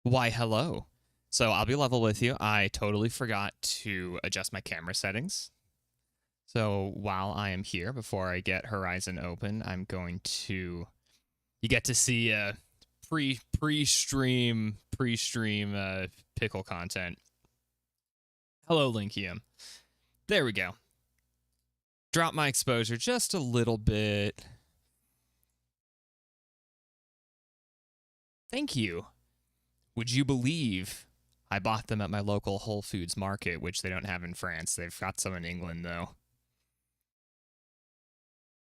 Why, hello. So I'll be level with you. I totally forgot to adjust my camera settings. So while I am here, before I get Horizon open, I'm going to. You get to see pre-stream pickle content. Hello, Linkium. There we go. Drop my exposure just a little bit. Thank you. Would you believe I bought them at my local Whole Foods market, which they don't have in France. They've got some in England, though.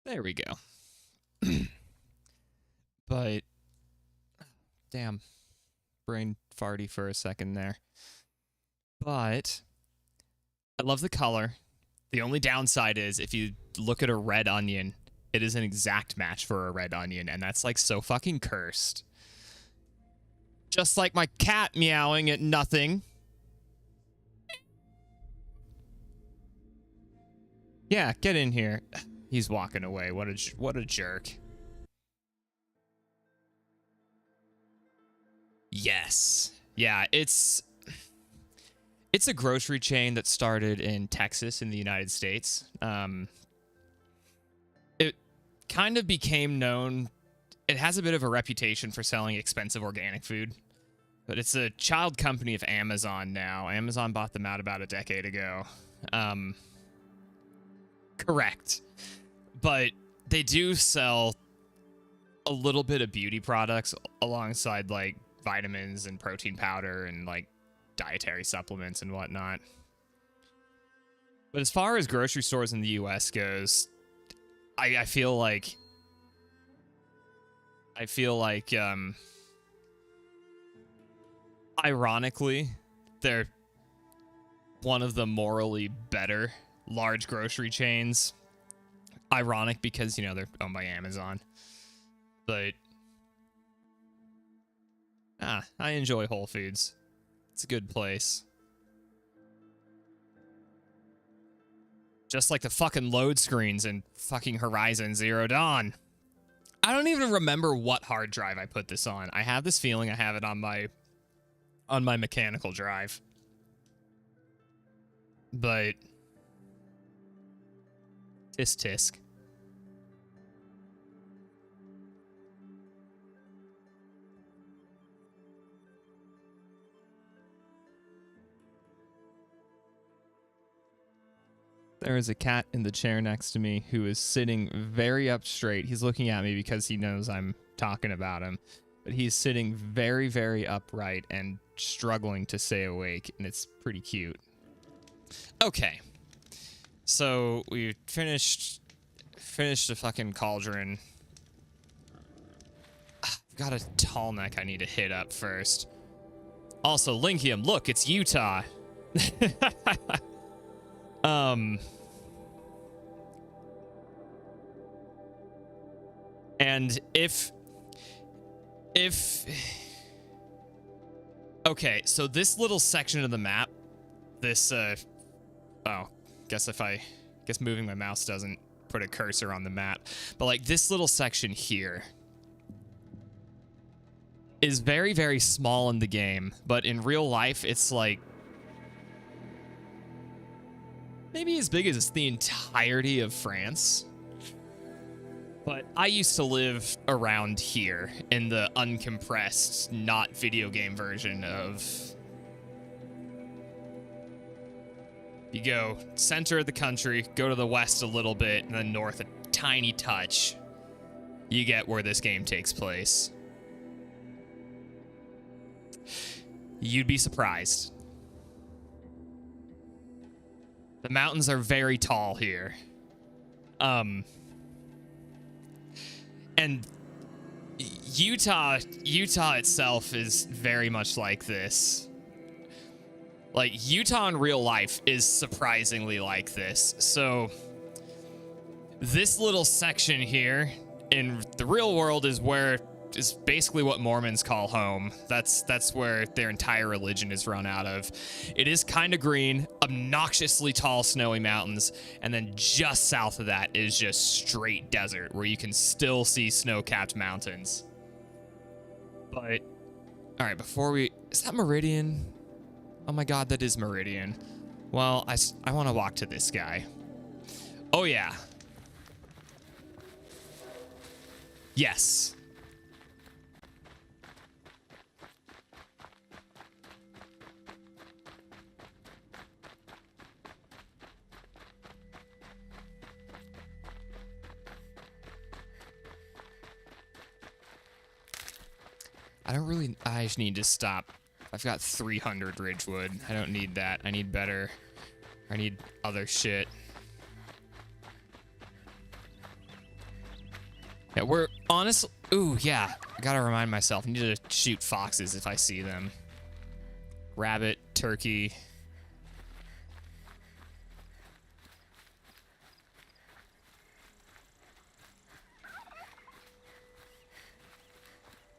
There we go. But, damn, brain farty for a second there. But I love the color. The only downside is if you look at a red onion, it is an exact match for a red onion, and that's like so fucking cursed. Just like my cat meowing at nothing. Yeah, get in here. He's walking away. What a jerk. Yes. Yeah, it's a grocery chain that started in Texas in the United States. It kind of became known. It has a bit of a reputation for selling expensive organic food, but it's a child company of Amazon now. Amazon bought them out about a decade ago. Correct. But they do sell a little bit of beauty products alongside like vitamins and protein powder and like dietary supplements and whatnot. But as far as grocery stores in the US goes, I feel like ironically, they're one of the morally better large grocery chains. Ironic because, you know, they're owned by Amazon. But I enjoy Whole Foods. It's a good place. Just like the fucking load screens in fucking Horizon Zero Dawn. I don't even remember what hard drive I put this on. I have this feeling I have it on my mechanical drive. But tisk. There is a cat in the chair next to me who is sitting very up straight. He's looking at me because he knows I'm talking about him. But he's sitting very, very upright and struggling to stay awake, and it's pretty cute. Okay. So we finished the fucking cauldron. I've got a tall neck I need to hit up first. Also, Linkium, look, it's Utah. And if okay, so this little section of the map, this guess moving my mouse doesn't put a cursor on the map, but like this little section here is very, very small in the game, but in real life it's like maybe as big as the entirety of France. But I used to live around here in the uncompressed, not video game version of... You go center of the country, go to the west a little bit, and then north a tiny touch. You get where this game takes place. You'd be surprised. The mountains are very tall here. And Utah itself is very much like this. Like, Utah in real life is surprisingly like this. So, this little section here in the real world is basically what Mormons call home. That's where their entire religion is run out of. It is kind of green, obnoxiously tall snowy mountains, and then just south of that is just straight desert where you can still see snow-capped mountains. But all right, before we Is that Meridian? Oh my god, that is Meridian. Well, I want to walk to this guy. Oh yeah. Yes. I just need to stop. I've got 300 Ridgewood. I don't need that. I need better. I need other shit. Yeah, we're honestly. Ooh, yeah. I gotta remind myself. I need to shoot foxes if I see them. Rabbit, turkey.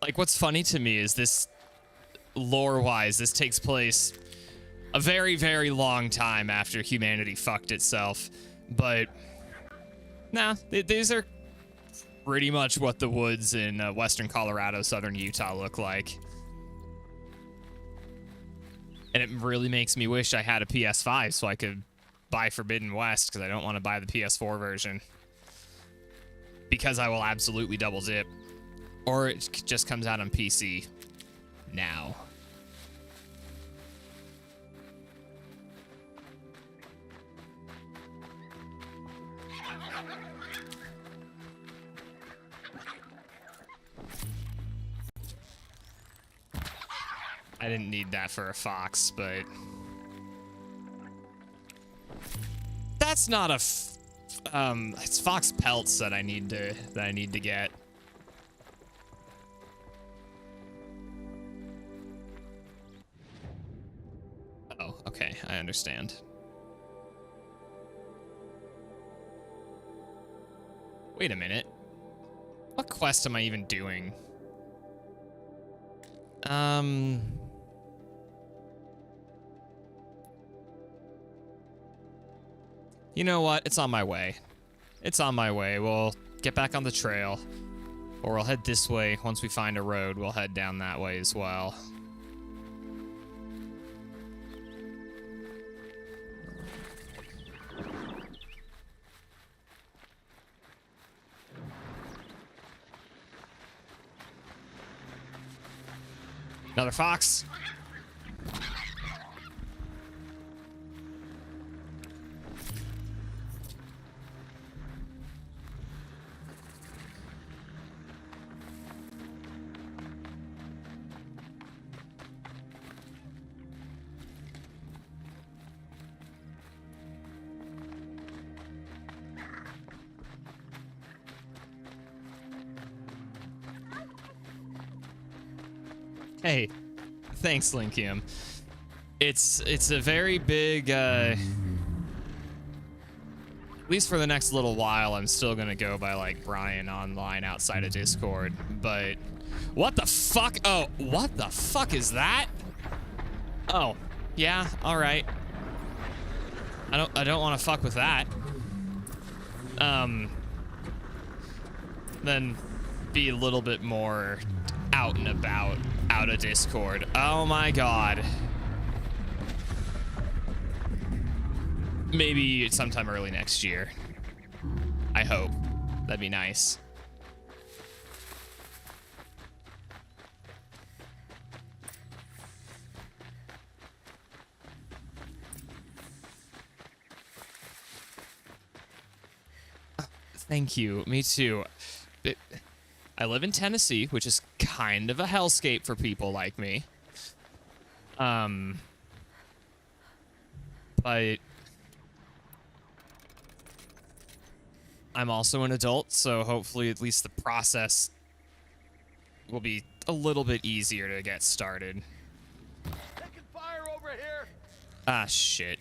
Like, what's funny to me is this, lore-wise, this takes place a very, very long time after humanity fucked itself. But, nah, these are pretty much what the woods in western Colorado, southern Utah look like. And it really makes me wish I had a PS5 so I could buy Forbidden West, because I don't want to buy the PS4 version. Because I will absolutely double dip. Or it just comes out on PC now. I didn't need that for a fox, but that's not a it's fox pelts that I need to get. Oh, okay, I understand. Wait a minute. What quest am I even doing? You know what? It's on my way. It's on my way. We'll get back on the trail. Or we'll head this way. Once we find a road, we'll head down that way as well. Another fox. Hey, thanks, Linkium. It's a very big, at least for the next little while, I'm still gonna go by, like, Brian online outside of Discord, but what the fuck? Oh, what the fuck is that? Oh, yeah, all right. I don't want to fuck with that. Then be a little bit more out and about, out of Discord. Oh my god. Maybe sometime early next year. I hope. That'd be nice. Thank you. Me too. I live in Tennessee, which is kind of a hellscape for people like me. But I'm also an adult, so hopefully at least the process will be a little bit easier to get started. Taking fire over here. Ah, shit.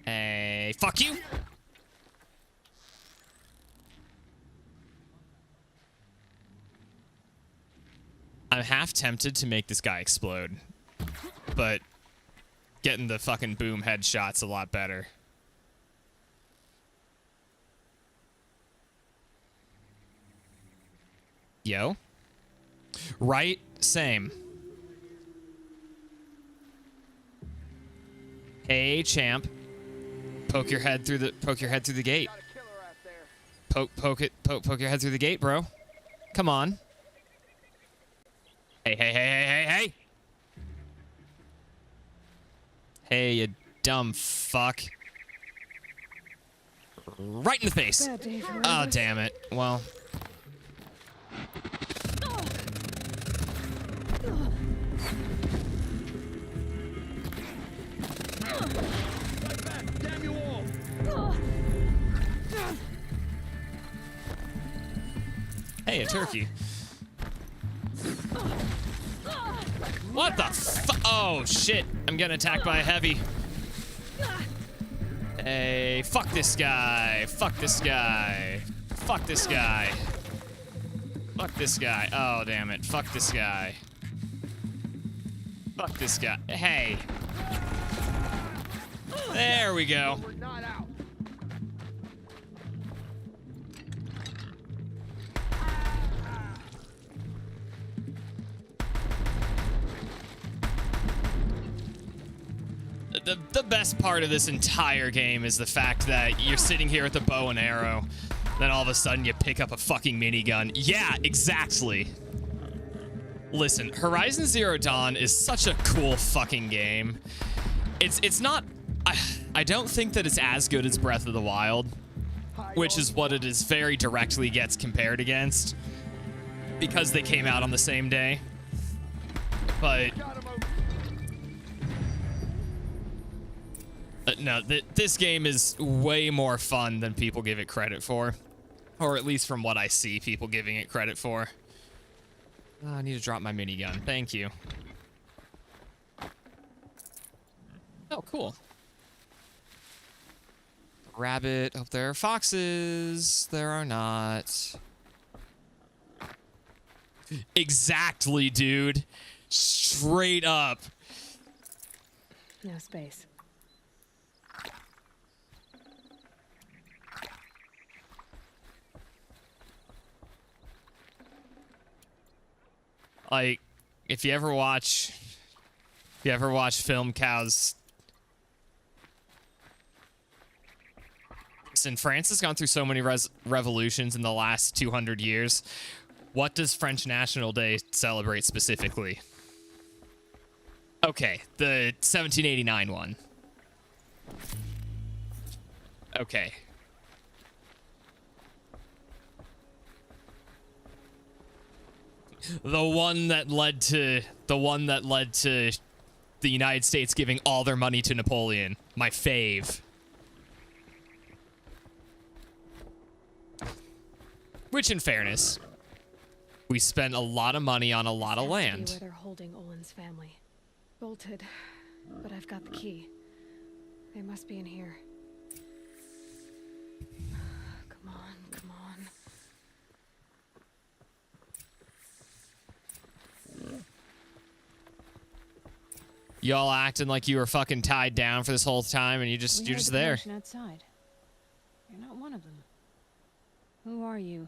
Hey, fuck you! I'm half tempted to make this guy explode, but getting the fucking boom headshot's a lot better. Yo? Right? Same. Hey, champ. Poke your head through the gate. Got a killer out there. Poke your head through the gate, bro. Come on. Hey. Hey, you dumb fuck. Right in the face. Bad day for Oh, us. damn it. Well. Right back. Damn you all. Hey, a turkey. What the oh, shit. I'm getting attacked by a heavy. Hey, fuck this guy. Fuck this guy. Fuck this guy. Fuck this guy. Oh, damn it. Fuck this guy. Fuck this guy. Hey. There we go. We're not out. The best part of this entire game is the fact that you're sitting here with a bow and arrow, then all of a sudden you pick up a fucking minigun. Yeah, exactly. Listen, Horizon Zero Dawn is such a cool fucking game. It's not... I don't think that it's as good as Breath of the Wild, which is what it is very directly gets compared against, because they came out on the same day. But... Got him over. No, this game is way more fun than people give it credit for. Or at least from what I see people giving it credit for. Oh, I need to drop my minigun. Thank you. Oh, cool. Rabbit. Hope there are foxes. There are not. Exactly, dude. Straight up. No space. Like, if you ever watch Film Cows, listen, France has gone through so many revolutions in the last 200 years. What does French National Day celebrate specifically? Okay, the 1789 one. Okay. The one that led to the United States giving all their money to Napoleon. My fave. Which, in fairness, we spent a lot of money on a lot of Has to be land. where they're holding Olin's family. Bolted, but I've got the key. They must be in here. Come on, come on. Y'all acting like you were fucking tied down for this whole time, and you're We just heard the there. commotion outside. You're not one of them. Who are you?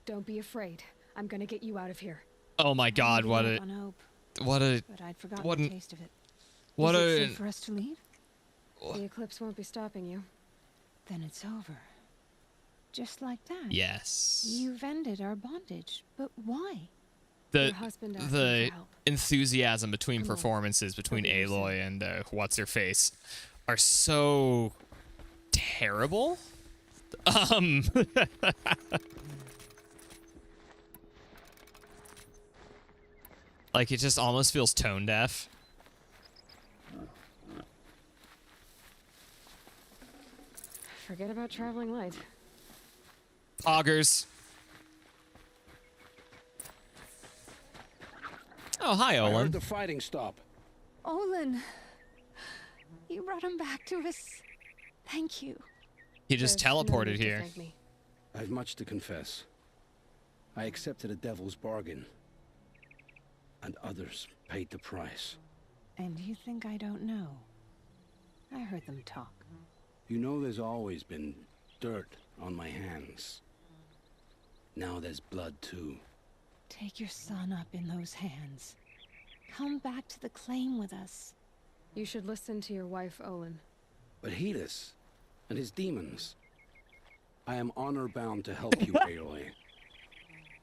Don't be afraid. I'm gonna get you out of here. Oh my God! I What gave a up on hope, what a but I'd forgotten what the an- taste of it. what Is it a safe for us to leave? The eclipse won't be stopping you. Then it's over. Just like that. yes. You've ended our bondage, but why? The Your husband asked me the for help. enthusiasm between Come on. performances between I'll be here soon. Aloy and what's her face are so terrible. Like, it just almost feels tone deaf. Forget about traveling light. Poggers. Oh, hi, I heard Olin. the fighting stop. Olin! You brought him back to us. Thank you. He just There's no teleported need to here. thank me. I have much to confess. I accepted a devil's bargain. And others paid the price. And you think I don't know? I heard them talk. You know there's always been dirt on my hands. Now there's blood too. Take your son up in those hands. Come back to the claim with us. You should listen to your wife, Olin. But Hedis and his demons. I am honor-bound to help you, Aloy.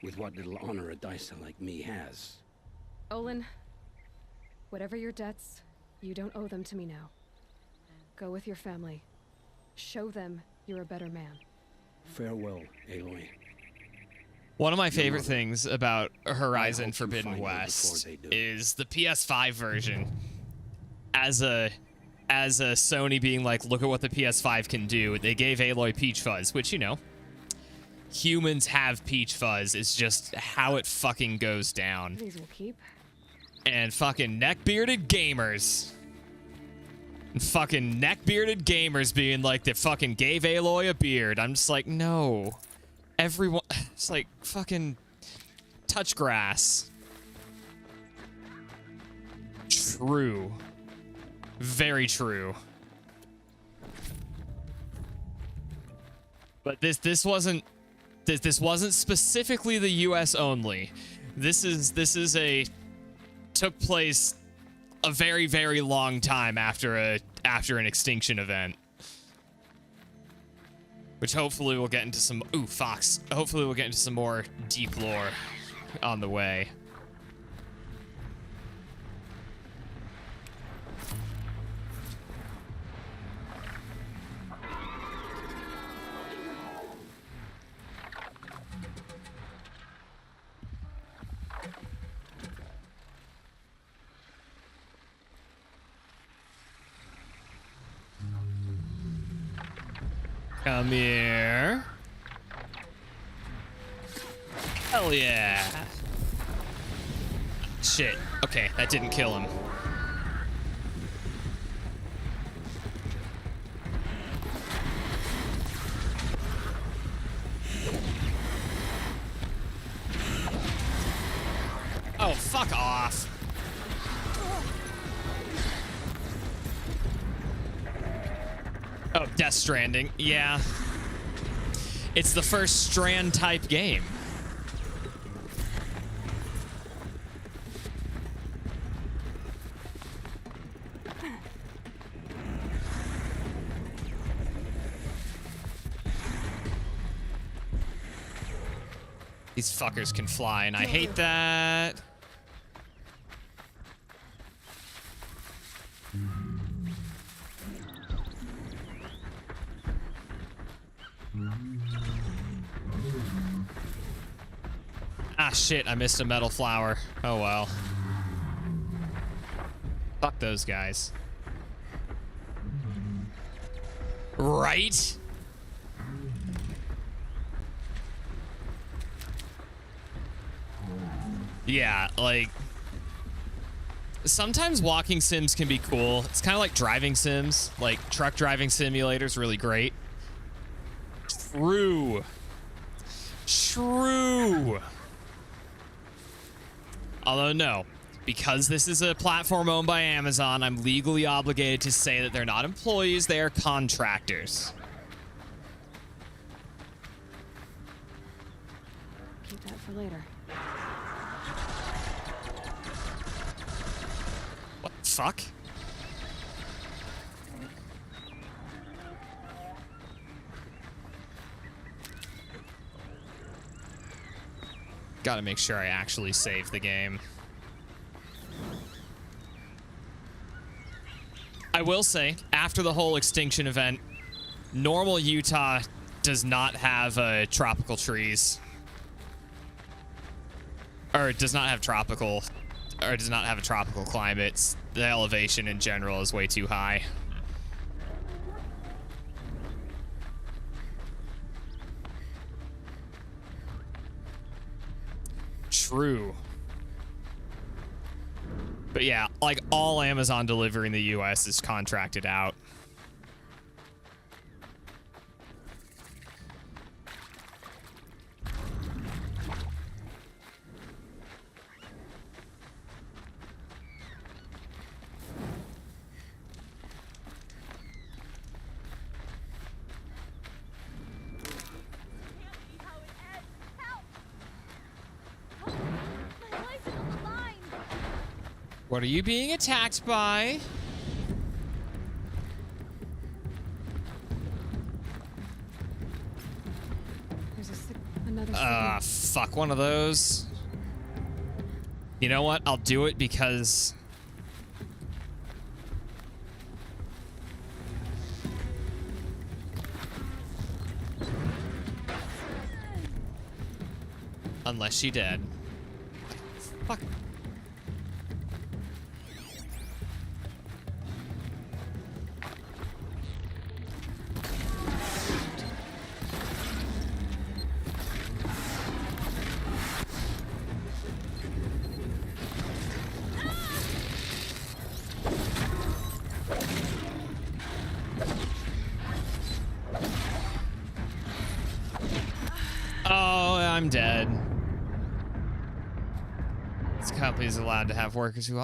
With what little honor a dicer like me has. Olin, whatever your debts, you don't owe them to me now. Go with your family. Show them you're a better man. Farewell, Aloy. One of my favorite things about I Horizon hope you Forbidden find out West before they do. is the PS5 version. As a Sony being like, look at what the PS5 can do. They gave Aloy Peach Fuzz, which, you know, humans have Peach Fuzz. It's just how it fucking goes down. These will keep. And fucking neck-bearded gamers. And fucking neck-bearded gamers being like, they fucking gave Aloy a beard. I'm just like, no. Everyone, it's like fucking touch grass. True. Very true. But this wasn't specifically the US only. This is a took place a very, very long time after an extinction event. Which hopefully we'll get into some Fox. Hopefully we'll get into some more deep lore on the way. Come here. Hell yeah. Shit. Okay, that didn't kill him. Oh, fuck off. Oh, Death Stranding. Yeah. It's the first Strand type game. These fuckers can fly, and I hate that. Ah, shit, I missed a metal flower. Oh, well. Fuck those guys. Right? Yeah, like... Sometimes walking sims can be cool. It's kind of like driving sims. Like, truck driving simulator's really great. True. True. Although, no. Because this is a platform owned by Amazon, I'm legally obligated to say that they're not employees, they are contractors. Keep that for later. What the fuck? Gotta make sure I actually save the game. I will say, after the whole extinction event, normal Utah does not have tropical trees. Or does not have tropical, or does not have a tropical climate. The elevation in general is way too high. True. But yeah, like all Amazon delivery in the US is contracted out. What are you being attacked by? fuck one of those. You know what? I'll do it because... Unless she dead. Fuck. Oh, I'm dead. This company's allowed to have workers who...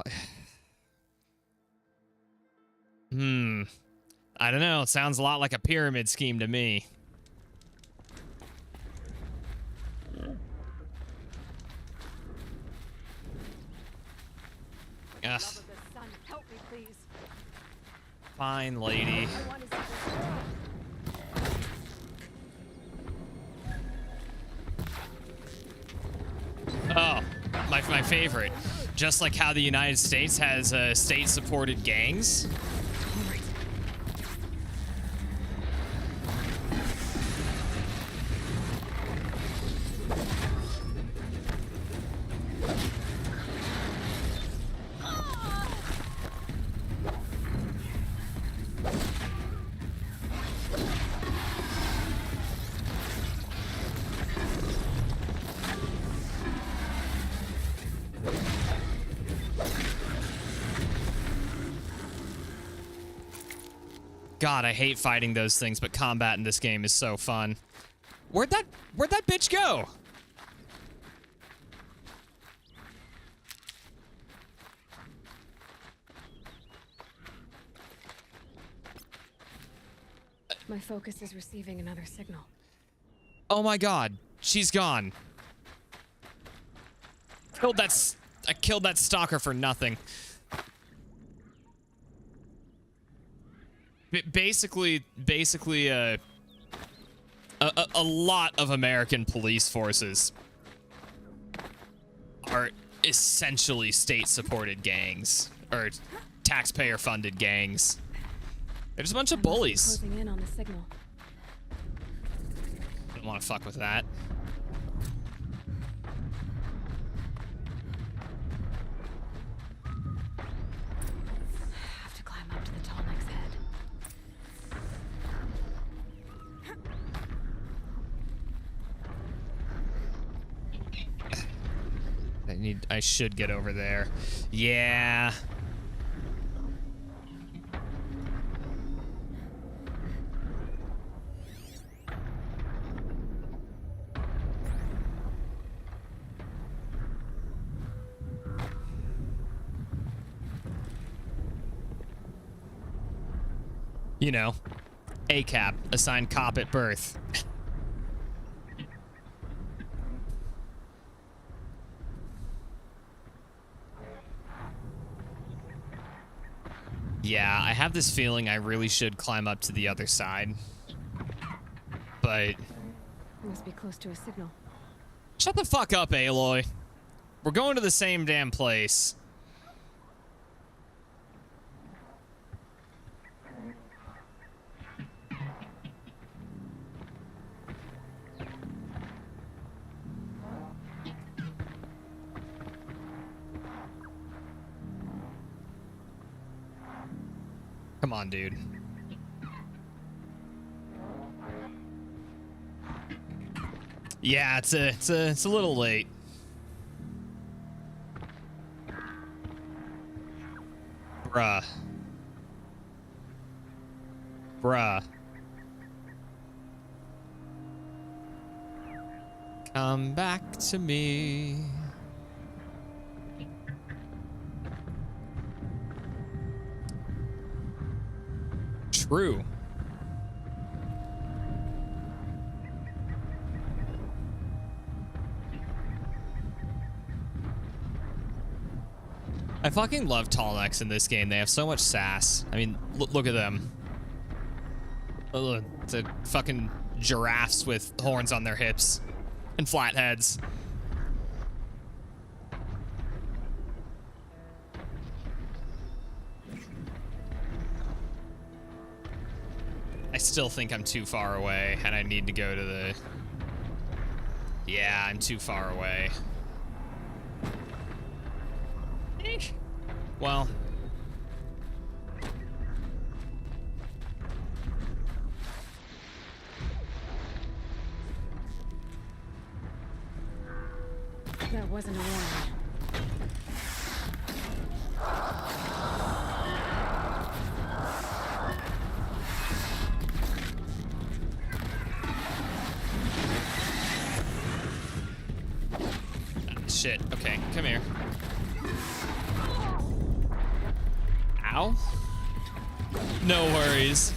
I don't know. It sounds a lot like a pyramid scheme to me. Ugh. Love of the sun, help me, please. Fine, lady. I want to see this girl. Oh, my favorite. Just like how the United States has state-supported gangs. God, I hate fighting those things, but combat in this game is so fun. Where'd that bitch go? My focus is receiving another signal. Oh my God, she's gone. I killed that stalker for nothing. Basically, a lot of American police forces are essentially state-supported gangs or taxpayer-funded gangs. They're just a bunch of bullies. Closing in on the signal. Don't want to fuck with that. Have to climb up to the tall neck's head. I should get over there. Yeah. You know, ACAP, assigned cop at birth. Yeah, I have this feeling I really should climb up to the other side. But... Must be close to a signal. Shut the fuck up, Aloy. We're going to the same damn place. Come on, dude. Yeah, it's a little late. Bruh. Come back to me. True. I fucking love tall necks in this game. They have so much sass. I mean, look at them. Look, it's a fucking giraffes with horns on their hips and flat heads. still think I'm too far away, and I need to go to the... Yeah, I'm too far away. Eek. Well... That wasn't a warning. Shit. Okay, come here. Ow. No worries.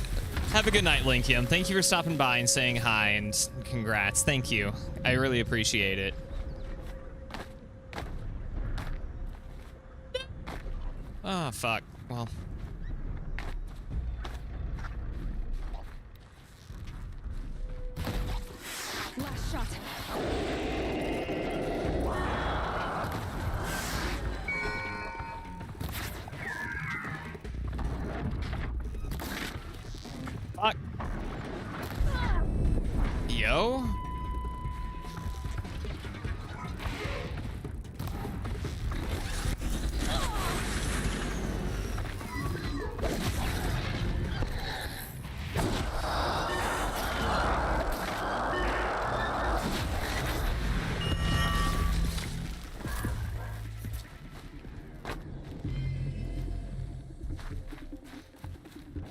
Have a good night, Linkium. Thank you for stopping by and saying hi and congrats. Thank you. I really appreciate it. Oh, fuck. Well. Last shot. Fuck. Yo.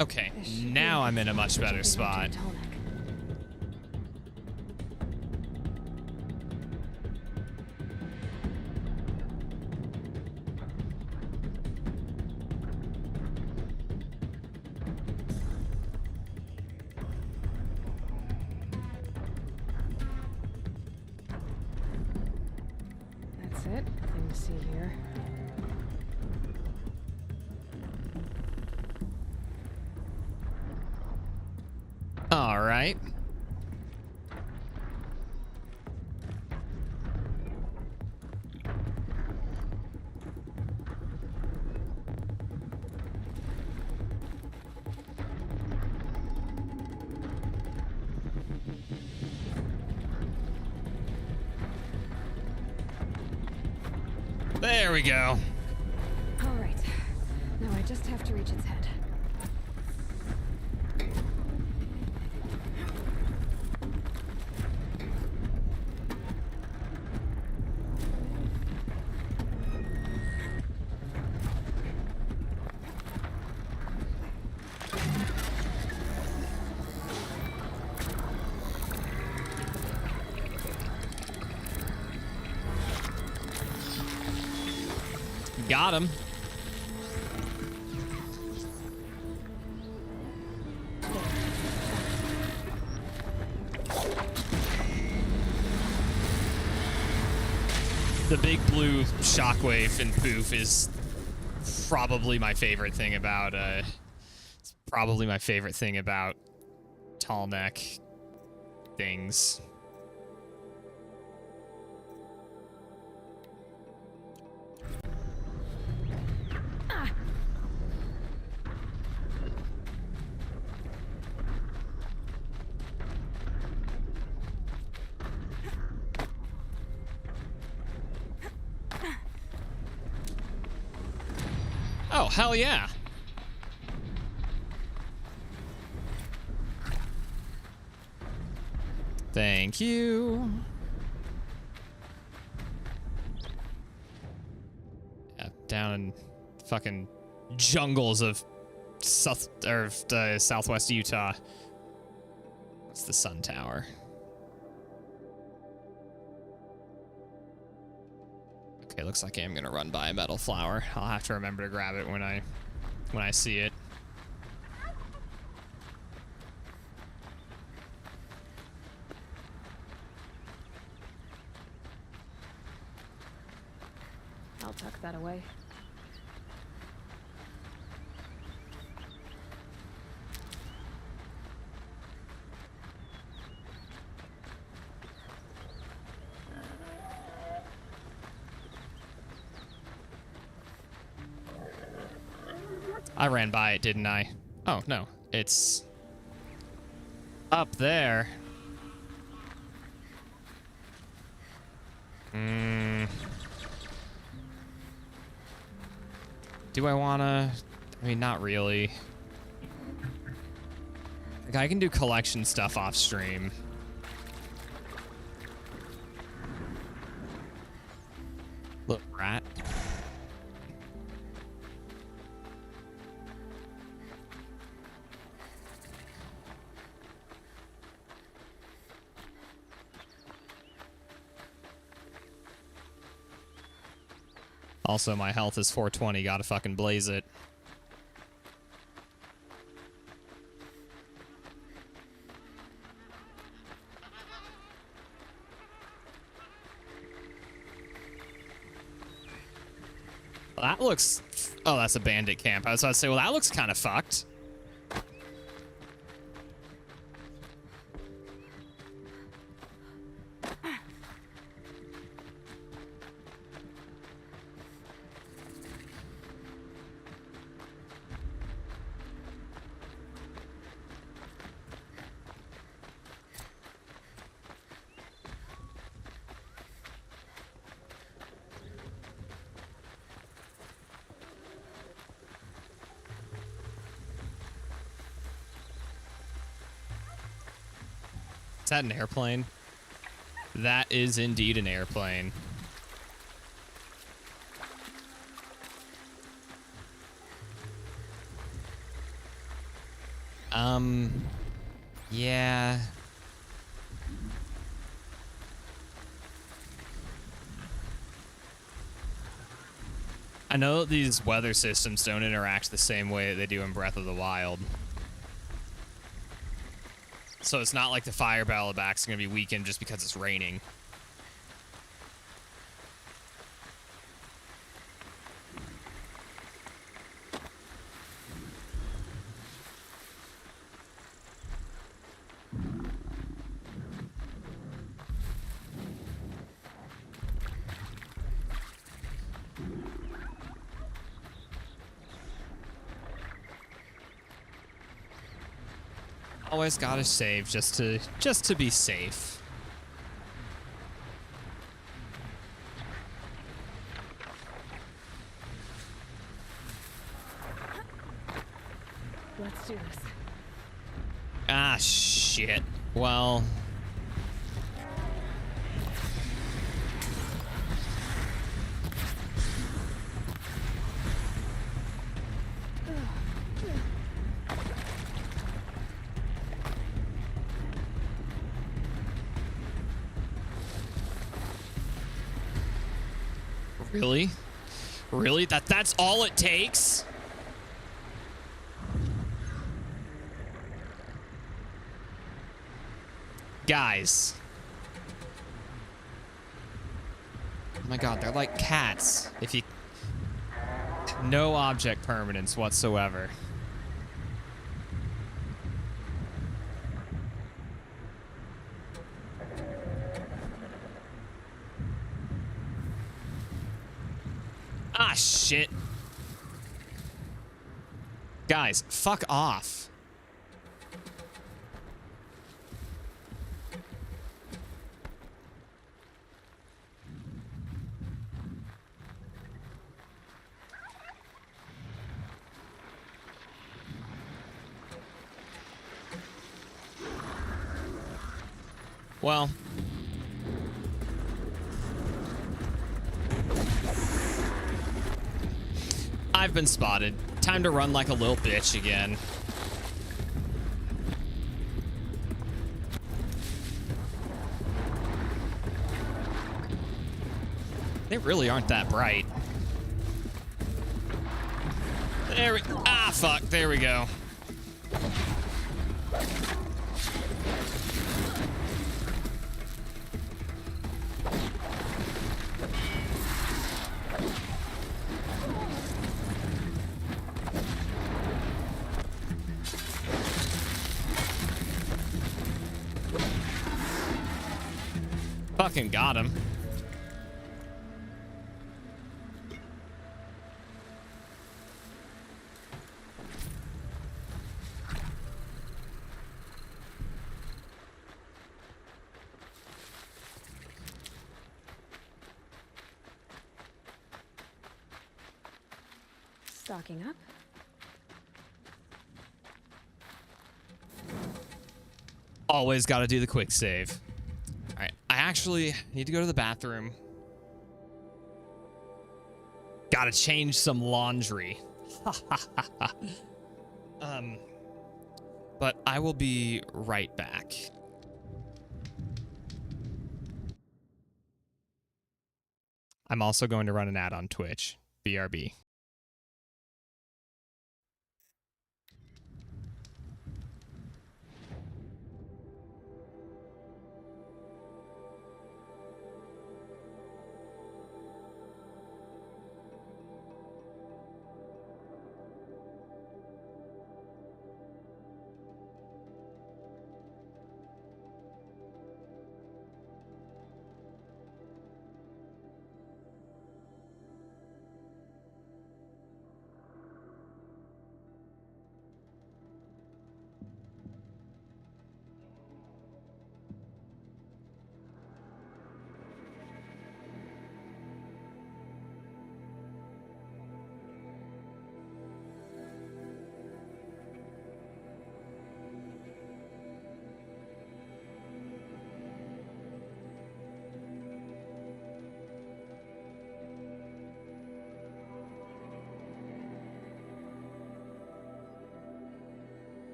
Okay, now I'm in a much better spot. That's it. Nothing to see here. All right. There we go. All right. Now I just have to reach its head. Got him. The big blue shockwave and poof is probably my favorite thing about it's probably my favorite thing about tall neck things. Oh, hell yeah. Thank you. Yeah, down in fucking jungles of southwest Utah. That's the Sun Tower. Okay, looks like I'm gonna run by a metal flower. I'll have to remember to grab it when I see it. I'll tuck that away. I ran by it, didn't I? Oh, no. It's Up there. Do I wanna? I mean, not really. Like, I can do collection stuff off stream. Look, rat. Also, my health is 420. Gotta fucking blaze it. Well, that looks... Oh, that's a bandit camp. I was about to say, well, that looks kind of fucked. Is that an airplane? That is indeed an airplane. Yeah. I know that these weather systems don't interact the same way that they do in Breath of the Wild. So it's not like the fire battle back's gonna be weakened just because it's raining. Always gotta save just to be safe. Let's do this. Ah, shit. Well... Really? Really? That's all it takes? Guys. Oh my god, they're like cats. If you... No object permanence whatsoever. Ah, shit. Guys, fuck off. Well... I've been spotted. Time to run like a little bitch again. They really aren't that bright. There we... Ah, fuck. There we go. Fucking got him. Stocking up. Always got to do the quick save. All right, I actually need to go to the bathroom. Got to change some laundry. But I will be right back. I'm also going to run an ad on Twitch. BRB.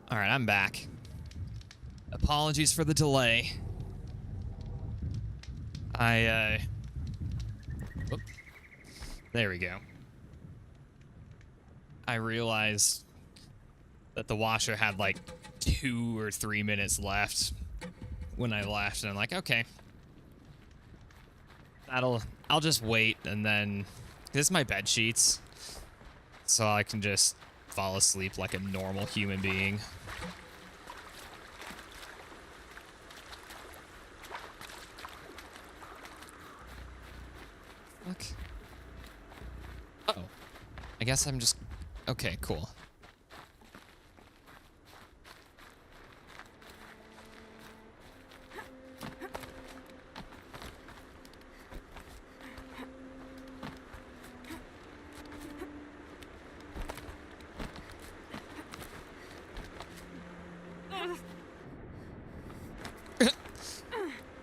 All right, I'm back. Apologies for the delay. Whoop. There we go. I realized that the washer had like 2 or 3 minutes left when I left, and I'm like, okay. I'll just wait, and then this is my bed sheets, so I can just fall asleep like a normal human being. Fuck. Uh-oh. I guess I'm just... Okay, cool.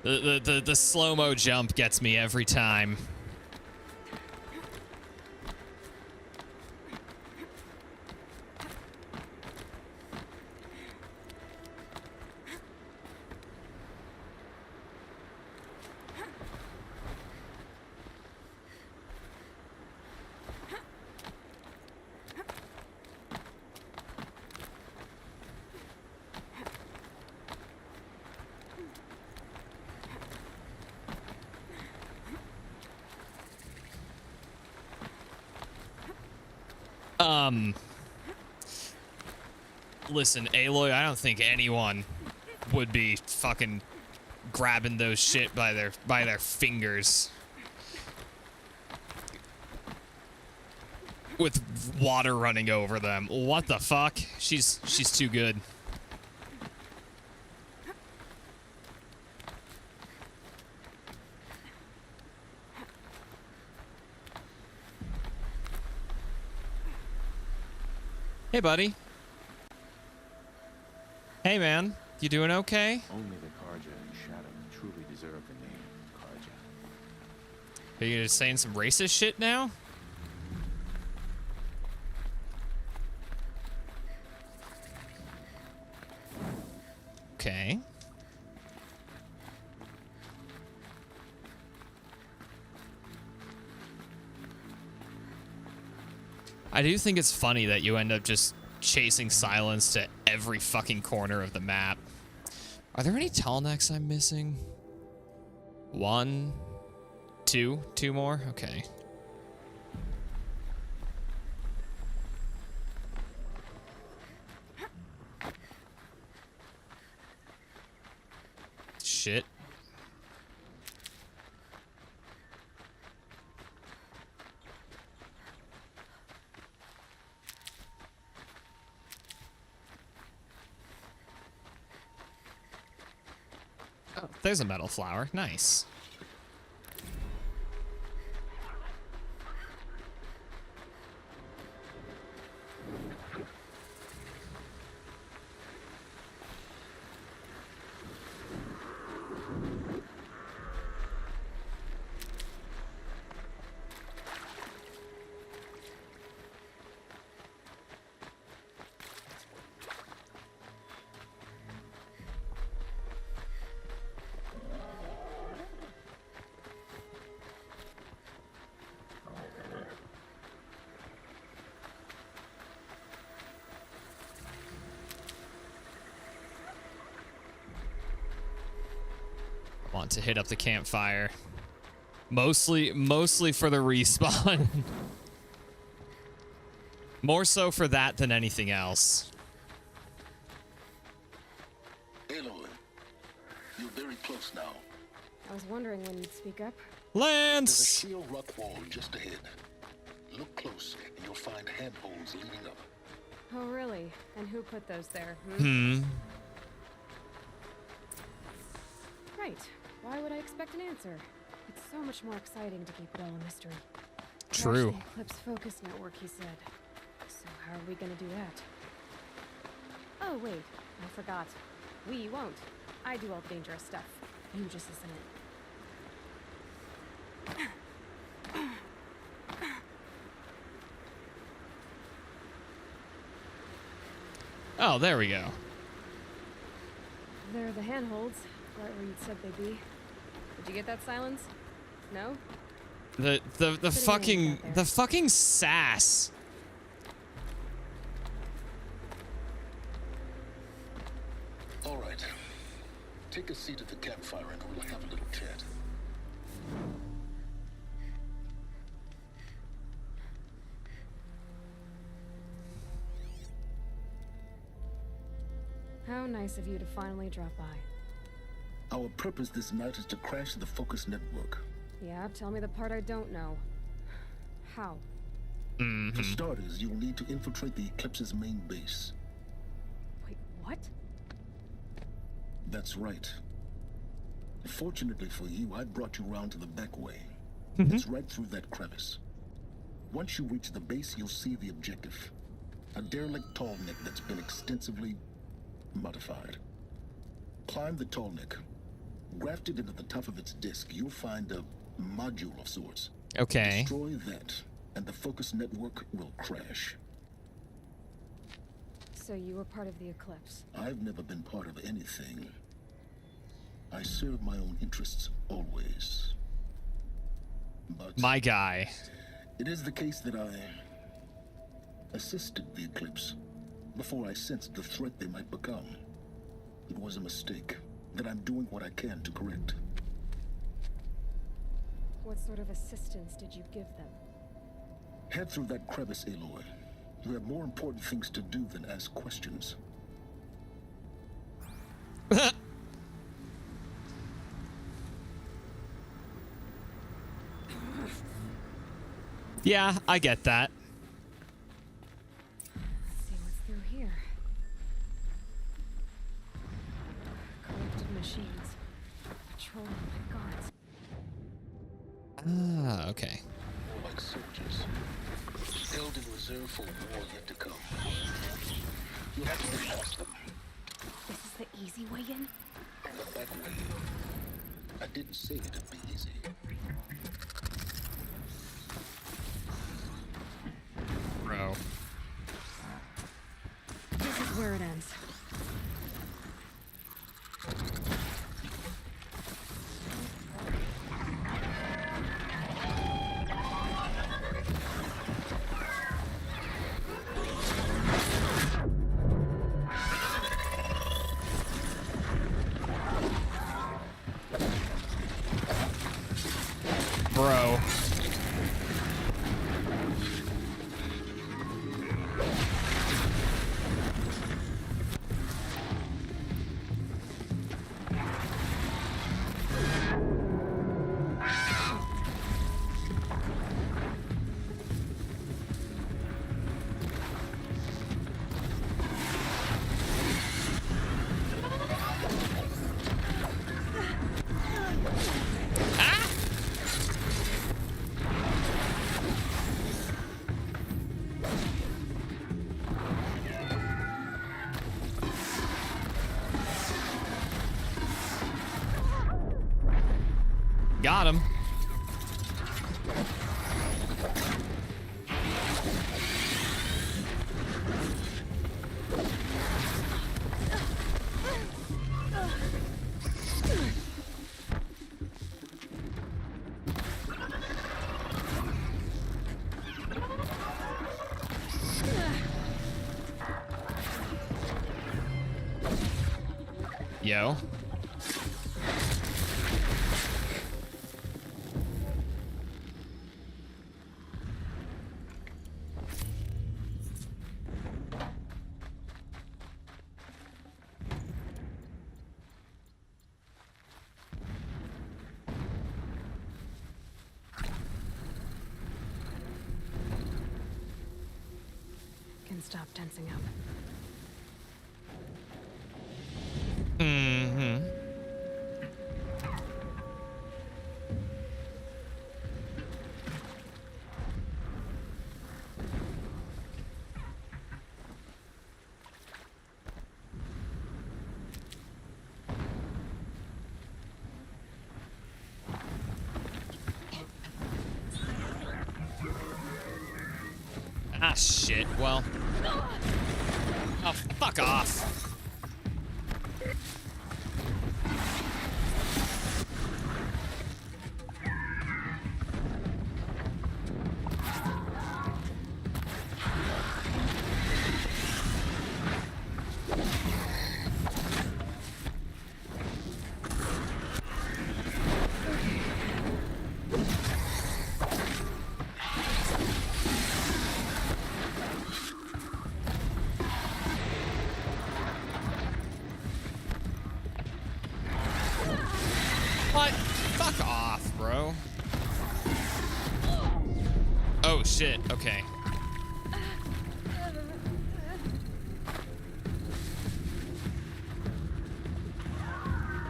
The slow-mo jump gets me every time. Listen, Aloy, I don't think anyone would be fucking grabbing those shit by their fingers with water running over them. What the fuck? She's too good. Hey, buddy. Hey, man. You doing okay? Only the Karja and Shadow truly deserve the name Karja. Are you just saying some racist shit now? Okay. I do think it's funny that you end up just chasing Silence to every fucking corner of the map. Are there any tall necks I'm missing? 1, 2, 2 more? Okay. Shit. Oh, there's a metal flower. Nice. Want to hit up the campfire. Mostly for the respawn. More so for that than anything else. Aloy, you're very close now. I was wondering when you'd speak up. There's a Lance! shield rock wall just ahead. Look close, and you'll find handholds leading up. Oh, really? And who put those there? Right. Why would I expect an answer? It's so much more exciting to keep it all a mystery. True. Crash the Eclipse Focus Network, he said. So how are we gonna do that? Oh, wait. I forgot. We won't. I do all the dangerous stuff. You just listen in. Oh, there we go. They're the handholds, right where you'd said they'd be. Did you get that, Silence? No? The fucking sass. All right. Take a seat at the campfire and we'll have a little chat. How nice of you to finally drop by. Our purpose this night is to crash the Focus network. Yeah, tell me the part I don't know. How? For starters, you'll need to infiltrate the Eclipse's main base. Wait, what? That's right. Fortunately for you, I brought you round to the back way. It's right through that crevice. Once you reach the base, you'll see the objective. A derelict tall neck that's been extensively modified. Climb the tall neck. Grafted into the top of its disk, you'll find a module of sorts. Okay. Destroy that, and the Focus network will crash. So you were part of the Eclipse. I've never been part of anything. I serve my own interests always. But My guy. it is the case that I assisted the Eclipse before I sensed the threat they might become. It was a mistake that I'm doing what I can to correct. What sort of assistance did you give them? Head through that crevice, Aloy. You have more important things to do than ask questions. Yeah, I get that. Let's see what's through here. Corrupted machines. Patrolling my guards. Ah, okay. More like soldiers. Held in reserve for war yet to come. You have to get past them. This is the easy way in? The back way. I didn't say it'd be easy. Bro. This is where it ends. Bro. Got him. Yo. Can stop tensing up. Mm-hmm. Ah, shit. Well. Oh, fuck off. What? Fuck off, bro. Oh, shit. Okay.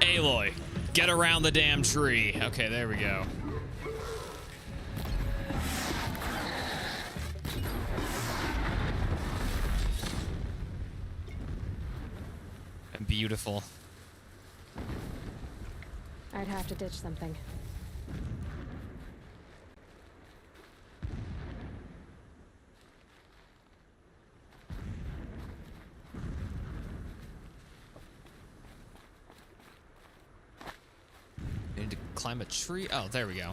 Aloy, get around the damn tree. Okay, there we go. Beautiful. I'd have to ditch something. Need to climb a tree. Oh, there we go.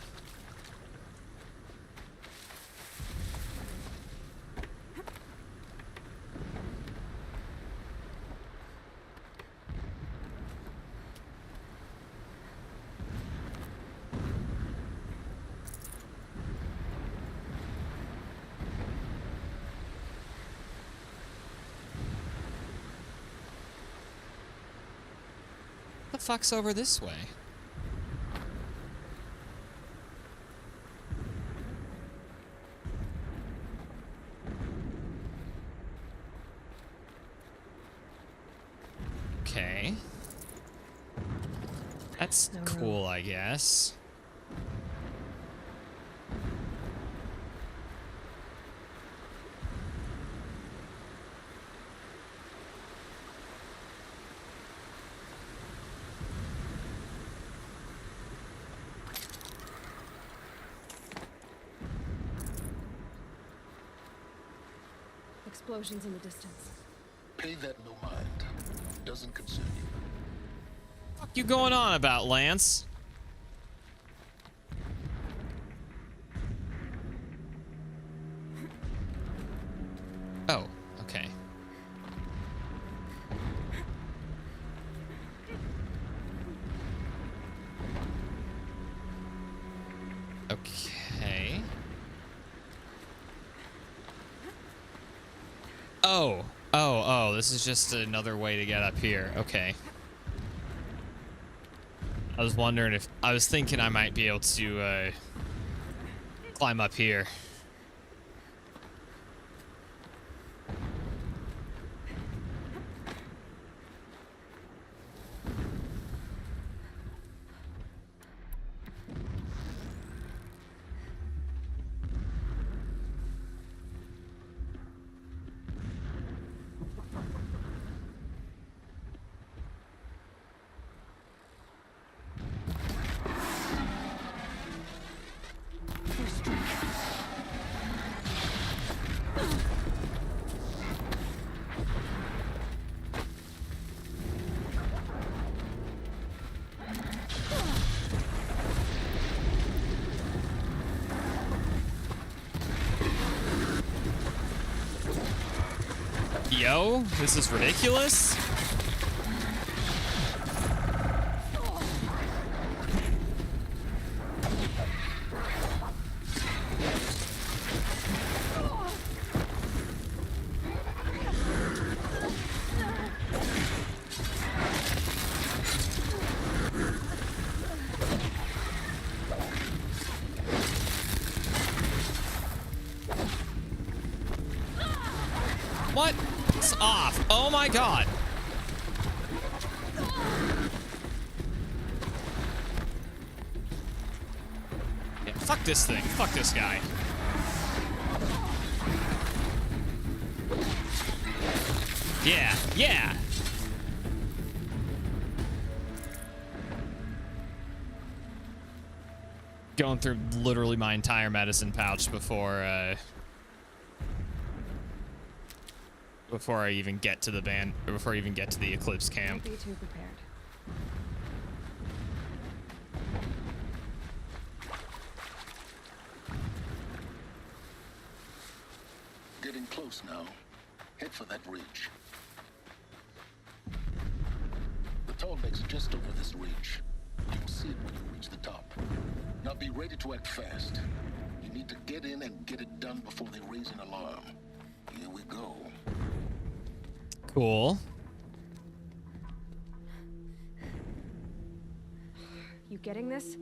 What the fuck's over this way? Okay. That's No cool, I guess. Explosions in the distance. Pay that no mind. Doesn't concern you. What you going on about, Lance? Oh, okay. Okay. Oh, this is just another way to get up here. Okay. I was wondering if... I was thinking I might be able to, climb up here. Yo, this is ridiculous. What? It's off. Oh my god. Yeah, fuck this thing. Fuck this guy. Yeah, yeah. Going through literally my entire medicine pouch before, before I even get to the before I even get to the Eclipse camp. Don't be too prepared. Getting close now. Head for that ridge. The tall neck's just over this ridge. You'll see it when you reach the top. Now be ready to act fast. You need to get in and get it done before they raise an alarm. Here we go. Cool. You getting this?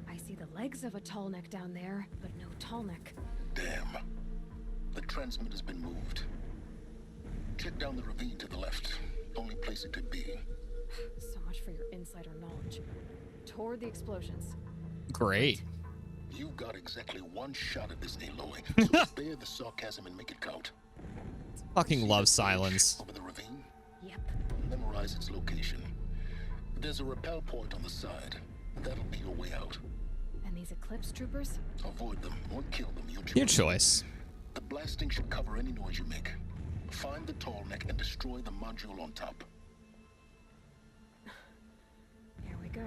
I see the legs of a tall neck down there, but no tall neck. Damn. The transmitter's been moved. Check down the ravine to the left. Only place it could be. So much for your insider knowledge. Toward the explosions. Great. You've got exactly one shot at this, Aloy. So spare the sarcasm and make it count. Fucking See love the silence. bridge over the ravine? Yep. Memorize its location. There's a rappel point on the side. That'll be your way out. And these Eclipse troopers? Avoid them or kill them. Your choice. The blasting should cover any noise you make. Find the tall neck and destroy the module on top. Here we go.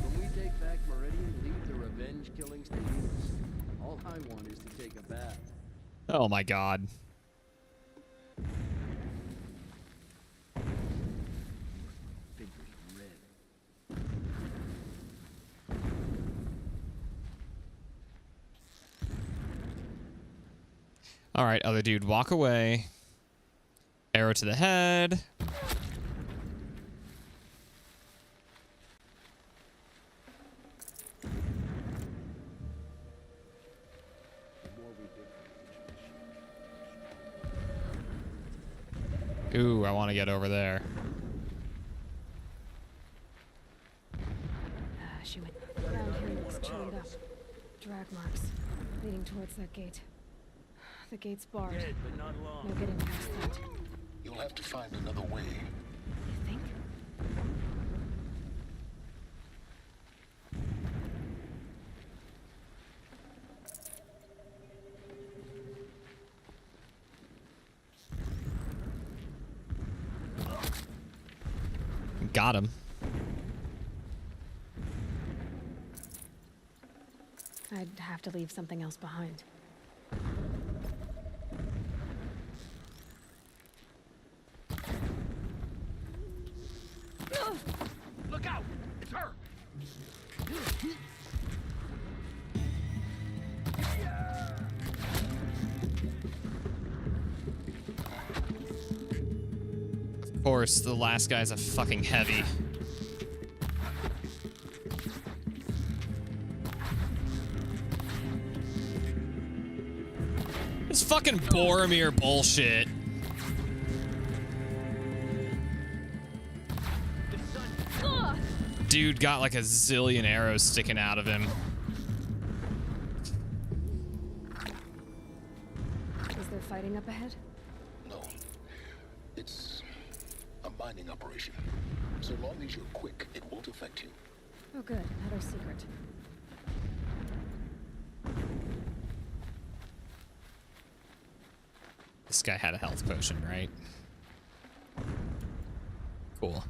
When we take back Meridian, leave the revenge killings to humans. All I want is to take a bath. Oh my god. Fingers red. All right, other dude, walk away. Arrow to the head. Ooh, I want to get over there. She went. Around here looks chained up. Drag marks leading towards that gate. The gate's barred. Dead, but not long. No getting past that. You'll have to find another way. You think? Got him. I'd have to leave something else behind. Look out! It's her! Of course, the last guy's a fucking heavy. It's fucking Boromir bullshit. Dude got like a zillion arrows sticking out of him. Is there fighting up ahead? No. It's a mining operation. So long as you're quick, it won't affect you. Oh good, another secret. This guy had a health potion, right? Cool.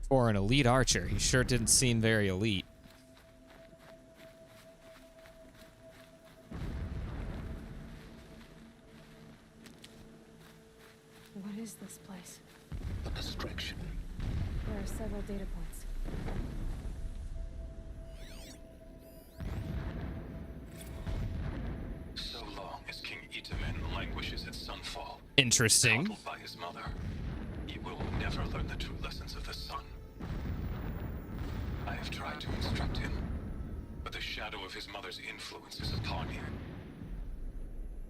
For an elite archer, he sure didn't seem very elite. What is this place? A distraction. There are several data points. So long as King Itamen languishes at Sunfall, Interesting. coddled by his mother, he will never learn the true lessons of the sun. I have tried to instruct him, but the shadow of his mother's influence is upon him.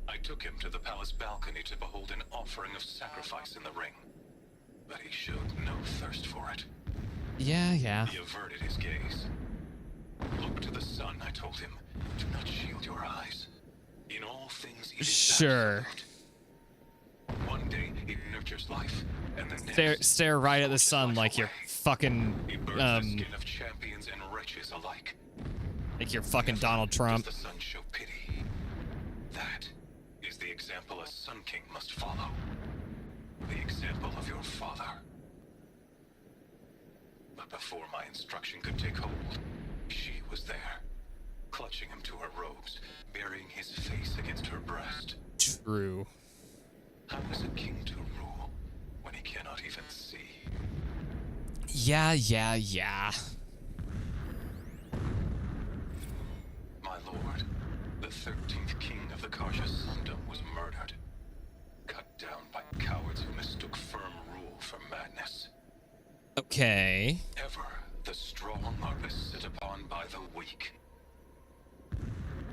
I took him to the palace balcony to behold an offering of sacrifice in the ring, but he showed no thirst for it. Yeah. He averted his gaze. Look to the sun, I told him. Do not shield your eyes. In all things, it is Sure. absolute. One day, stare right at the sun like you're fucking He burns the skin of champions and wretches alike. like you're fucking Donald Trump. Does the sun show pity? That is the example a Sun King must follow. The example of your father. But before my instruction could take hold, she was there, clutching him to her robes, burying his face against her breast. True. How is a king to rule when he cannot even see? Yeah. My lord, the 13th king of the Karja Sundom was murdered, cut down by cowards who mistook firm rule for madness. Okay. Ever the strong are beset upon by the weak.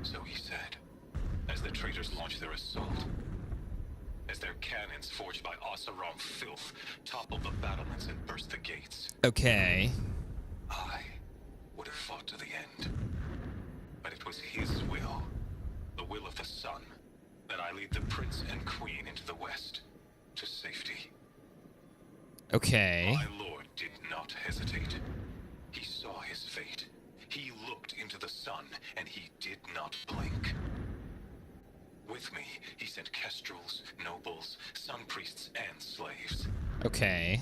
So he said, as the traitors launched their assault, as their cannons forged by Oseram filth toppled the battlements and burst the gates. Okay. I would have fought to the end. But it was his will, the will of the sun, that I lead the prince and queen into the west, to safety. Okay. My lord did not hesitate. He saw his fate. He looked into the sun, and he did not blink. With me, he sent kestrels, nobles, sun priests, and slaves. Okay.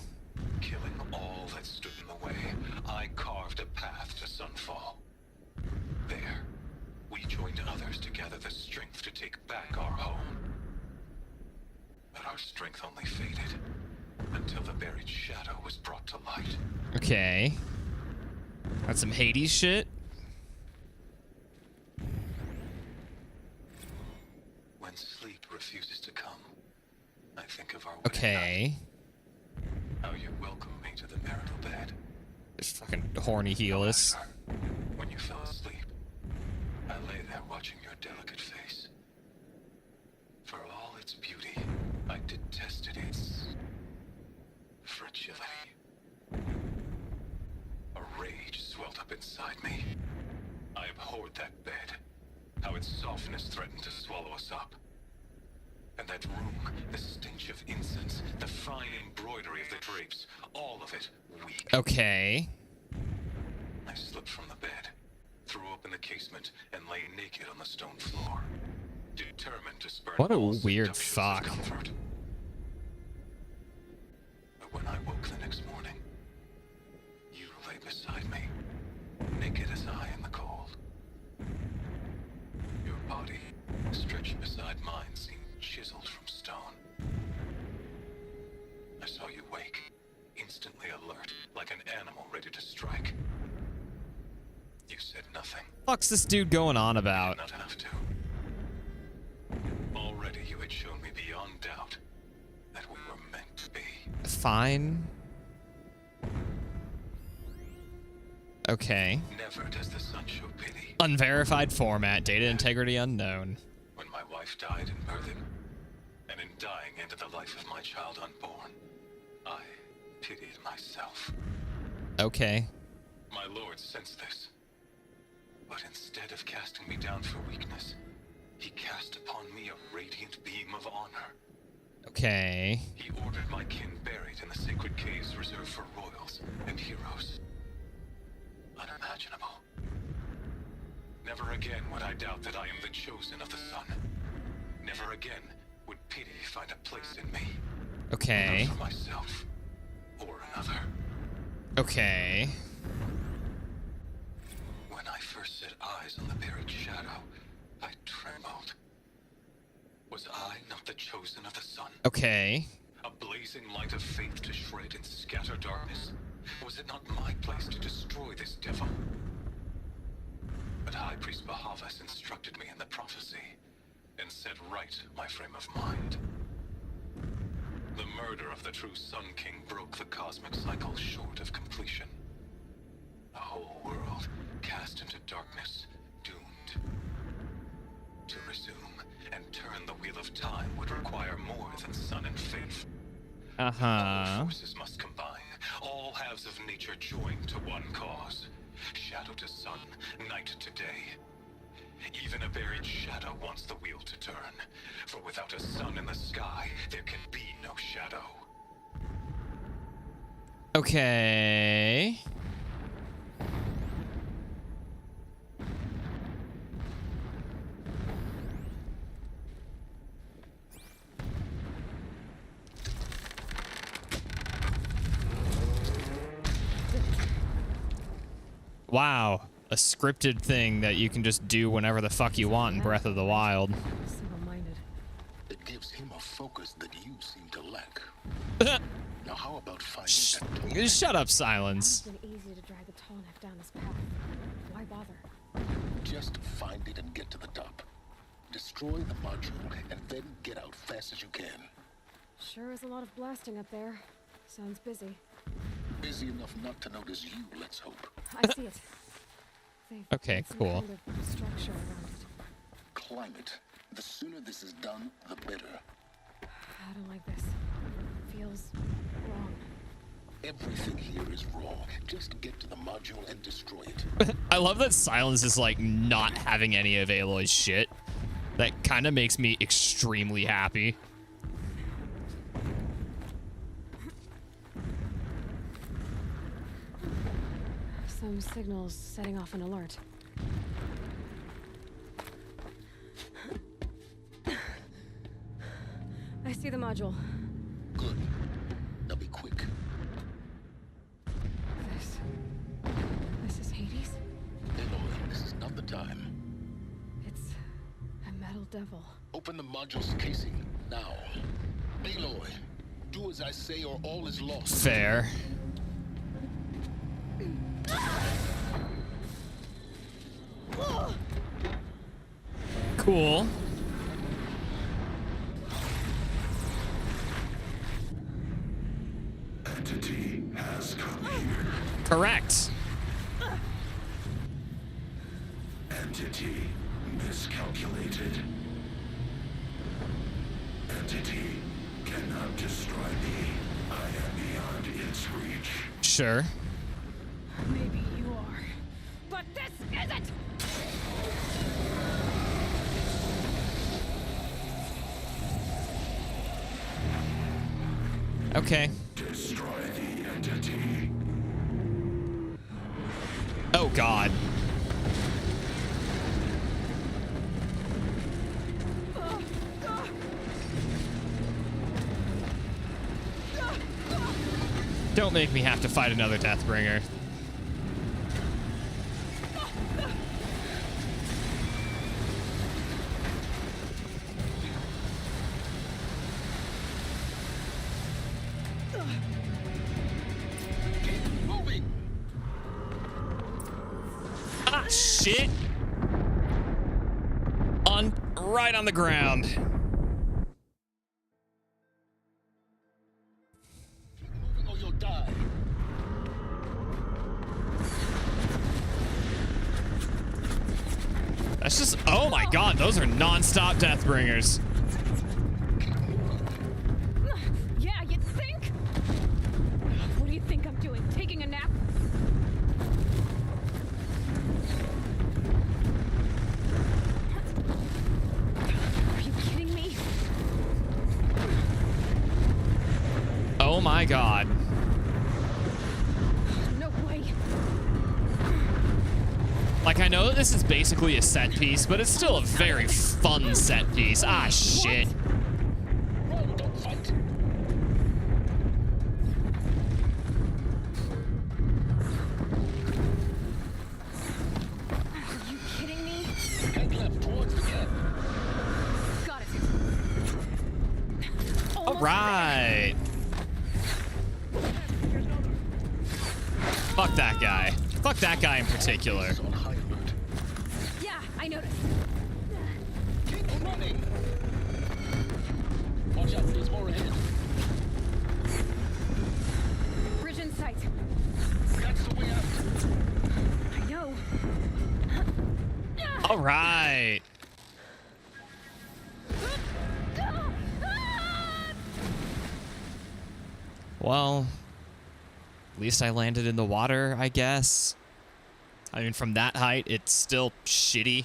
Killing all that stood in the way, I carved a path to Sunfall. There, we joined others to gather the strength to take back our home. But our strength only faded until the buried shadow was brought to light. Okay. That's some Hades shit. When sleep refuses to come, I think of our wedding Okay. night. How you welcomed me to the marital bed. This fucking horny Helis. When you fell asleep, I lay there watching your delicate face. For all its beauty, I detested its fragility. A rage swelled up inside me. I abhorred that bed, how its softness threatened to swallow us up. And that room, the stench of incense, the fine embroidery of the drapes, all of it weak. Okay. I slipped from the bed, threw open the casement, and lay naked on the stone floor, determined to spurn What a all weird seductions fuck. of comfort. But when I woke the next morning, you lay beside me, naked as I in the cold. Your body, stretched beside mine, seemed chiseled from stone. I saw you wake, instantly alert, like an animal ready to strike. You said nothing. Fuck's this dude going on You about? did not have to. Already you had shown me beyond doubt that we were meant to be. Fine. Okay. Never does the sun show pity. Unverified format. Data integrity unknown. When my wife died in birthing, and in dying ended the life of my child unborn, I pitied myself. Okay. My lord sensed this. But instead of casting me down for weakness, he cast upon me a radiant beam of honor. Okay. He ordered my kin buried in the sacred caves reserved for royals and heroes. Unimaginable. Never again would I doubt that I am the chosen of the sun. Never again would pity find a place in me. Okay. Not for myself or another. Okay. When I first set eyes on the buried shadow, I trembled. Was I not the chosen of the sun? Okay. A blazing light of faith to shred and scatter darkness? Was it not my place to destroy this devil? But High Priest Bahavas instructed me in the prophecy, and set right my frame of mind. The murder of the true Sun King broke the cosmic cycle short of completion. The whole world cast into darkness, doomed. To resume and turn the wheel of time would require more than sun and faith. All forces must combine, all halves of nature join to one cause. Shadow to sun, night to day. Even a buried shadow wants the wheel to turn, for without a sun in the sky, there can be no shadow. Okay. Wow, a scripted thing that you can just do whenever the fuck you want in Breath of the Wild. Single-minded. It gives him a focus that you seem to lack. Now how about finding that tool? Shut up, Silence. It's been easy to drag the tall neck down this path. Why bother? Just find it and get to the top. Destroy the module and then get out fast as you can. Sure is a lot of blasting up there. Sounds busy. Busy enough not to notice you, let's hope. I see it. They've Okay, put some cool. kind of structure around it. Climb it. The sooner this is done, the better. I don't like this. Feels wrong. Everything here is wrong. Just get to the module and destroy it. I love that Silence is like not having any of Aloy's shit. That kind of makes me extremely happy. Some signals setting off an alert. I see the module. Good. Now be quick. This is Hades? Aloy, this is not the time. It's a metal devil. Open the module's casing now. Aloy, do as I say or all is lost. Fair. Cool. Entity has come here. Correct. Entity miscalculated. Entity cannot destroy me. I am beyond its reach. Sure. Maybe you are. But this isn't! Okay. Destroy the entity. Oh, God. Don't make me have to fight another Deathbringer. Moving. Ah, shit. Right on the ground. Moving or you'll die. That's just, oh my God, those are non-stop Deathbringers. Yeah, you'd think? What do you think I'm doing? Taking a nap? Are you kidding me? Oh my God. No way. Like, I know this is basically a set piece, but it's still a very fun set piece. Ah, shit. Roll, don't fight. Are you kidding me? Head left towards the gap. Got it. All Almost right. Fuck that guy. Fuck that guy in particular. On high alert. there. Yeah, I noticed. Keep running. Watch out, there's more ahead. Bridge in sight. That's the way out. I know. All right. Well, at least I landed in the water, I guess. I mean, from that height, it's still shitty.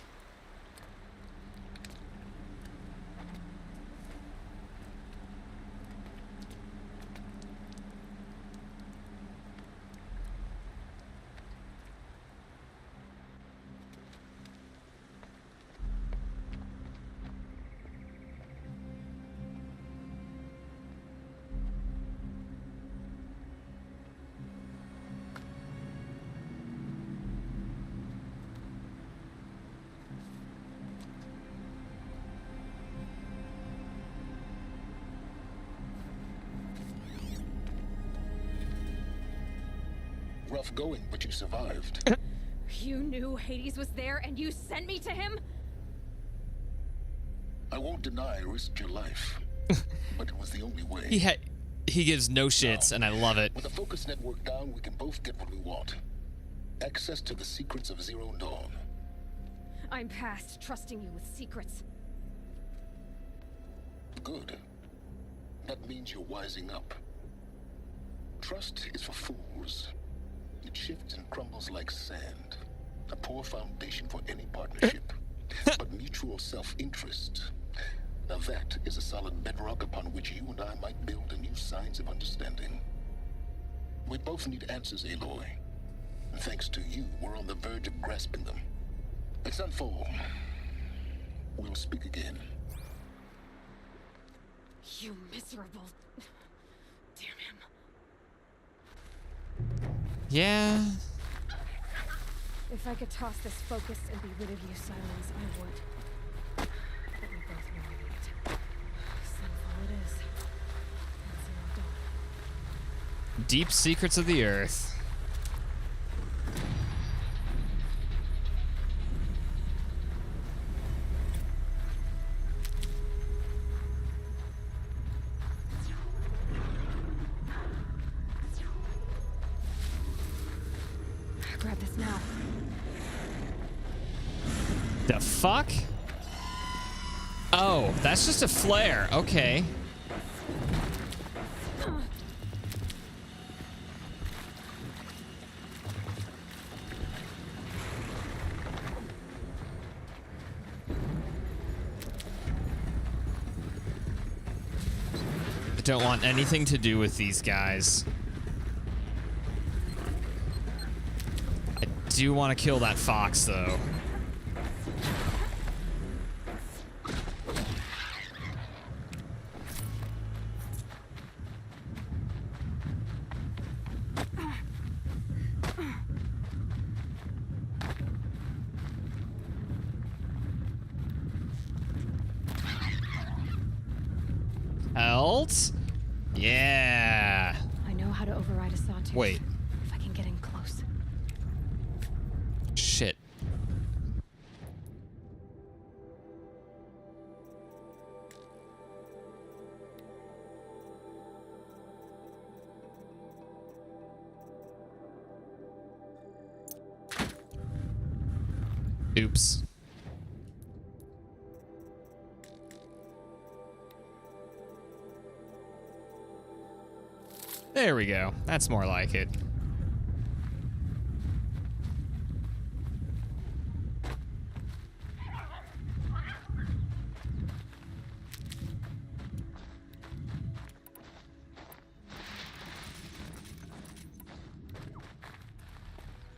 Rough going, but you survived. You knew Hades was there and you sent me to him? I won't deny I risked your life, but it was the only way. He gives no shits, and I love it. With the focus network down, we can both get what we want. Access to the secrets of Zero Dawn. I'm past trusting you with secrets. Good. That means you're wising up. Trust is for fools. It shifts and crumbles like sand. A poor foundation for any partnership. But mutual self-interest. Now that is a solid bedrock upon which you and I might build anew signs of understanding. We both need answers, Aloy. And thanks to you, we're on the verge of grasping them. At Sunfall, we'll speak again. You miserable... Damn him. Yeah. If I could toss this focus and be rid of you, Silence, I would. But we both know I need it. Sunfall it is. And Zero Dawn. Deep secrets of the earth. Grab this now. The fuck? Oh, that's just a flare. Okay. I don't want anything to do with these guys. I do want to kill that fox, though. Else? Yeah. I know how to override a sawtooth. Wait. If I can get in close. Shit. Oops. There we go. That's more like it.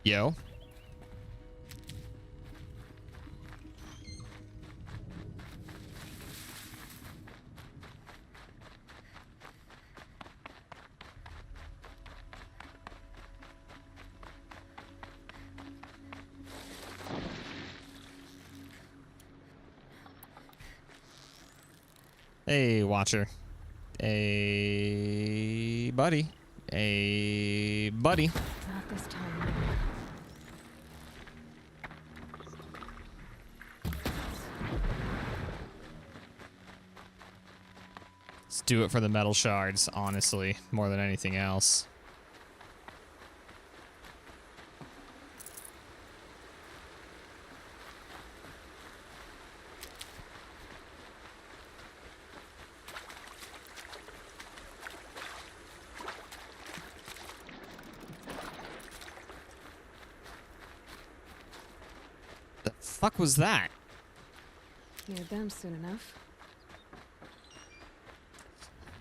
Yo. Hey, Watcher. Hey, buddy. Hey, buddy. Not this time. Let's do it for the metal shards, honestly, more than anything else. The fuck was that? Near them soon enough.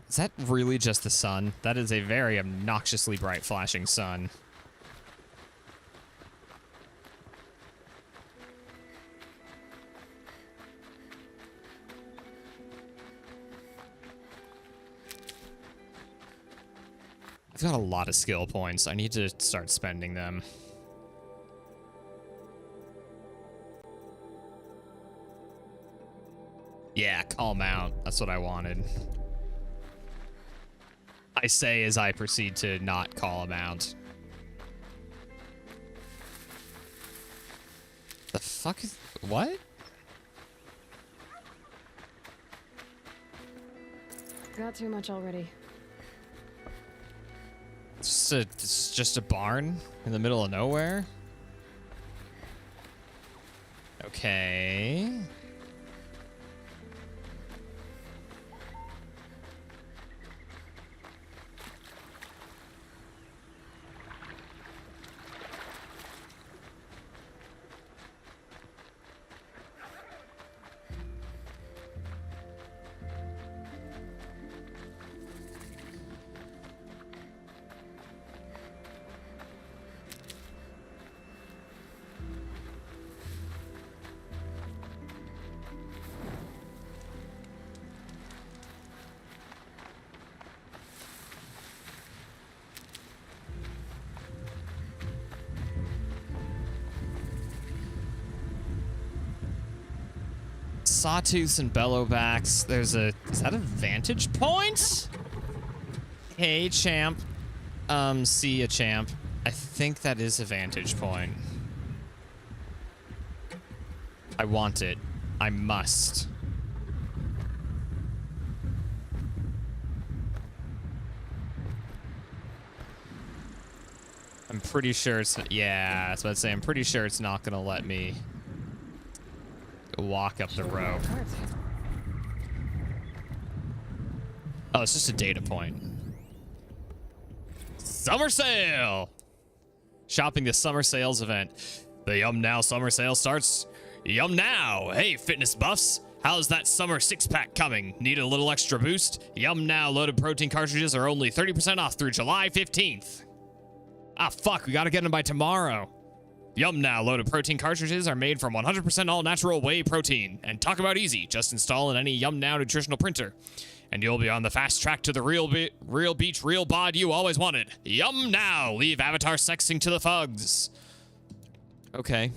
Is that really just the sun? That is a very obnoxiously bright flashing sun. I've got a lot of skill points. I need to start spending them. Yeah, calm out. That's what I wanted. I say as I proceed to not call him out. The fuck is... What? Got too much already. It's just a barn in the middle of nowhere? Okay. Sawtooths and Bellowbacks. There's a... Is that a vantage point? Hey, champ. See ya, champ. I think that is a vantage point. I want it. I must. I'm pretty sure it's... Yeah, I was about to say, I'm pretty sure it's not gonna let me walk up the row. Oh, it's just a data point. Summer sale! Shopping the summer sales event. The Yum Now summer sale starts Yum Now. Hey, fitness buffs. How's that summer six-pack coming? Need a little extra boost? Yum Now loaded protein cartridges are only 30% off through July 15th. Ah, fuck, we gotta get them by tomorrow. Yum Now loaded protein cartridges are made from 100% all-natural whey protein. And talk about easy, just install in any Yum Now nutritional printer. And you'll be on the fast track to the real beach, real bod you always wanted. Yum Now! Leave avatar sexing to the thugs. Okay.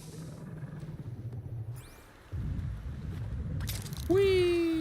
Whee!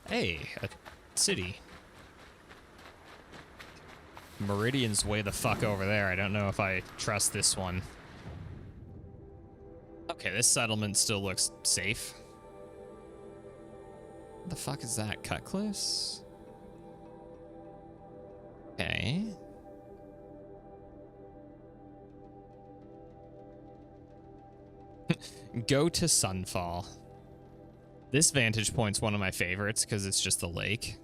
Hey, a city. Meridian's way the fuck over there. I don't know if I trust this one. Okay, this settlement still looks safe. What the fuck is that? Cutcliffs? Okay. Go to Sunfall. This vantage point's one of my favorites because it's just the lake.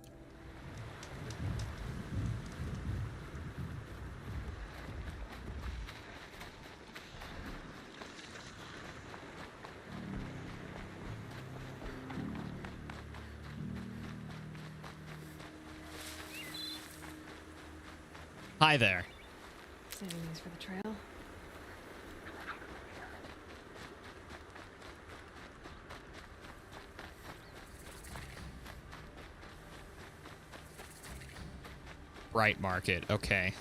Hi there. Saving these for the trail. Bright Market, okay.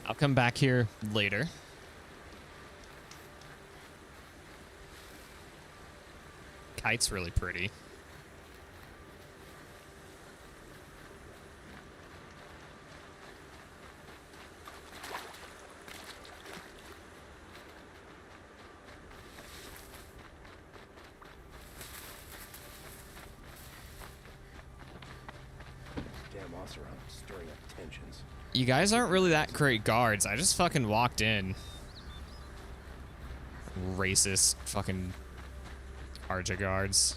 I'll come back here later. Kite's really pretty. Stirring up tensions. You guys aren't really that great guards. I just fucking walked in. Racist fucking Arja guards.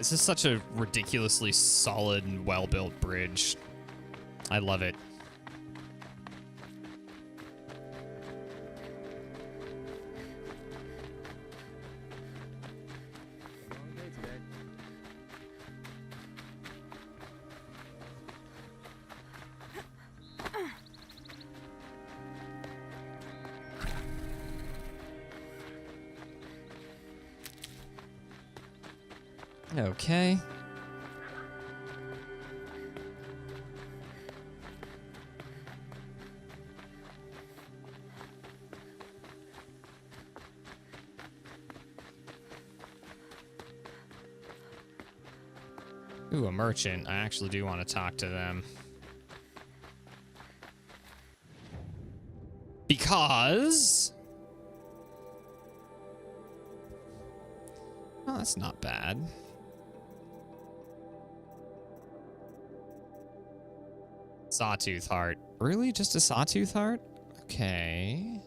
This is such a ridiculously solid and well-built bridge. I love it. Long day today. Okay. Ooh, a merchant. I actually do want to talk to them. Because... Oh, that's not bad. Sawtooth heart. Really? Just a sawtooth heart? Okay.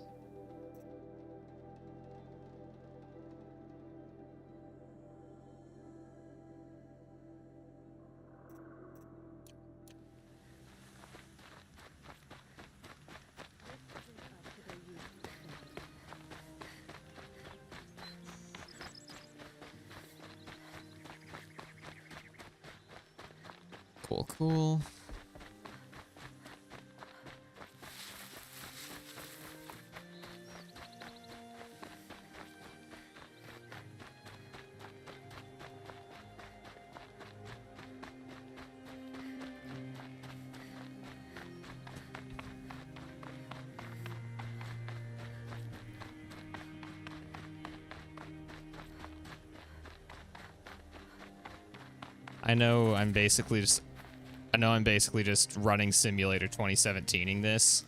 Cool, cool. I know I'm basically just running Simulator 2017ing this.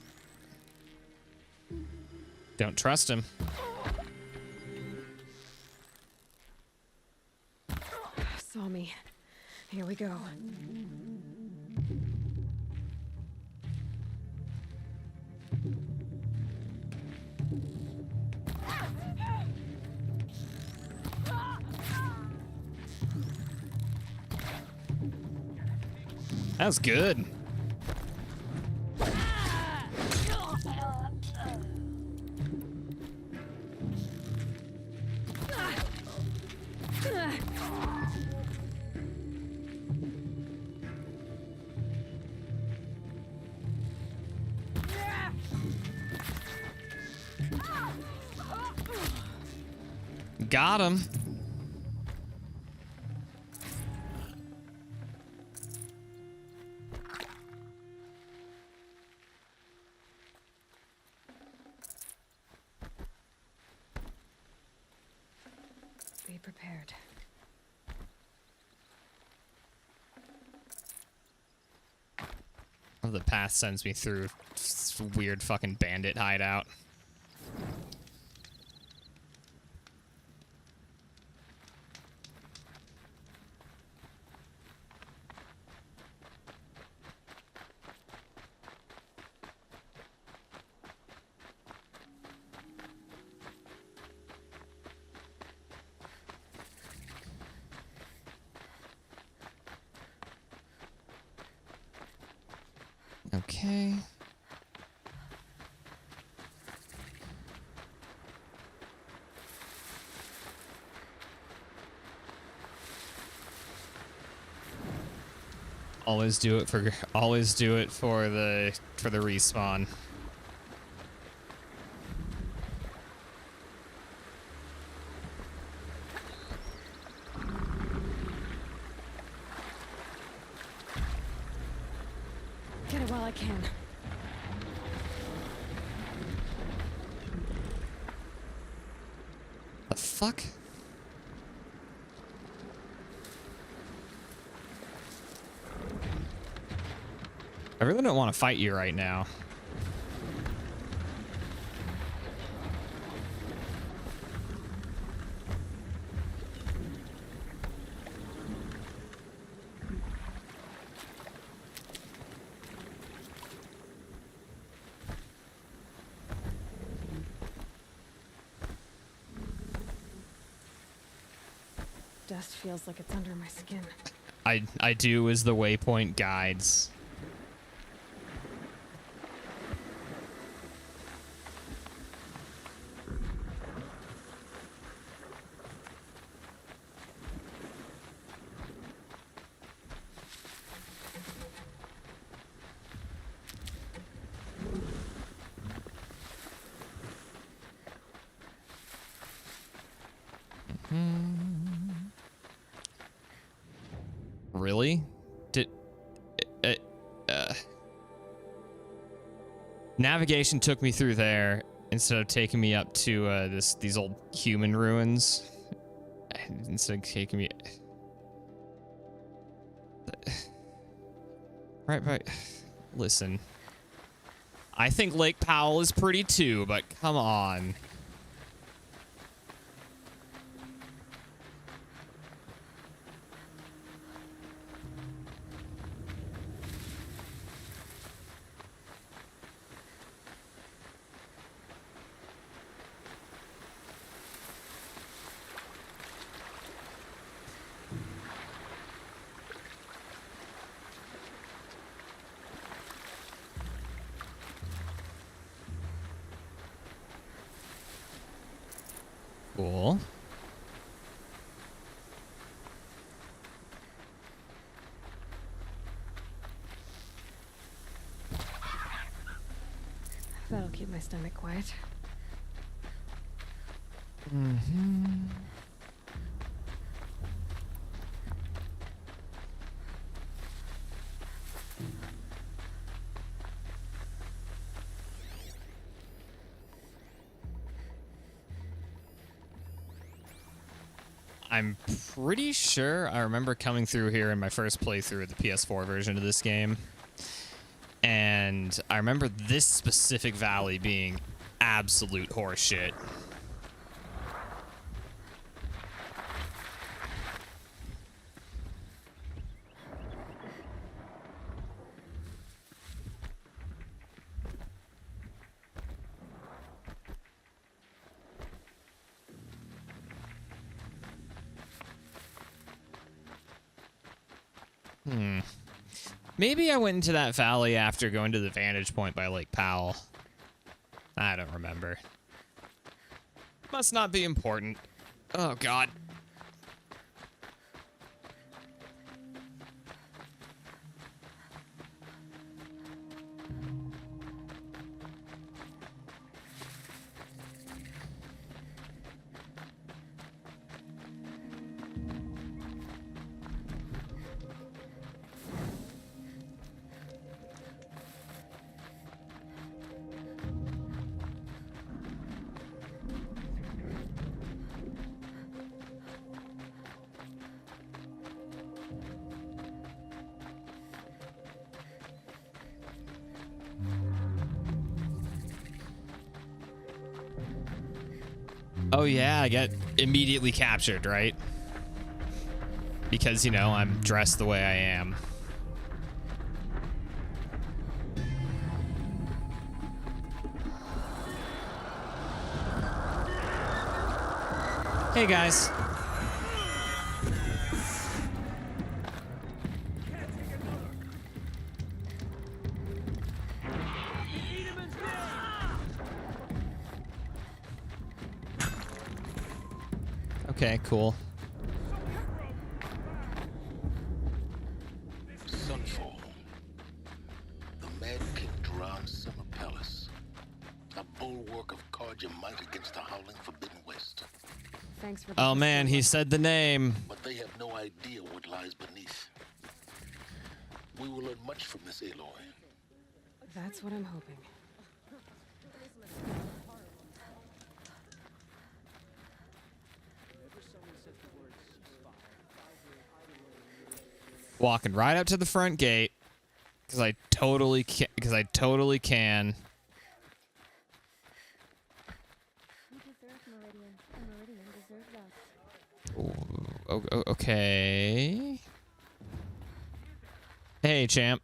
Don't trust him. Saw me. Here we go. That was good. Got him. Be prepared. The path sends me through this weird fucking bandit hideout. Okay. Always do it for the respawn. Get it while I can. The fuck? I really don't want to fight you right now. dust feels like it's under my skin. I do as the waypoint guides. Really? Navigation took me through there instead of taking me up to these old human ruins. Instead of taking me right. Listen, I think Lake Powell is pretty too, but come on. Cool. That'll keep my stomach quiet. I'm pretty sure I remember coming through here in my first playthrough of the PS4 version of this game. And I remember this specific valley being absolute horseshit. Maybe I went into that valley after going to the vantage point by Lake Powell. I don't remember. Must not be important. Oh, God. Oh yeah, I get immediately captured, right? Because, you know, I'm dressed the way I am. Hey guys. Okay, cool. Sunfall. The Mad King Duran Summer Palace. A bulwark of Carja might against the howling Forbidden West. Thanks for. Oh man, he said the name. But they have no idea what lies beneath. We will learn much from this Aloy. That's what I'm hoping. Walking right up to the front gate because I totally can. Okay. Hey, champ.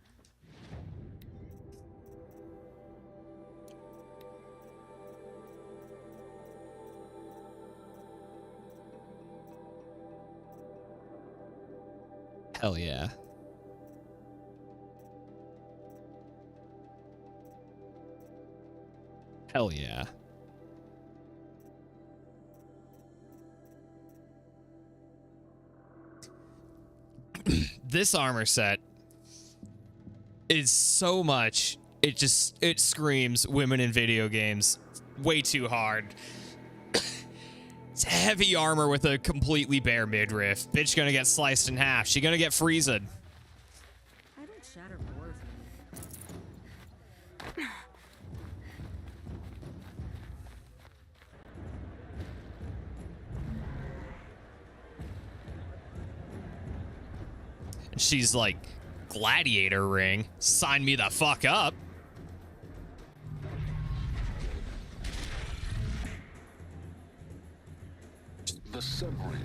Hell yeah. Hell yeah. This armor set is so much. It screams women in video games way too hard. It's heavy armor with a completely bare midriff. Bitch gonna get sliced in half. She gonna get freezed. I don't shatter bores me. She's like, gladiator ring. Sign me the fuck up. The submarine.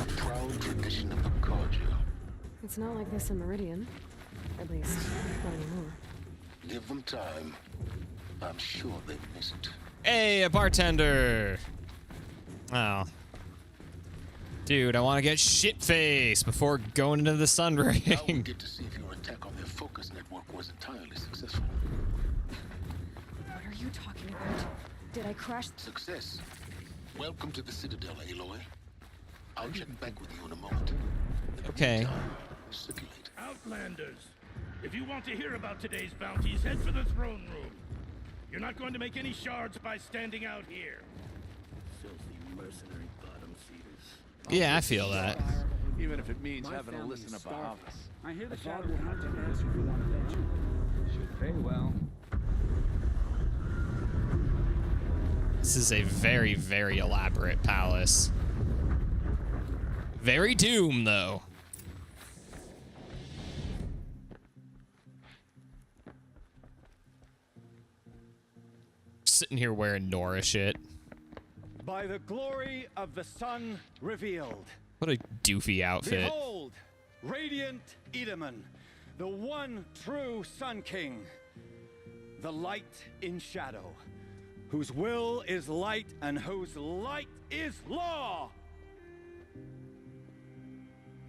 A proud tradition of the Carja. It's not like this in Meridian. At least, not anymore. Give them time. I'm sure they've missed it. Hey, a bartender. Oh. Dude, I want to get shit-faced before going into the sun Now we ring. get to see if your attack on their focus network was entirely successful. What are you talking about? Did I crash? Success. Welcome to the Citadel, Aloy. I'll check back with you in a moment. In the Okay. meantime, circulate. Outlanders, if you want to hear about today's bounties, head for the throne room. You're not going to make any shards by standing out here. Filthy mercenary bottom feeders. Yeah, I feel that. Even if it means having to listen to Bahavas. I hear the Shadow will have to answer for that adventure. Should pay well. This is a very, very elaborate palace. Very Doom, though. Sitting here wearing Nora shit. By the glory of the sun revealed. What a doofy outfit. Behold, radiant Edaman, the one true Sun King, the light in shadow, whose will is light and whose light is law.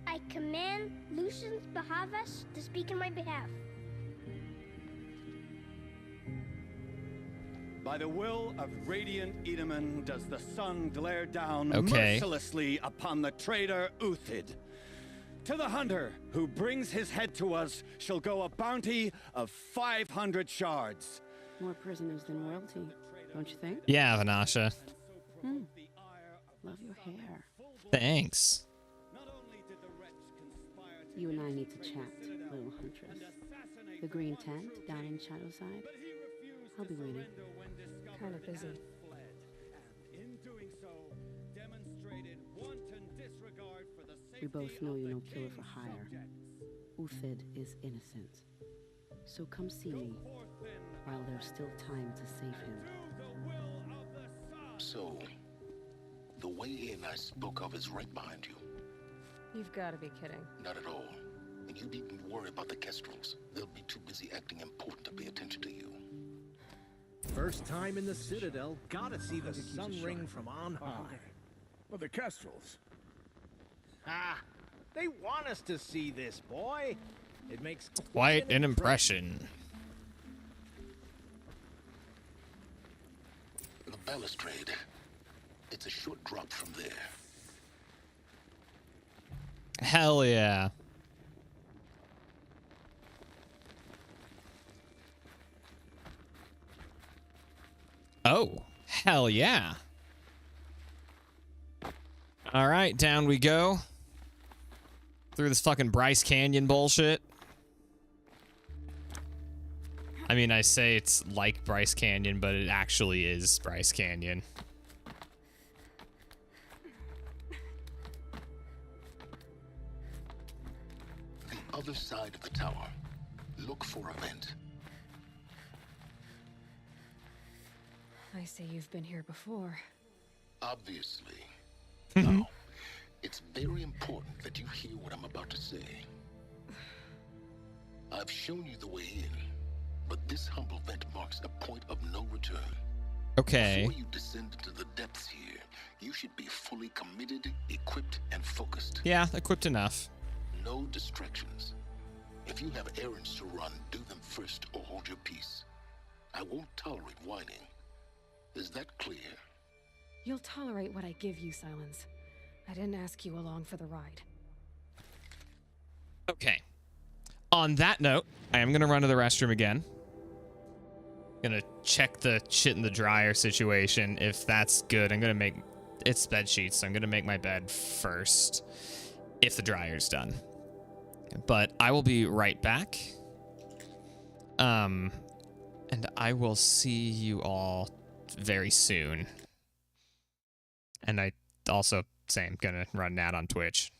I command Lucius Bahavas to speak in my behalf. By the will of radiant Edaman does the sun glare down Okay. mercilessly upon the traitor Uthid. To the hunter who brings his head to us shall go a bounty of 500 shards. More prisoners than royalty, don't you think? Yeah, Vanasha. Love your hair. Thanks. You and I need to chat, little huntress. The green tent down in Shadowside. I'll be waiting. Kind of busy. We both know you're no killer for hire. Uthid is innocent. So come see me while there's still time to save him. So, the way in I spoke of is right behind you. You've got to be kidding. Not at all. And you needn't worry about the Kestrels. They'll be too busy acting important to pay attention to you. First time in the Citadel, gotta see the sun ring from on high. Well, the Kestrels. Ah, they want us to see this, boy. It makes Quite an impression. The balustrade. It's a short drop from there. Hell yeah. Oh, hell yeah. All right, down we go. Through this fucking Bryce Canyon bullshit. I mean, I say it's like Bryce Canyon, but it actually is Bryce Canyon. The other side of the tower. Look for a vent. I see you've been here before. Obviously. Now, it's very important that you hear what I'm about to say. I've shown you the way in, but this humble vent marks a point of no return. Okay. Before you descend into the depths here, you should be fully committed, equipped, and focused. Yeah, equipped enough. No distractions. If you have errands to run, do them first or hold your peace. I won't tolerate whining. Is that clear? You'll tolerate what I give you, Silence. I didn't ask you along for the ride. Okay. On that note, I am going to run to the restroom again. Gonna check the shit in the dryer situation. If that's good, I'm gonna make... It's bed sheets, so I'm gonna make my bed first. If the dryer's done. But I will be right back. And I will see you all very soon. And I also say I'm gonna run Nat on Twitch.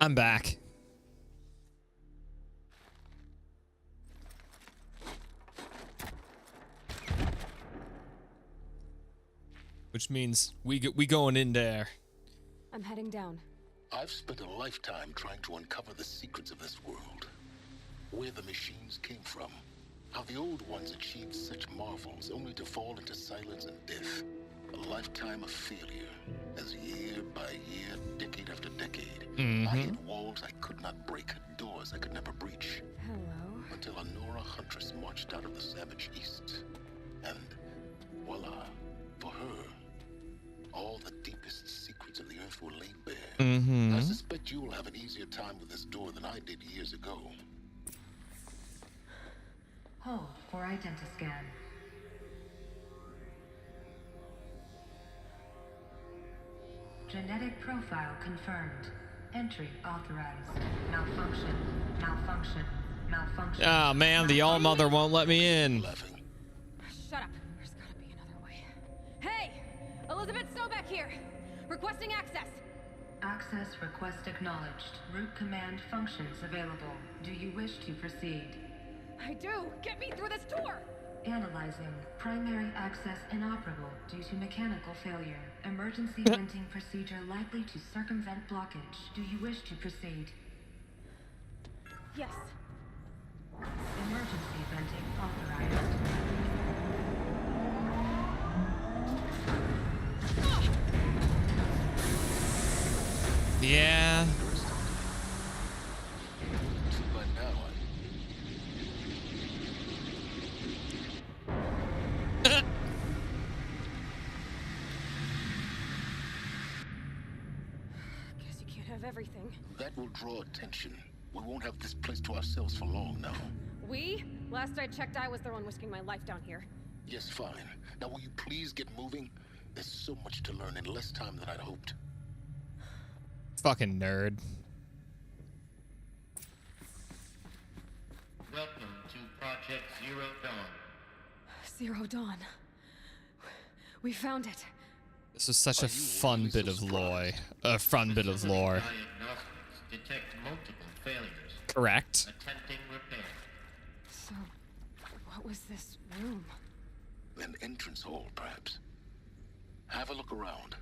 I'm back. Which means we going in there. I'm heading down. I've spent a lifetime trying to uncover the secrets of this world. Where the machines came from. How the old ones achieved such marvels only to fall into silence and death. A lifetime of failure, as year by year, decade after decade, I hit walls I could not break, doors I could never breach. Hello. Until a Nora huntress marched out of the savage east. And voila, for her, all the deepest secrets of the earth were laid bare. I suspect you will have an easier time with this door than I did years ago. Hold for identiscan. Genetic profile confirmed. Entry authorized. Malfunction. Malfunction. Malfunction. Ah, man, the All-Mother won't let me in. Shut up. There's gotta be another way. Hey! Elizabeth Sobeck here! Requesting access! Access request acknowledged. Root command functions available. Do you wish to proceed? I do! Get me through this door! Analyzing. Primary access inoperable due to mechanical failure. Emergency venting procedure likely to circumvent blockage. Do you wish to proceed? Yes. Emergency venting authorized. Yeah. Guess you can't have everything. That will draw attention. We won't have this place to ourselves for long now. We? Last I checked, I was the one risking my life down here. Yes, fine. Now will you please get moving? There's so much to learn in less time than I'd hoped. Fucking nerd. Welcome to Project Zero Dawn. Zero Dawn. We found it. This was such a fun bit of lore. A fun bit of lore. Diagnostics detect multiple failures. Correct. Attempting repair. So, what was this room? An entrance hall, perhaps. Have a look around.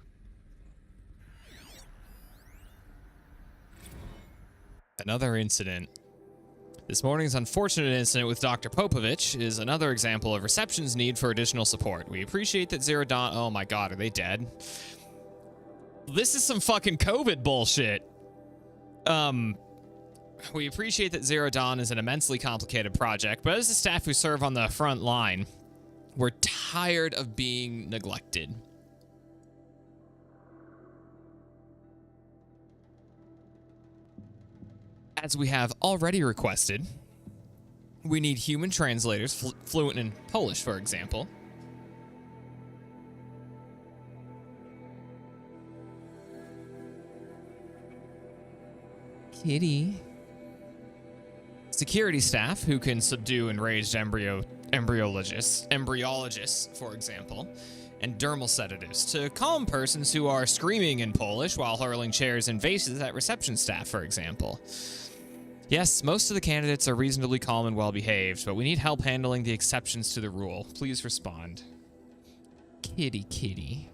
Another incident. This morning's unfortunate incident with Dr. Popovich is another example of reception's need for additional support. We appreciate that Zero Dawn— oh my god, are they dead? This is some fucking COVID bullshit. We appreciate that Zero Dawn is an immensely complicated project, but as the staff who serve on the front line, we're tired of being neglected. As we have already requested, we need human translators fluent in Polish, for example. Kitty. Security staff who can subdue enraged embryologists, for example, and dermal sedatives to calm persons who are screaming in Polish while hurling chairs and vases at reception staff, for example. Yes, most of the candidates are reasonably calm and well-behaved, but we need help handling the exceptions to the rule. Please respond. Kitty, kitty.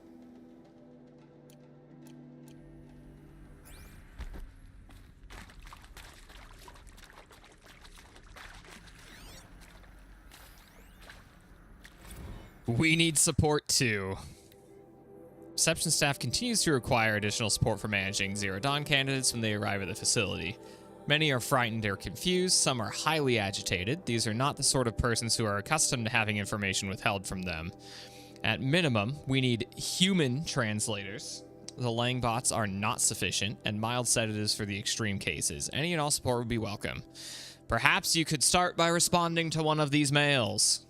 We need support too. Reception staff continues to require additional support for managing Zero Dawn candidates when they arrive at the facility. Many are frightened or confused, some are highly agitated. These are not the sort of persons who are accustomed to having information withheld from them. At minimum, we need human translators. The Langbots are not sufficient, and mild sedatives for the extreme cases. Any and all support would be welcome. Perhaps you could start by responding to one of these mails.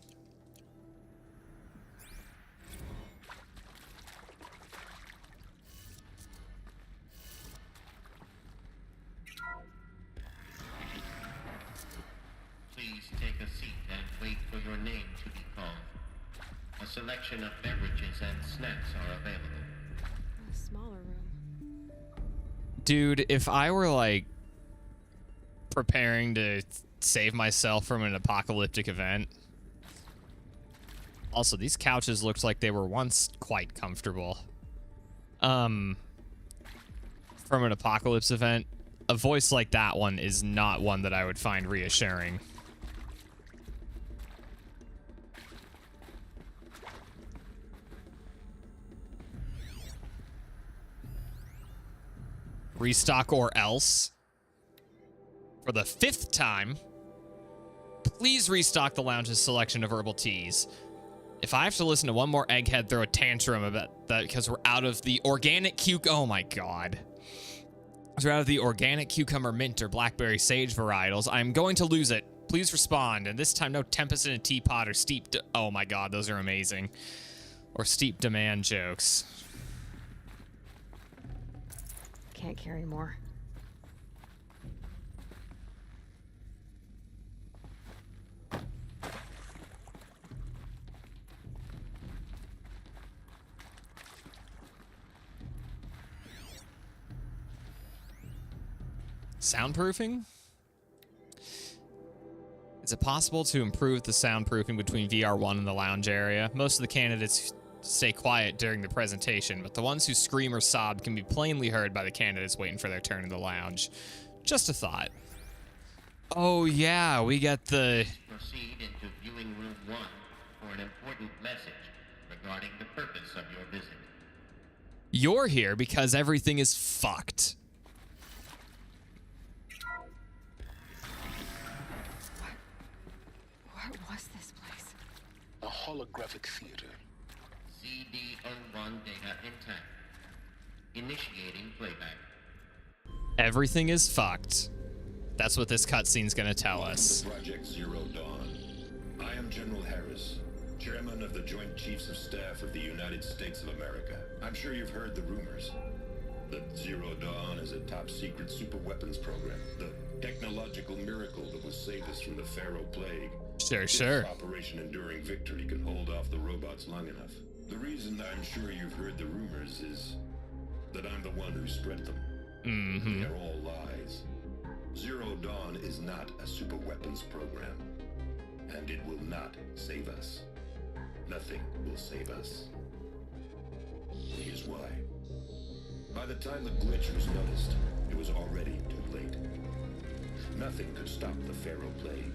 Your name to be called. A selection of beverages and snacks are available. A smaller room. Dude, if I were like preparing to save myself from an apocalyptic event. Also, these couches looked like they were once quite comfortable. From an apocalypse event, a voice like that one is not one that I would find reassuring. Restock or else. For the 5th time, please restock the lounge's selection of herbal teas. If I have to listen to one more egghead throw a tantrum about that because we're out of the organic oh my god. We're out of the organic cucumber mint or blackberry sage varietals, I'm going to lose it. Please respond. And this time, no tempest in a teapot or steep... oh my god, those are amazing. Or steep demand jokes. Can't carry more. Soundproofing? Is it possible to improve the soundproofing between VR1 and the lounge area? Most of the candidates stay quiet during the presentation, but the ones who scream or sob can be plainly heard by the candidates waiting for their turn in the lounge. Just a thought. Oh yeah, we got the... Proceed into viewing room 1 for an important message regarding the purpose of your visit. You're here because everything is fucked. What was this place? A holographic theater. CD01 data intact. Initiating playback. Everything is fucked. That's what this cutscene's gonna tell us. Project Zero Dawn. I am General Harris, Chairman of the Joint Chiefs of Staff of the United States of America. I'm sure you've heard the rumors that Zero Dawn is a top-secret superweapons program, the technological miracle that will save us from the Pharaoh Plague. Sure. If Operation Enduring Victory can hold off the robots long enough. The reason I'm sure you've heard the rumors is that I'm the one who spread them. Mm-hmm. They're all lies. Zero Dawn is not a superweapons program, and it will not save us. Nothing will save us. Here's why. By the time the glitch was noticed, it was already too late. Nothing could stop the Pharaoh Plague.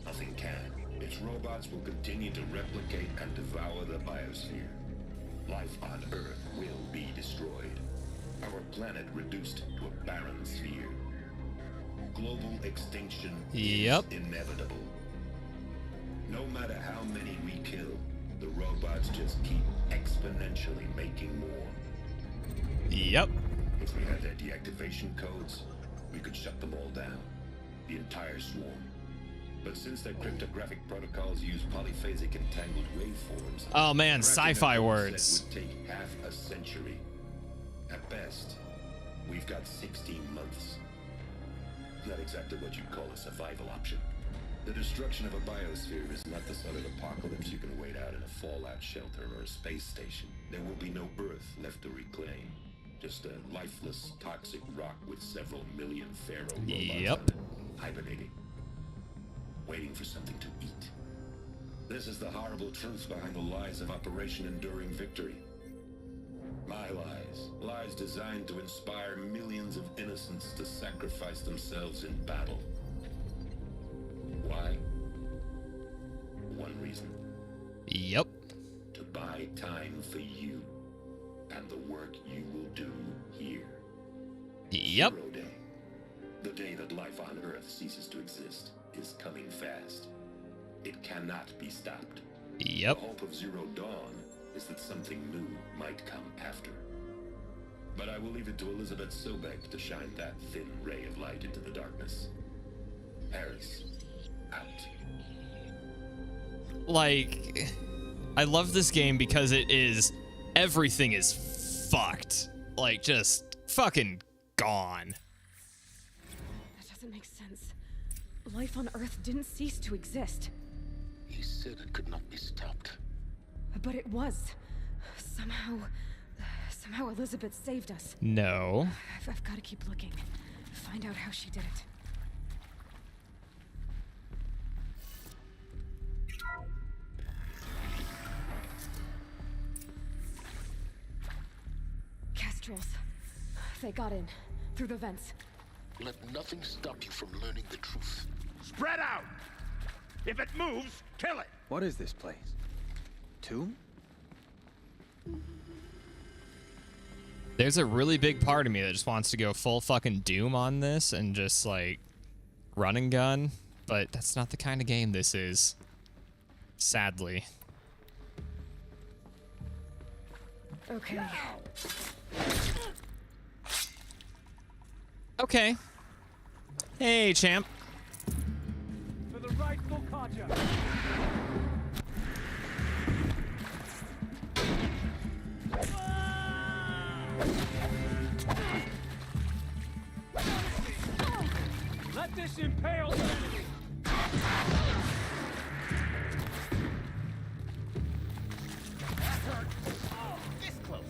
Nothing can. Its robots will continue to replicate and devour the biosphere. Life on Earth will be destroyed. Our planet reduced to a barren sphere. Global extinction is inevitable. No matter how many we kill, the robots just keep exponentially making more. Yep. If we had their deactivation codes, we could shut them all down. The entire swarm. But since their cryptographic protocols use polyphasic entangled waveforms... oh man, sci-fi words. ...would take half a century. At best, we've got 16 months. Not exactly what you'd call a survival option. The destruction of a biosphere is not the sort of apocalypse you can wait out in a fallout shelter or a space station. There will be no Earth left to reclaim. Just a lifeless, toxic rock with several million Pharaoh robots on it, hibernating. Waiting for something to eat. This is the horrible truth behind the lies of Operation Enduring Victory. My lies. Lies designed to inspire millions of innocents to sacrifice themselves in battle. Why? One reason. Yep. To buy time for you and the work you will do here. Yep. Zero Day. The day that life on Earth ceases to exist is coming fast. It cannot be stopped. Yep. The hope of Zero Dawn is that something new might come after. But I will leave it to Elizabeth Sobek to shine that thin ray of light into the darkness. Harris, out. Like, I love this game because it is, everything is fucked. Like, just fucking gone. That doesn't make sense. Life on Earth didn't cease to exist. He said it could not be stopped. But it was. Somehow Somehow Elizabeth saved us. No. I've got to keep looking. Find out how she did it. Kestrels. They got in. Through the vents. Let nothing stop you from learning the truth. Spread out! If it moves, kill it! What is this place? Tomb? There's a really big part of me that just wants to go full fucking Doom on this and just like run and gun, but that's not the kind of game this is. Sadly. Okay. Okay. Hey, champ. For the rightful Kaja. Let this impale the enemy. That hurt. Oh, this close.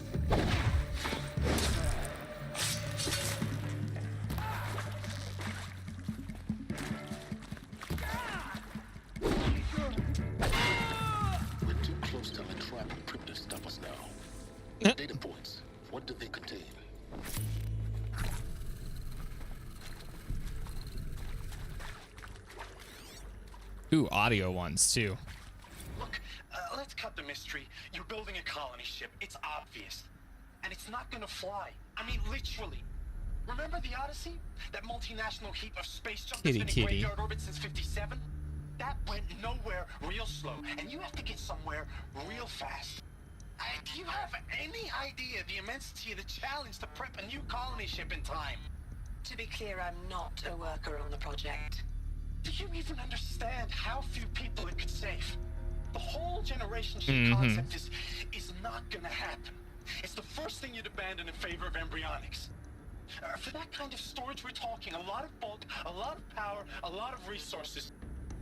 We're too close to the trap and Prip to stop us now. Data points. What do they contain? Ooh, audio ones too. Look, let's cut the mystery. You're building a colony ship. It's obvious. And it's not gonna fly. I mean, literally. Remember the Odyssey? That multinational heap of space junk that's been in graveyard orbit since 57? That went nowhere real slow. And you have to get somewhere real fast. Do you have any idea the immensity of the challenge to prep a new colony ship in time? To be clear, I'm not a worker on the project. Do you even understand how few people it could save? The whole generation ship concept is not gonna happen. It's the first thing you'd abandon in favor of embryonics. For that kind of storage we're talking a lot of bulk, a lot of power, a lot of resources.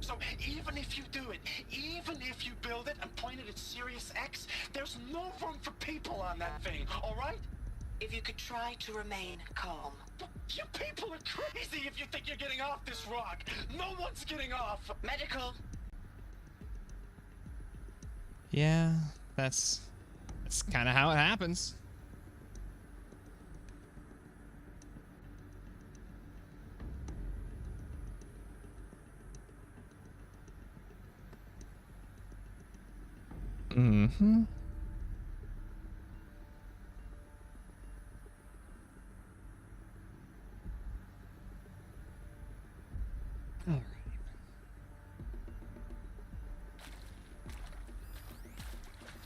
So even if you do it, even if you build it and point it at Sirius X, there's no room for people on that thing, alright? If you could try to remain calm. You people are crazy if you think you're getting off this rock. No one's getting off. Medical. Yeah, that's kind of how it happens. Mm-hmm. All right.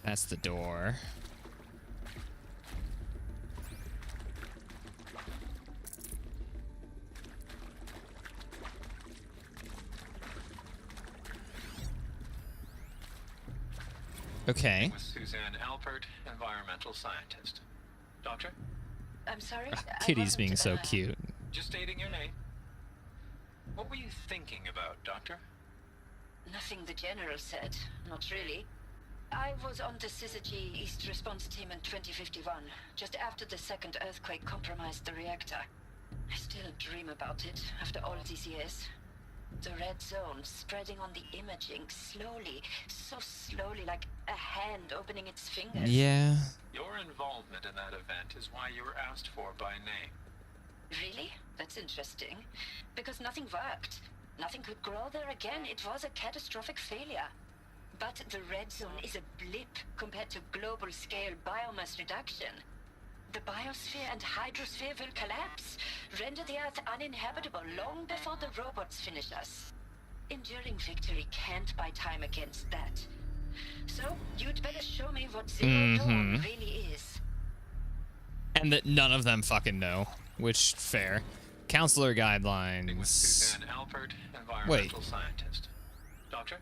That's the door. Okay. With Suzanne Alpert, environmental scientist. Doctor? I'm sorry? Kitty's being so cute. Just stating your name. What were you thinking about, Doctor? Nothing the General said. Not really. I was on the Syzygy East Response Team in 2051, just after the second earthquake compromised the reactor. I still dream about it, after all these years. The red zone spreading on the imaging, slowly, so slowly, like a hand opening its fingers. Yeah. Your involvement in that event is why you were asked for by name. Really? That's interesting. Because nothing worked. Nothing could grow there again. It was a catastrophic failure. But the red zone is a blip compared to global-scale biomass reduction. The biosphere and hydrosphere will collapse, render the Earth uninhabitable long before the robots finish us. Enduring victory can't buy time against that. So, you'd better show me what Zero Dawn really is. And that none of them fucking know, which, fair. Counselor guidelines. Suzanne Alpert, environmental scientist. Doctor?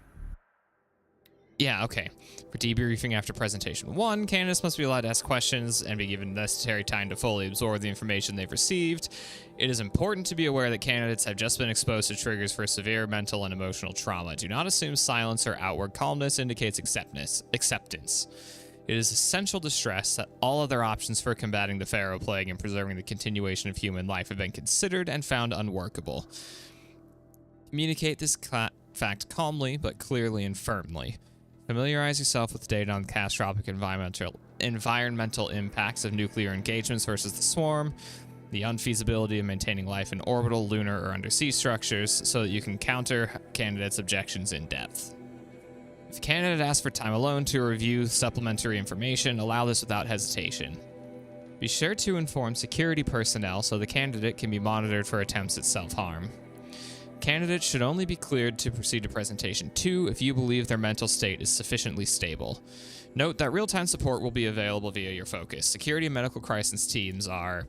Yeah, okay. For debriefing after presentation 1, candidates must be allowed to ask questions and be given necessary time to fully absorb the information they've received. It is important to be aware that candidates have just been exposed to triggers for severe mental and emotional trauma. Do not assume silence or outward calmness indicates acceptance. It is essential to stress that all other options for combating the Pharaoh Plague and preserving the continuation of human life have been considered and found unworkable. Communicate this fact calmly, but clearly and firmly. Familiarize yourself with data on the catastrophic environmental impacts of nuclear engagements versus the swarm, the unfeasibility of maintaining life in orbital, lunar, or undersea structures, so that you can counter candidates' objections in depth. If a candidate asks for time alone to review supplementary information, allow this without hesitation. Be sure to inform security personnel so the candidate can be monitored for attempts at self-harm. Candidates should only be cleared to proceed to presentation 2 if you believe their mental state is sufficiently stable. Note that real-time support will be available via your focus. Security and medical crisis teams are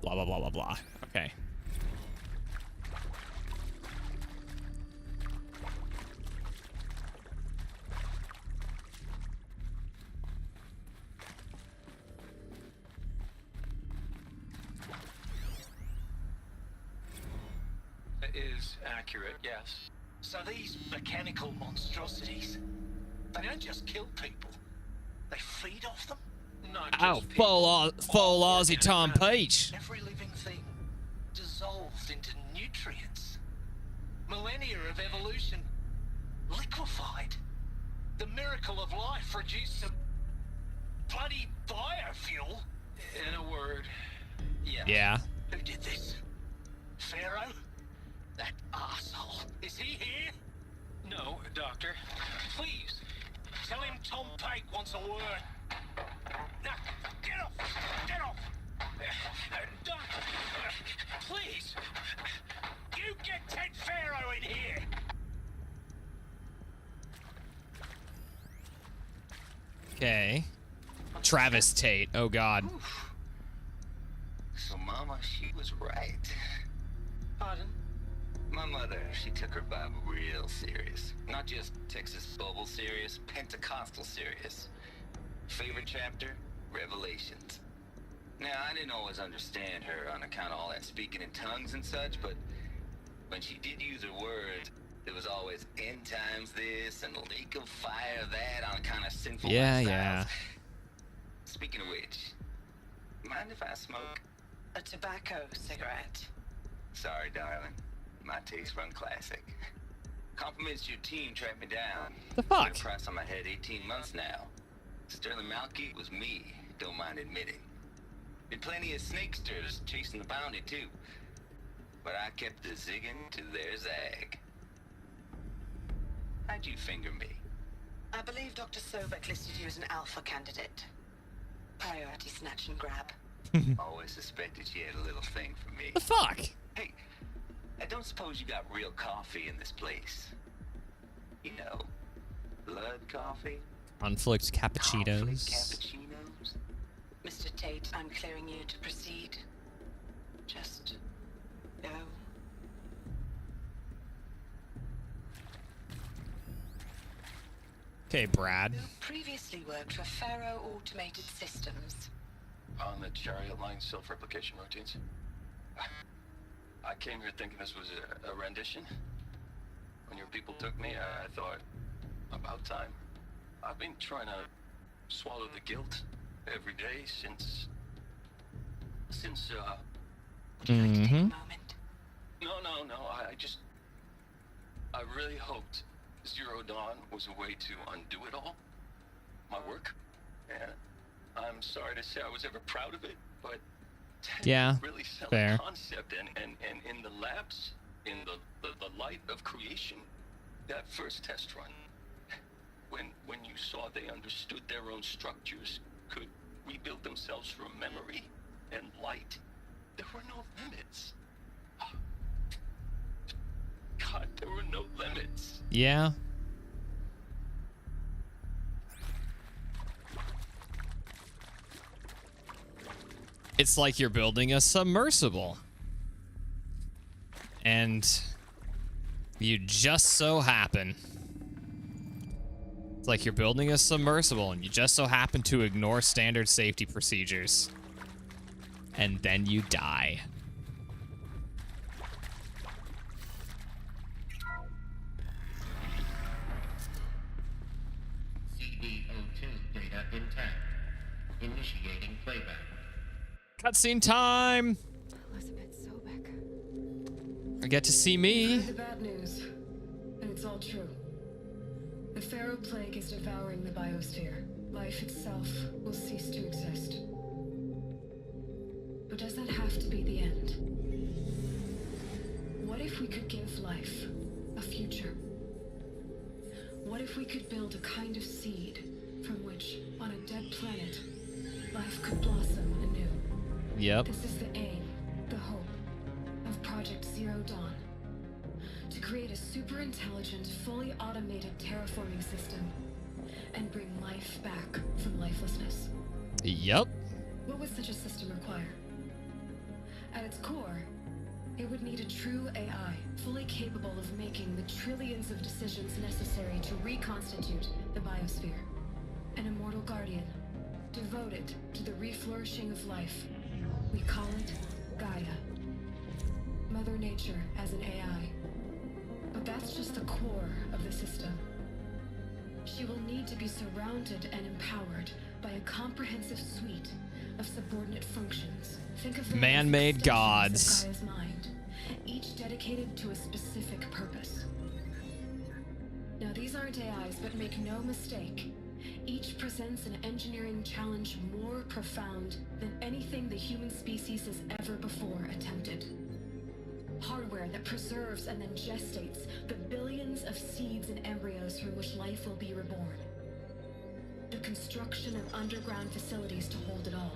blah, blah, blah, blah, blah. Okay. Is accurate, yes. So these mechanical monstrosities, they don't just kill people, they feed off them? Not Oh, just full Aussie Tom Peach. Every living thing dissolved into nutrients. Millennia of evolution liquefied. The miracle of life reduced to bloody biofuel. In a word, yes. Yeah. Who did this? Pharaoh? That arsehole. Is he here? No, Doctor. Please, tell him Tom Pake wants a word. Now, get off! Get off! Doctor, please! You get Ted Pharaoh in here! Okay. Travis Tate. Oh, God. So, Mama, she was right. Pardon? My mother, she took her Bible real serious. Not just Texas Bible serious, Pentecostal serious. Favorite chapter? Revelations. Now, I didn't always understand her on account of all that speaking in tongues and such, but when she did use her words, there was always end times this and lake of fire that on account of sinful lifestyles. Yeah. Speaking of which, mind if I smoke? A tobacco cigarette. Sorry, darling. My taste run classic. Compliments to your team tracked me down. The fuck? Put a price on my head 18 months now. Sterling Malky was me, don't mind admitting. Been plenty of snakesters chasing the bounty too. But I kept the zigging to their zag. How'd you finger me? I believe Dr. Sobek listed you as an alpha candidate. Priority snatch and grab. Always suspected she had a little thing for me. The fuck? Hey, I don't suppose you got real coffee in this place. You know, blood coffee? Conflict cappuccinos. Conflict cappuccinos? Mr. Tate, I'm clearing you to proceed. Just go. Okay, Brad. You previously worked for Pharaoh Automated Systems. On the chariot line self-replication routines. I came here thinking this was a rendition. When your people took me, I thought, about time. I've been trying to swallow the guilt every day since Would you like to take a moment? No, I really hoped Zero Dawn was a way to undo it all. My work. And I'm sorry to say I was ever proud of it, but Yeah, really sell fair. the concept and in the labs, in the light of creation, that first test run, when you saw they understood their own structures, could rebuild themselves from memory and light, there were no limits. God, there were no limits. Yeah. It's like you're building a submersible. And you just so happen. It's like you're building a submersible and you just so happen to ignore standard safety procedures. And then you die. CD02 data Initiating playback. Cutscene time. Elizabeth Sobek. I get to see me. The bad news, and it's all true. The Pharaoh Plague is devouring the biosphere. Life itself will cease to exist. But does that have to be the end? What if we could give life a future? What if we could build a kind of seed from which, on a dead planet, life could blossom anew? Yep. This is the aim, the hope, of Project Zero Dawn. To create a super intelligent, fully automated terraforming system and bring life back from lifelessness. Yep. What would such a system require? At its core, it would need a true AI, fully capable of making the trillions of decisions necessary to reconstitute the biosphere. An immortal guardian, devoted to the reflourishing of life. We call it Gaia. Mother Nature as an AI. But that's just the core of the system. She will need to be surrounded and empowered by a comprehensive suite of subordinate functions. Think of them Man-made as gods. extensions of Gaia's mind, each dedicated to a specific purpose. Now these aren't AIs, but make no mistake, each presents an engineering challenge more profound than anything the human species has ever before attempted. Hardware that preserves and then gestates the billions of seeds and embryos from which life will be reborn. The construction of underground facilities to hold it all.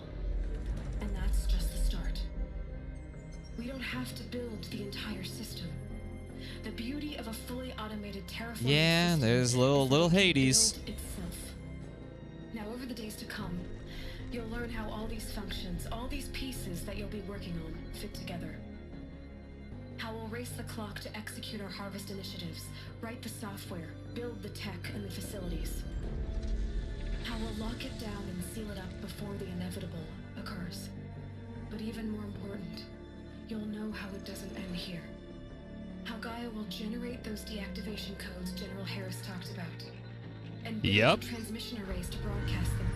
And that's just the start. We don't have to build the entire system. The beauty of a fully automated terraforming Yeah, system there's little Hades. build itself. Now, over the days to come, you'll learn how all these functions, all these pieces that you'll be working on, fit together. How we'll race the clock to execute our harvest initiatives, write the software, build the tech and the facilities. How we'll lock it down and seal it up before the inevitable occurs. But even more important, you'll know how it doesn't end here. How Gaia will generate those deactivation codes General Harris talked about. And build transmission arrays to broadcast them,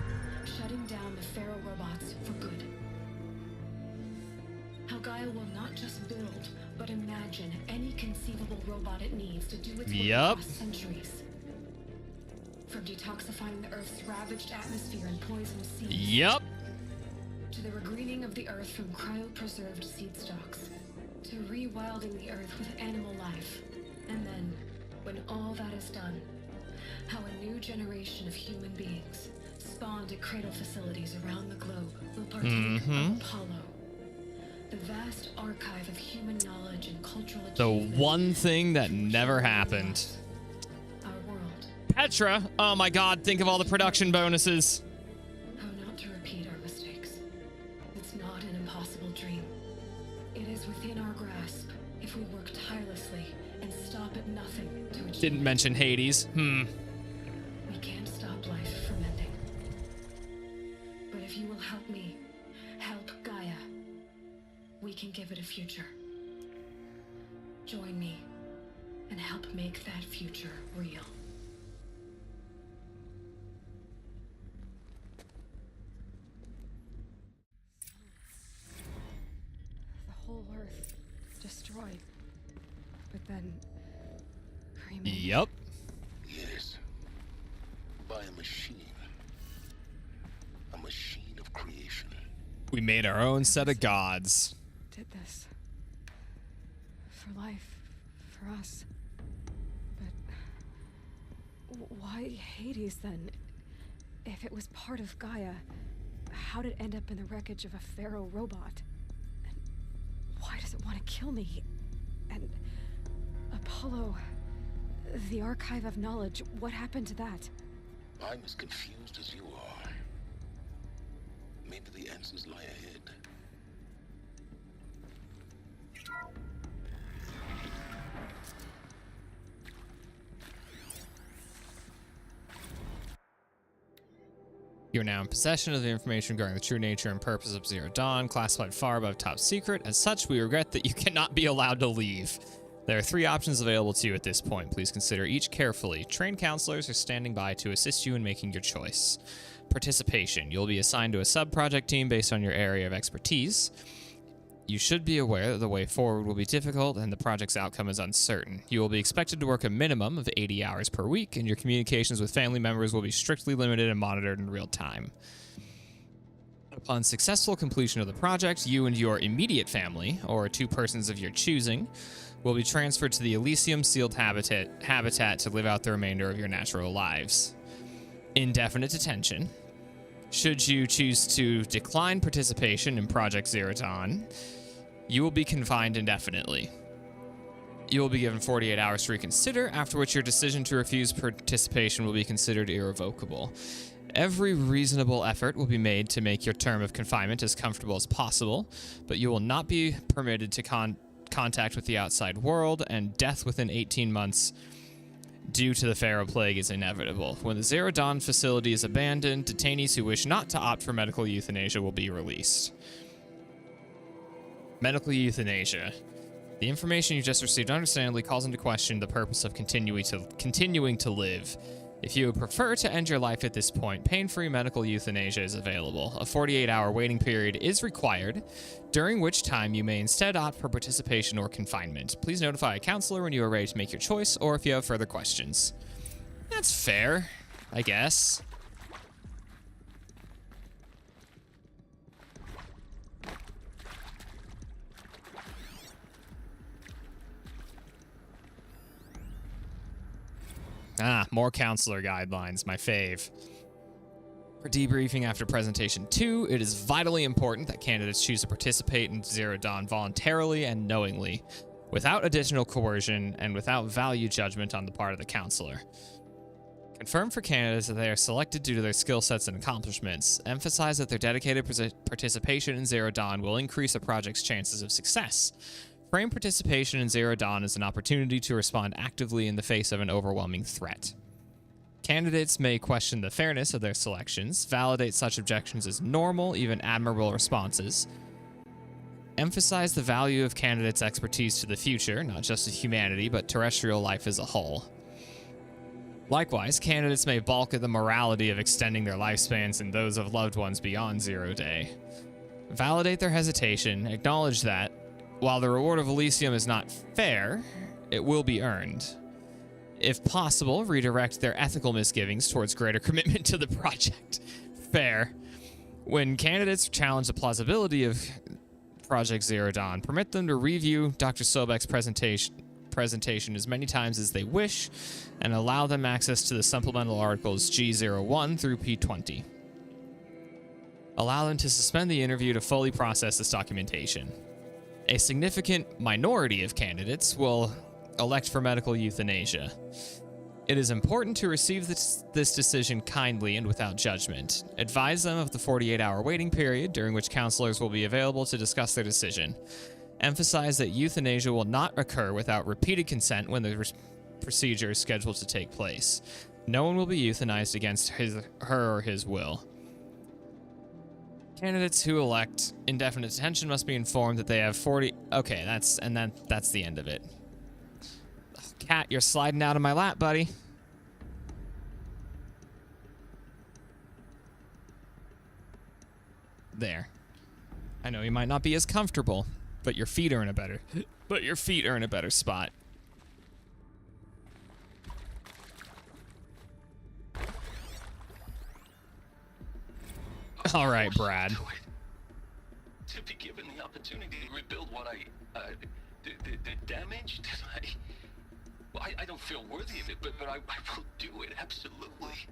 shutting down the Pharaoh robots for good. How Gaia will not just build, but imagine any conceivable robot it needs to do its work across centuries. From detoxifying the Earth's ravaged atmosphere and poisoned seas. To the regreening of the Earth from cryopreserved seed stalks. To rewilding the Earth with animal life. And then, when all that is done, how a new generation of human beings, spawned at cradle facilities around the globe, will partake of Apollo. The vast archive of human knowledge and cultural The achievement. one thing that never happened. Our world. Petra. Oh my god, think of all the production bonuses. How not to repeat our mistakes. It's not an impossible dream. It is within our grasp if we work tirelessly and stop at nothing to achieve. Didn't mention Hades. We can't stop life from ending. But if you will help me, help Gaia, we can give it a future. Join me and help make that future real. The whole Earth destroyed. But then cremated. Yep. Yes. By a machine. A machine of creation. We made our own set of gods. Did this for life, for us. But why Hades then? If it was part of Gaia, how did it end up in the wreckage of a Pharaoh robot? And why does it want to kill me? And Apollo, the archive of knowledge, what happened to that? I'm as confused as you are. Maybe the answers lie ahead. You're now in possession of the information regarding the true nature and purpose of Zero Dawn, classified far above top secret. As such, we regret that you cannot be allowed to leave. There are 3 options available to you at this point. Please consider each carefully. Trained counselors are standing by to assist you in making your choice. Participation. You'll be assigned to a sub-project team based on your area of expertise. You should be aware that the way forward will be difficult and the project's outcome is uncertain. You will be expected to work a minimum of 80 hours per week, and your communications with family members will be strictly limited and monitored in real time. Upon successful completion of the project, you and your immediate family, or 2 persons of your choosing, will be transferred to the Elysium sealed habitat to live out the remainder of your natural lives. Indefinite detention. Should you choose to decline participation in Project Zero Dawn, you will be confined indefinitely. You will be given 48 hours to reconsider, after which your decision to refuse participation will be considered irrevocable. Every reasonable effort will be made to make your term of confinement as comfortable as possible, but you will not be permitted to contact with the outside world, and death within 18 months due to the Pharaoh Plague is inevitable. When the Zero Dawn facility is abandoned, detainees who wish not to opt for medical euthanasia will be released. Medical euthanasia. The information you just received understandably calls into question the purpose of continuing to live. If you would prefer to end your life at this point, pain-free medical euthanasia is available. A 48-hour waiting period is required, during which time you may instead opt for participation or confinement. Please notify a counselor when you are ready to make your choice, or if you have further questions. That's fair, I guess. Ah, more counselor guidelines, my fave. For debriefing after presentation 2, it is vitally important that candidates choose to participate in Zero Dawn voluntarily and knowingly, without additional coercion and without value judgment on the part of the counselor. Confirm for candidates that they are selected due to their skill sets and accomplishments. Emphasize that their dedicated participation in Zero Dawn will increase a project's chances of success. Frame participation in Zero Dawn as an opportunity to respond actively in the face of an overwhelming threat. Candidates may question the fairness of their selections, validate such objections as normal, even admirable responses. Emphasize the value of candidates' expertise to the future, not just to humanity, but terrestrial life as a whole. Likewise, candidates may balk at the morality of extending their lifespans and those of loved ones beyond 0 day. Validate their hesitation, acknowledge that, while the reward of Elysium is not fair, it will be earned. If possible, redirect their ethical misgivings towards greater commitment to the project. Fair. When candidates challenge the plausibility of Project Zero Dawn, permit them to review Dr. Sobek's presentation as many times as they wish, and allow them access to the supplemental articles G01 through P20. Allow them to suspend the interview to fully process this documentation. A significant minority of candidates will elect for medical euthanasia. It is important to receive this decision kindly and without judgment. Advise them of the 48-hour waiting period, during which counselors will be available to discuss their decision. Emphasize that euthanasia will not occur without repeated consent when the procedure is scheduled to take place. No one will be euthanized against her or his will. Candidates who elect indefinite detention must be informed that they have 40... Okay, that's the end of it. Cat, you're sliding out of my lap, buddy. There. I know you might not be as comfortable, but your feet are in a better spot. All right, Brad. To be given the opportunity to rebuild what the damage that I don't feel worthy of it, but I will do it, absolutely.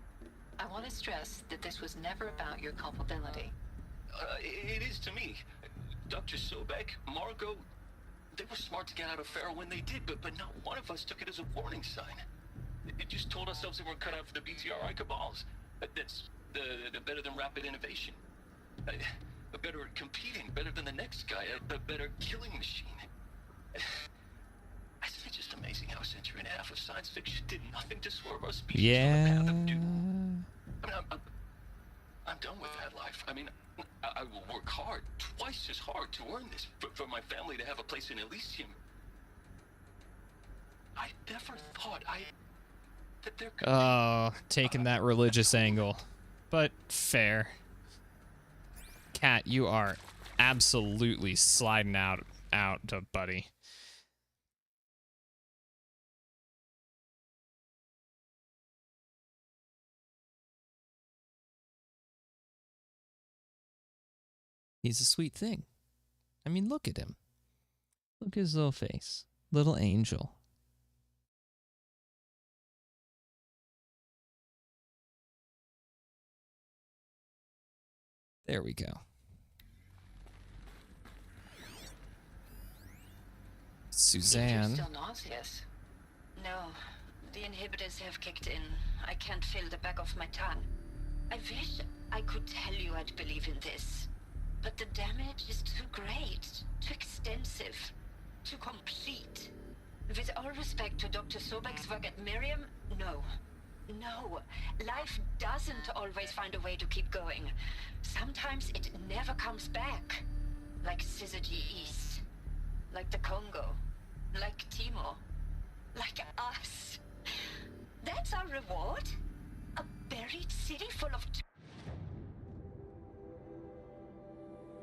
I want to stress that this was never about your culpability. It is to me. Dr. Sobek, Margot, they were smart to get out of Pharaoh when they did, but not one of us took it as a warning sign. It just told ourselves that we're cut out for the BTRI cabals. That's the better than rapid innovation. A better at competing, better than the next guy, a better killing machine. Isn't it just amazing how a century and a half of science fiction did nothing to swerve our species on the path of doom? I mean, I'm done with that life. I mean, I will work hard, twice as hard to earn this, for my family to have a place in Elysium. I never thought that there could Oh, taking that religious angle. But fair. Cat, you are absolutely sliding out, buddy. He's a sweet thing. I mean, look at him. Look at his little face. Little angel. There we go. Suzanne. Still nauseous? No, the inhibitors have kicked in. I can't feel the back of my tongue. I wish I could tell you I'd believe in this, but the damage is too great, too extensive, too complete. With all respect to Dr. Sobek's work at Miriam, no. No, life doesn't always find a way to keep going. Sometimes it never comes back. Like Syzygy East. Like the Congo. Like Timor. Like us. That's our reward? A buried city full of...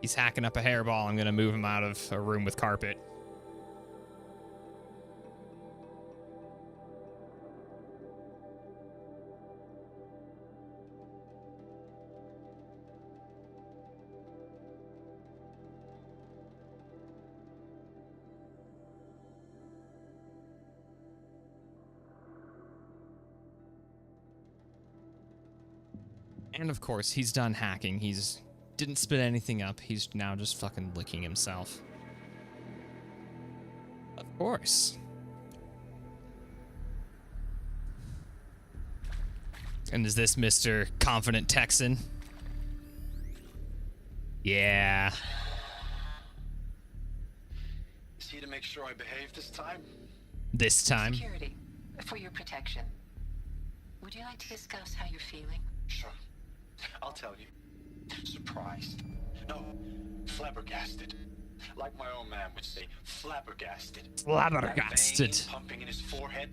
He's hacking up a hairball. I'm going to move him out of a room with carpet. And of course, he's done hacking. He's didn't spit anything up. He's now just fucking licking himself. Of course. And is this Mr. Confident Texan? Yeah. Is he to make sure I behave this time? This time. Security, for your protection. Would you like to discuss how you're feeling? Sure. I'll tell you. Surprised. No, flabbergasted. Like my own man would say, flabbergasted. Flabbergasted. That vein pumping in his forehead.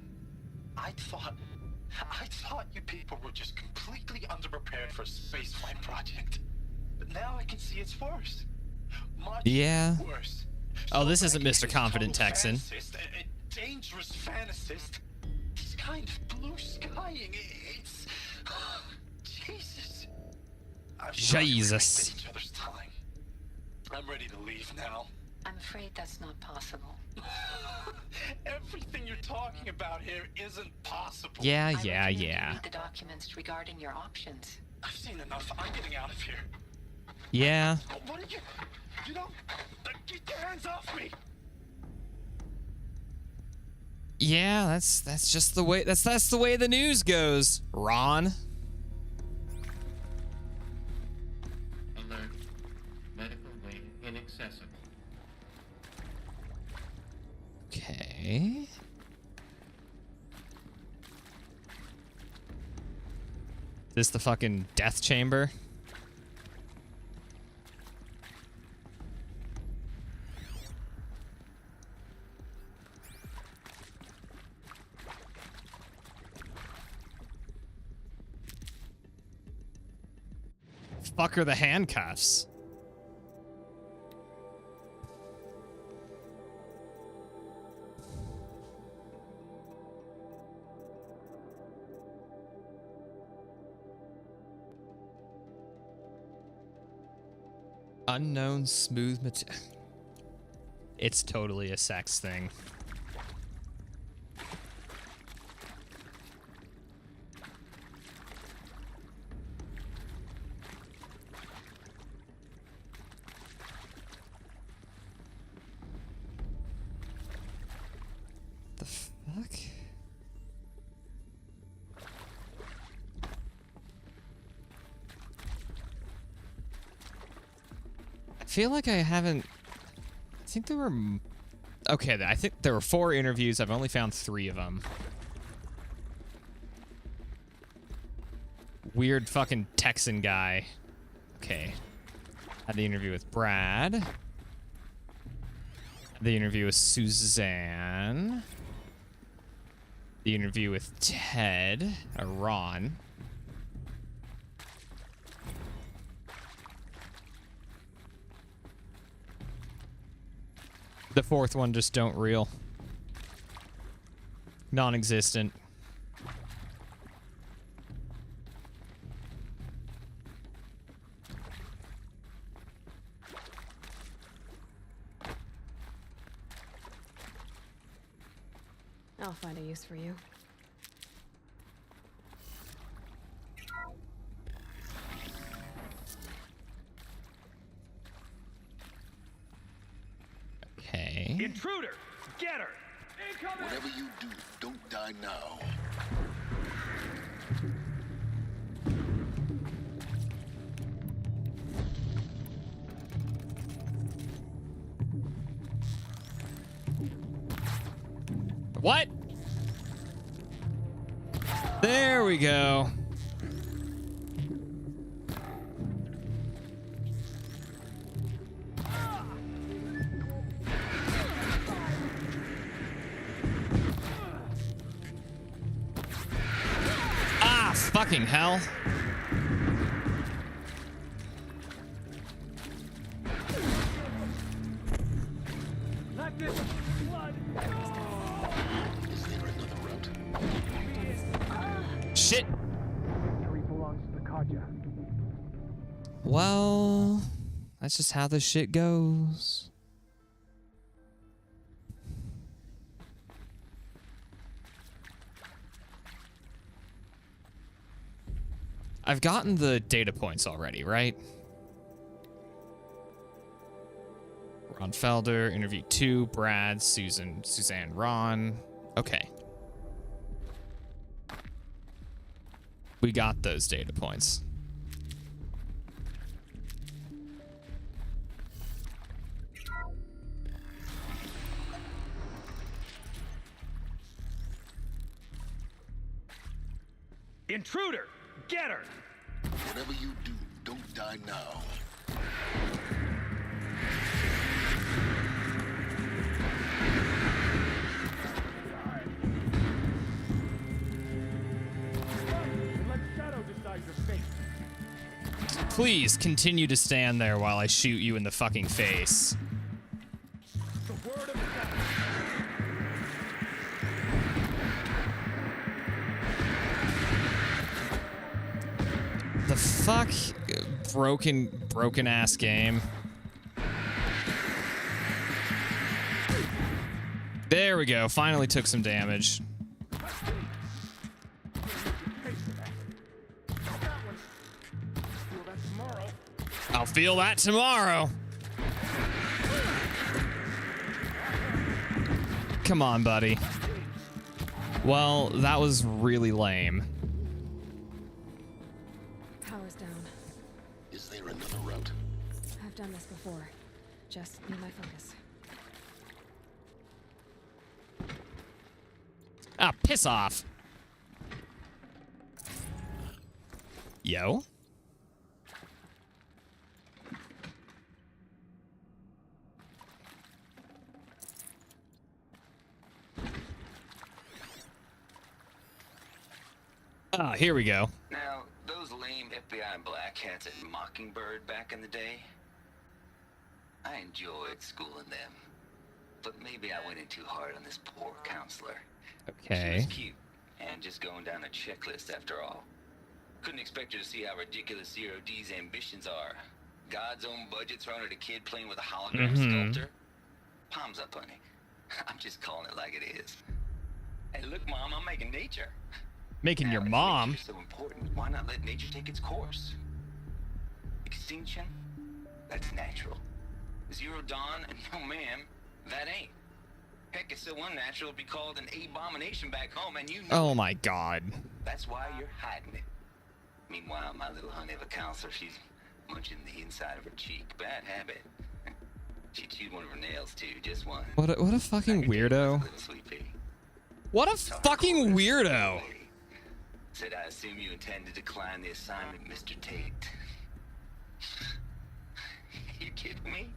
I thought you people were just completely underprepared for a spaceflight project. But now I can see it's worse. Much worse. Oh, this isn't Mr. Confident Texan. A dangerous fantasist. He's kind of blue skying. It's... Jesus. Jesus. Each other's time. I'm ready to leave now. I'm afraid that's not possible. Everything you're talking about here isn't possible. Yeah. Read the documents regarding your options. I've seen enough. I'm getting out of here. Yeah. What are you? You don't... Get your hands off me! Yeah, that's just the way that's the way the news goes, Ron. Alert. Medical wing inaccessible. Okay. This the fucking death chamber? Fuck are the handcuffs? Unknown smooth material. It's totally a sex thing. The fuck? I feel like I haven't... I think there were... Okay, I think there were 4 interviews. I've only found 3 of them. Weird fucking Texan guy. Okay. Had the interview with Brad. Had the interview with Suzanne. The interview with Ted, or Ron. The fourth one just don't reel. Non-existent. I'll find a use for you. Okay. Intruder! Get her! Whatever you do, don't die now. What? There we go. Ah, fucking hell. Not this blood! Shit. Victory belongs to the Kaja. Well, that's just how this shit goes. I've gotten the data points already, right? Ron Felder, interview 2, Brad, Suzanne, Ron. Okay. We got those data points. Intruder! Get her! Whatever you do, don't die now. Let Shadow decide your fate. Please continue to stand there while I shoot you in the fucking face. The word of The fuck? Broken ass game. There we go. Finally took some damage. I'll feel that tomorrow. Come on, buddy. Well, that was really lame. Power's down. Is there another route? I've done this before. Just need my focus. Ah, piss off. Yo. Ah, here we go. Now, those lame FBI black hats at Mockingbird back in the day, I enjoyed schooling them. But maybe I went in too hard on this poor counselor. Okay. She was cute, and just going down a checklist after all. Couldn't expect her to see how ridiculous Zero D's ambitions are. God's own budget thrown at a kid playing with a hologram sculptor. Palms up, honey. I'm just calling it like it is. Hey, look, Mom, I'm making nature. Making your mom. Nature's so important. Why not let nature take its course? Extinction? That's natural. Zero Dawn? No, ma'am, that ain't. Heck, it's so unnatural it'd be called an abomination back home, and you know Oh my god. that's why you're hiding it. Meanwhile, my little honey of a counselor, she's munching the inside of her cheek. Bad habit. She chewed one of her nails, too, just one. What a fucking weirdo. Little sweet pea. What a fucking weirdo. Said, I assume you intend to decline the assignment, Mr. Tate. You kidding me?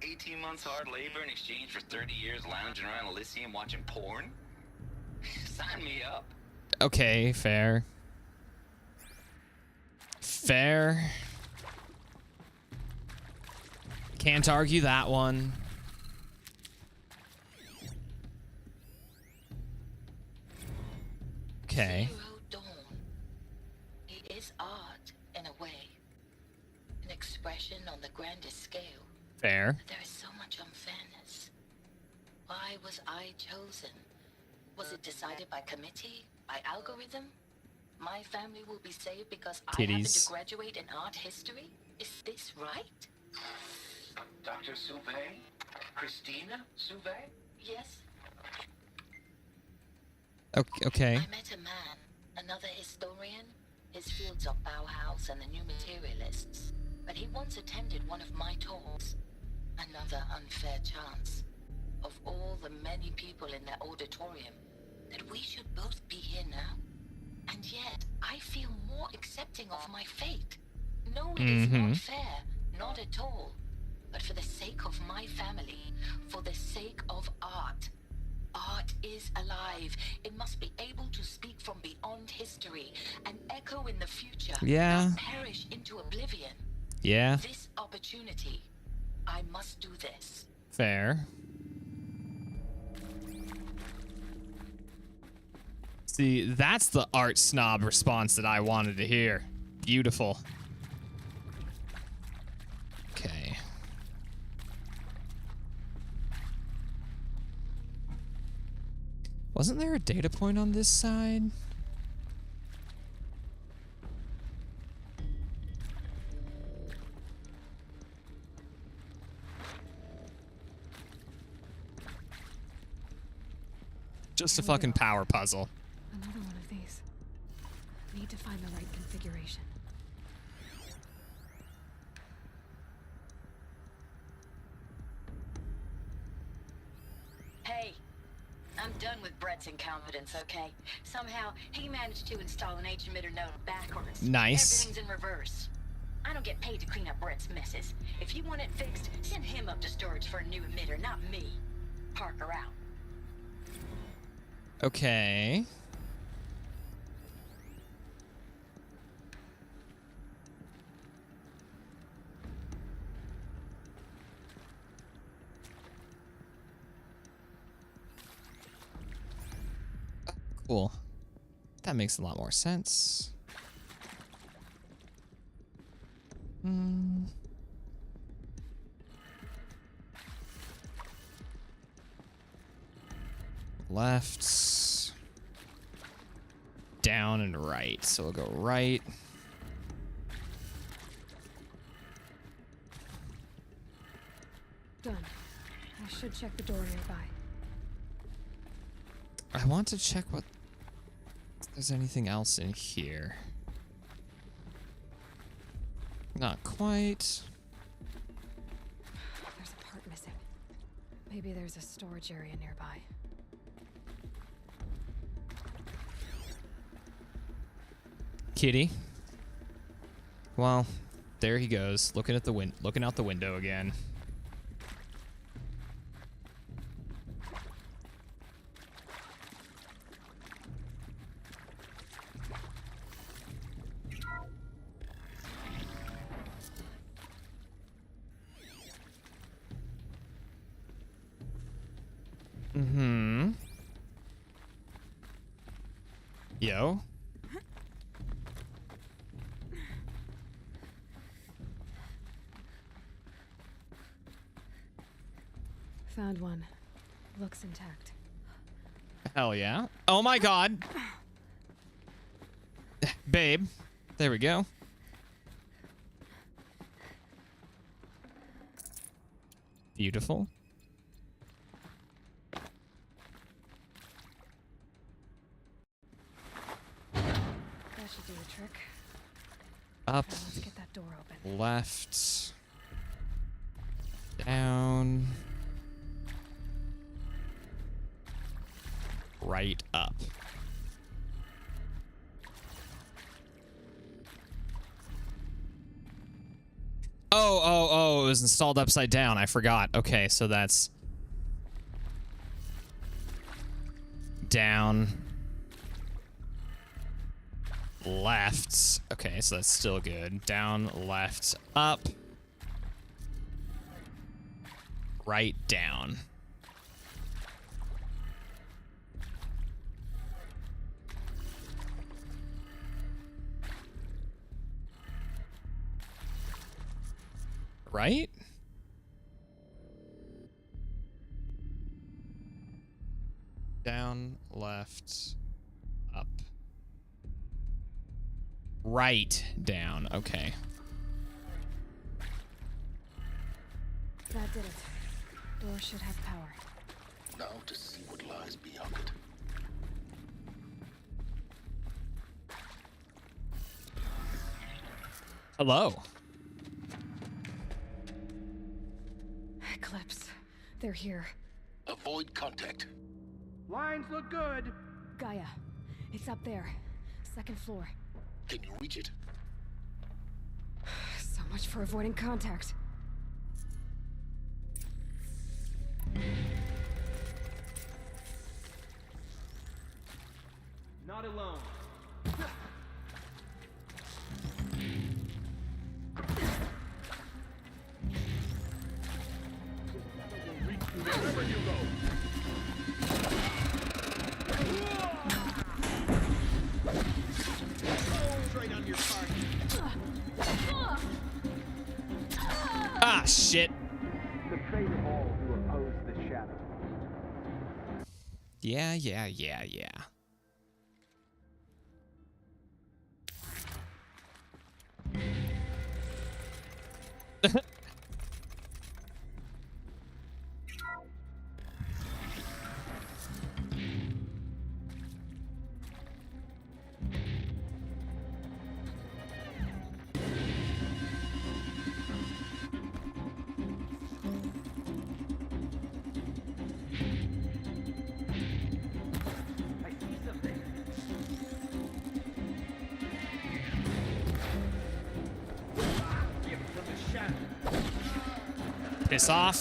18 months hard labor in exchange for 30 years lounging around Elysium watching porn? Sign me up. Okay, fair. Fair. Can't argue that one. Okay. Zero Dawn. It is art, in a way. An expression on the grandest scale. Fair. But there is so much unfairness. Why was I chosen? Was it decided by committee? By algorithm? My family will be saved because I happen to graduate in art history? Is this right? Dr. Sauvé? Christina Sauvé? Yes. Okay. I met a man, another historian. His fields are Bauhaus and the New Materialists. But he once attended one of my talks. Another unfair chance. Of all the many people in that auditorium, that we should both be here now. And yet, I feel more accepting of my fate. No, it is not fair. Not at all. But for the sake of my family, for the sake of art. Art is alive. It must be able to speak from beyond history and echo in the future. Yeah. Not perish into oblivion. Yeah. This opportunity, I must do this. Fair. See, that's the art snob response that I wanted to hear. Beautiful. Okay. Wasn't there a data point on this side? Just a fucking power puzzle. Another one of these. Need to find the right configuration. Hey, I'm done with Brett's incompetence, okay? Somehow, he managed to install an H-emitter node backwards. Nice. Everything's in reverse. I don't get paid to clean up Brett's messes. If you want it fixed, send him up to storage for a new emitter, not me. Parker out. Okay. Cool. That makes a lot more sense. Left, down, and right. So we'll go right. Done. I should check the door nearby. I want to check what if there's anything else in here. Not quite. There's a part missing. Maybe there's a storage area nearby. Kitty. Well, there he goes, looking at the looking out the window again. Yo. Found one. Looks intact. Hell yeah. Oh my god. Babe. There we go. Beautiful. That should do the trick. Up. Now let's get that door open. Left. Down. Right up. Oh, it was installed upside down. I forgot. Okay, so that's down, left. Okay, so that's still good. Down, left, up. Right, down. Right? Down, left, up. Right, down. Okay. That did it. Door should have power. Now to see what lies beyond it. Hello. Eclipse. They're here. Avoid contact. Lines look good. Gaia. It's up there. Second floor. Can you reach it? So much for avoiding contact. Not alone. Wherever you go. Straight on your target. Ah, shit. The fate of all who oppose the shadow. Yeah. I see something. Give them a shadow. Piss off.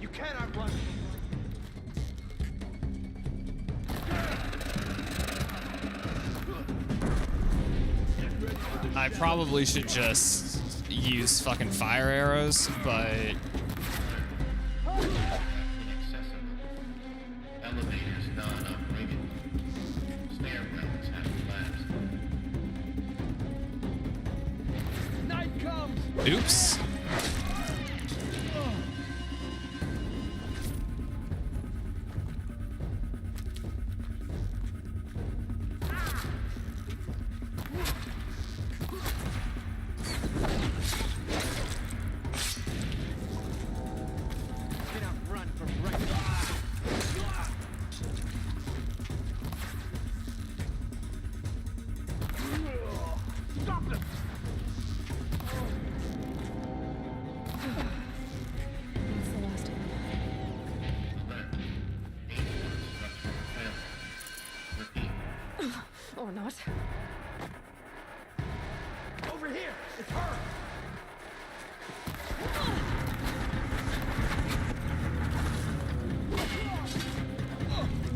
You cannot run. I probably should just use fucking fire arrows, but Elevators non-operated. Stairwells have collapsed. Night comes. oops. Cannot run from right. Stop them. That's the last of them. Or not. Over here. It's her.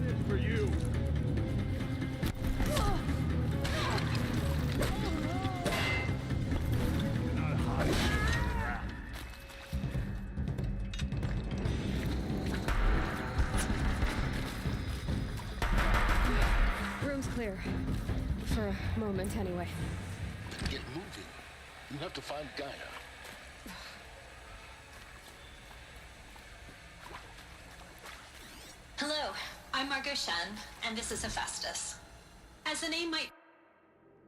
This for you. Cannot hide. Room's clear. For a moment, anyway. Get moving. You have to find Gaia. Hello, I'm Margot Shen, and this is Hephaestus. As the name might...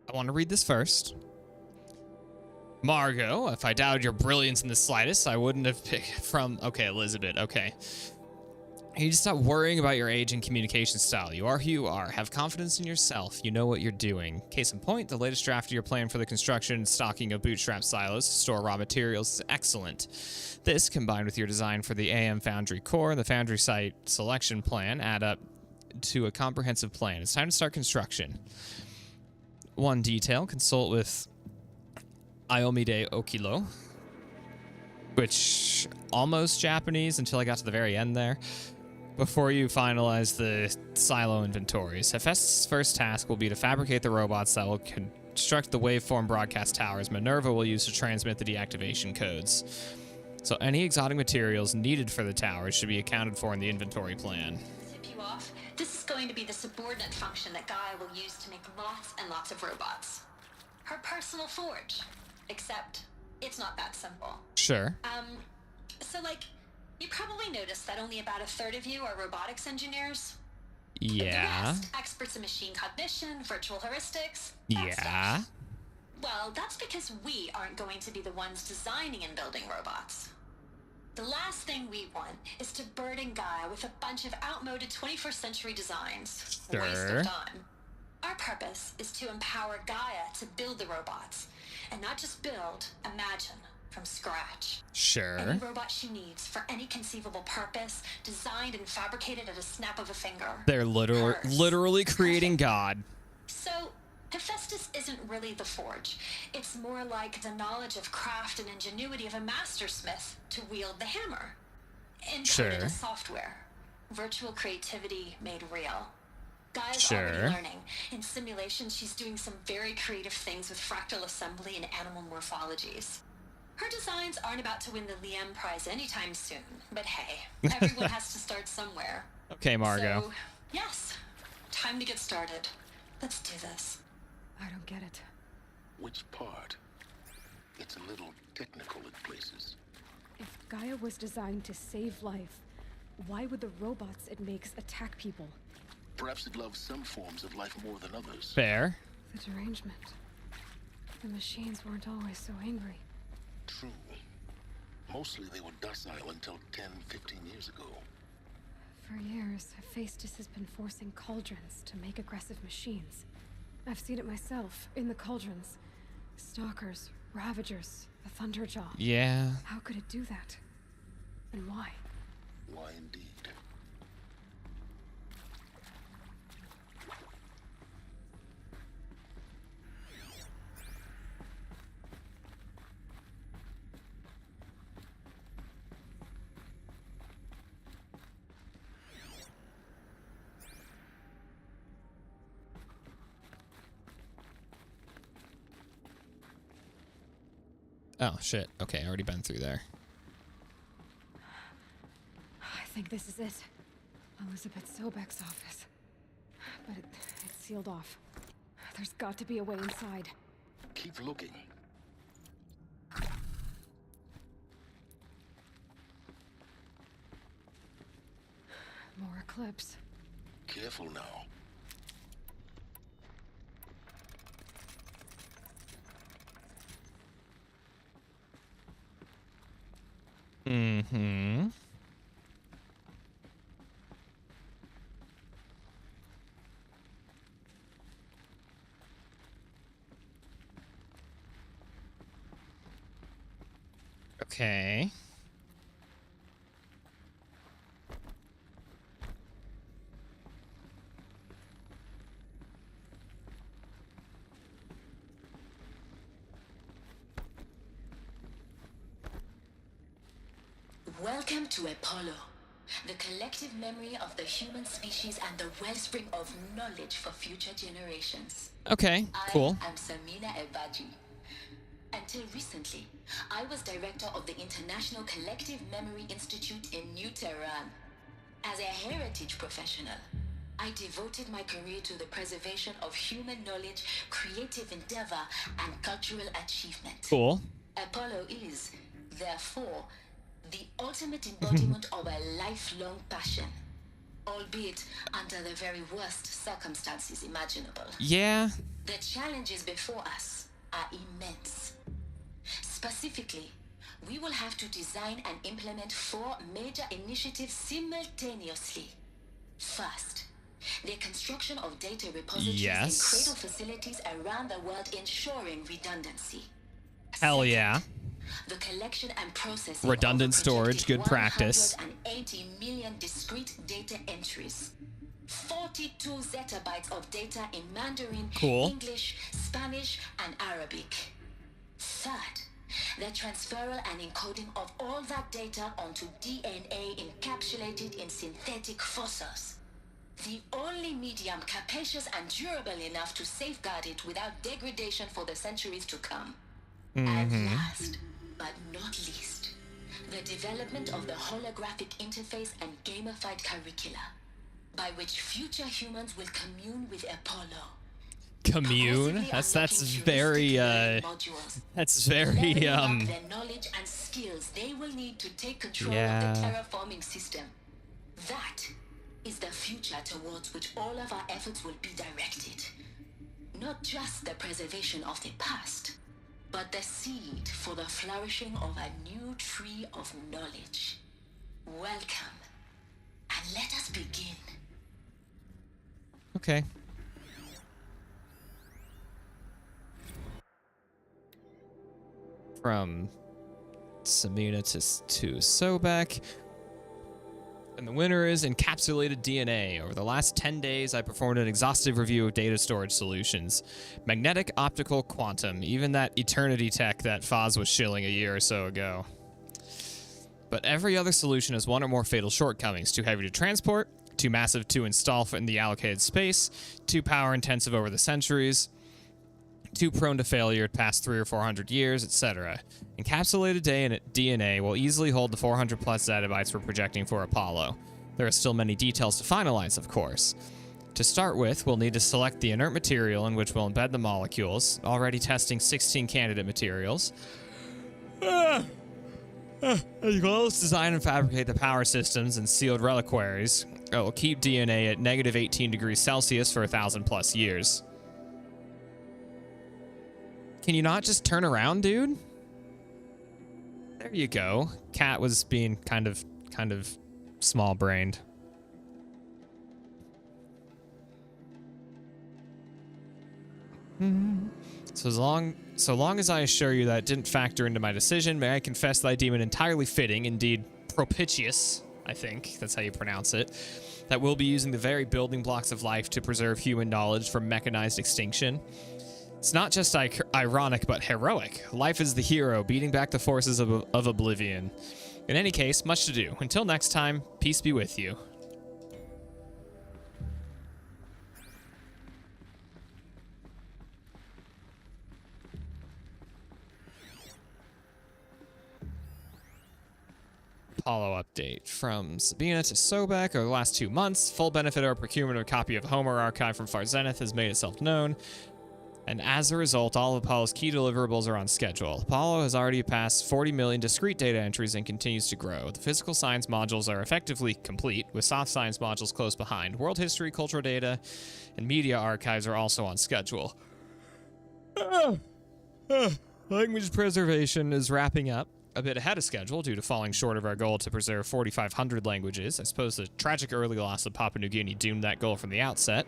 I want to read this first. Margot, if I doubted your brilliance in the slightest, I wouldn't have picked from... Okay, Elizabeth, okay. You need to stop worrying about your age and communication style. You are who you are. Have confidence in yourself. You know what you're doing. Case in point, the latest draft of your plan for the construction and stocking of bootstrap silos to store raw materials is excellent. This, combined with your design for the AM Foundry core and the Foundry site selection plan, add up to a comprehensive plan. It's time to start construction. One detail, consult with Ayomide Okilo, which almost Japanese until I got to the very end there. Before you finalize the silo inventories, Hephaestus' first task will be to fabricate the robots that will construct the waveform broadcast towers Minerva will use to transmit the deactivation codes. So any exotic materials needed for the towers should be accounted for in the inventory plan. Tip you off. This is going to be the subordinate function that Gaia will use to make lots and lots of robots. Her personal forge. Except, it's not that simple. Sure. So like, you probably noticed that only about a third of you are robotics engineers. Yeah. The rest, experts in machine cognition, virtual heuristics. Yeah. Well, that's because we aren't going to be the ones designing and building robots. The last thing we want is to burden Gaia with a bunch of outmoded 21st century designs. Sure. Waste of time. Our purpose is to empower Gaia to build the robots, and not just build, imagine, from scratch. Sure. Any robot she needs for any conceivable purpose, designed and fabricated at a snap of a finger. They're literally creating God. So, Hephaestus isn't really the forge. It's more like the knowledge of craft and ingenuity of a mastersmith to wield the hammer. Encoded as software. Virtual creativity made real. Gaia's already learning. In simulations, she's doing some very creative things with fractal assembly and animal morphologies. Her designs aren't about to win the Liam Prize anytime soon, but hey, everyone has to start somewhere. Okay, Margot. So, yes, time to get started. Let's do this. I don't get it. Which part? It's a little technical at places. If Gaia was designed to save life, why would the robots it makes attack people? Perhaps it loves some forms of life more than others. Fair. The derangement. The machines weren't always so angry. True. Mostly they were docile until 10, 15 years ago. For years, Hephaestus has been forcing cauldrons to make aggressive machines. I've seen it myself, in the cauldrons. Stalkers, Ravagers, the Thunderjaw. Yeah. How could it do that? And why? Why indeed? Oh, shit. Okay, I already been through there. I think this is it. Elizabeth Sobek's office. But it's sealed off. There's got to be a way inside. Keep looking. More Eclipse. Careful now. Mm-hmm. Okay. Welcome to Apollo, the collective memory of the human species and the wellspring of knowledge for future generations. Okay, cool. I am Samina Ebaji. Until recently, I was director of the International Collective Memory Institute in New Tehran. As a heritage professional, I devoted my career to the preservation of human knowledge, creative endeavor, and cultural achievement. Cool. Apollo is, therefore, the ultimate embodiment of a lifelong passion, albeit under the very worst circumstances imaginable. Yeah. The challenges before us are immense. Specifically, we will have to design and implement 4 major initiatives simultaneously. First, the construction of data repositories in cradle facilities around the world, ensuring redundancy. Hell yeah. The collection and processing redundant of storage, good practice. 180 million discrete data entries. 42 zettabytes of data in Mandarin, Cool. English, Spanish, and Arabic. Third, the transferal and encoding of all that data onto DNA encapsulated in synthetic fossils. The only medium capacious and durable enough to safeguard it without degradation for the centuries to come. And last, but not least, the development of the holographic interface and gamified curricula, by which future humans will commune with Apollo. Commune? That's very that's very their knowledge and skills they will need to take control of the terraforming system. That is the future towards which all of our efforts will be directed. Not just the preservation of the past, but the seed for the flourishing of a new tree of knowledge. Welcome, and let us begin. Okay. From Sabina to Sobek. And the winner is Encapsulated DNA. Over the last 10 days, I performed an exhaustive review of data storage solutions. Magnetic, optical, quantum, even that eternity tech that Foz was shilling a year or so ago. But every other solution has one or more fatal shortcomings. Too heavy to transport, too massive to install in the allocated space, too power intensive over the centuries, too prone to failure past 300 or 400 years, etc. Encapsulated DNA will easily hold the 400 plus zettabytes we're projecting for Apollo. There are still many details to finalize, of course. To start with, we'll need to select the inert material in which we'll embed the molecules, already testing 16 candidate materials. As well as design and fabricate the power systems and sealed reliquaries that will keep DNA at negative 18 degrees Celsius for 1,000 plus years. Can you not just turn around, dude? There you go. Cat was being kind of small-brained. So long as I assure you that it didn't factor into my decision, may I confess that I deem it entirely fitting, indeed propitious, I think that's how you pronounce it, that we'll be using the very building blocks of life to preserve human knowledge from mechanized extinction. It's not just ironic, but heroic. Life is the hero, beating back the forces of oblivion. In any case, much to do. Until next time, peace be with you. Apollo update. From Sabina to Sobek over the last 2 months, full benefit of our procurement of a copy of Homer Archive from Far Zenith has made itself known. And as a result, all of Apollo's key deliverables are on schedule. Apollo has already passed 40 million discrete data entries and continues to grow. The physical science modules are effectively complete, with soft science modules close behind. World history, cultural data, and media archives are also on schedule. Language preservation is wrapping up a bit ahead of schedule due to falling short of our goal to preserve 4,500 languages. I suppose the tragic early loss of Papua New Guinea doomed that goal from the outset.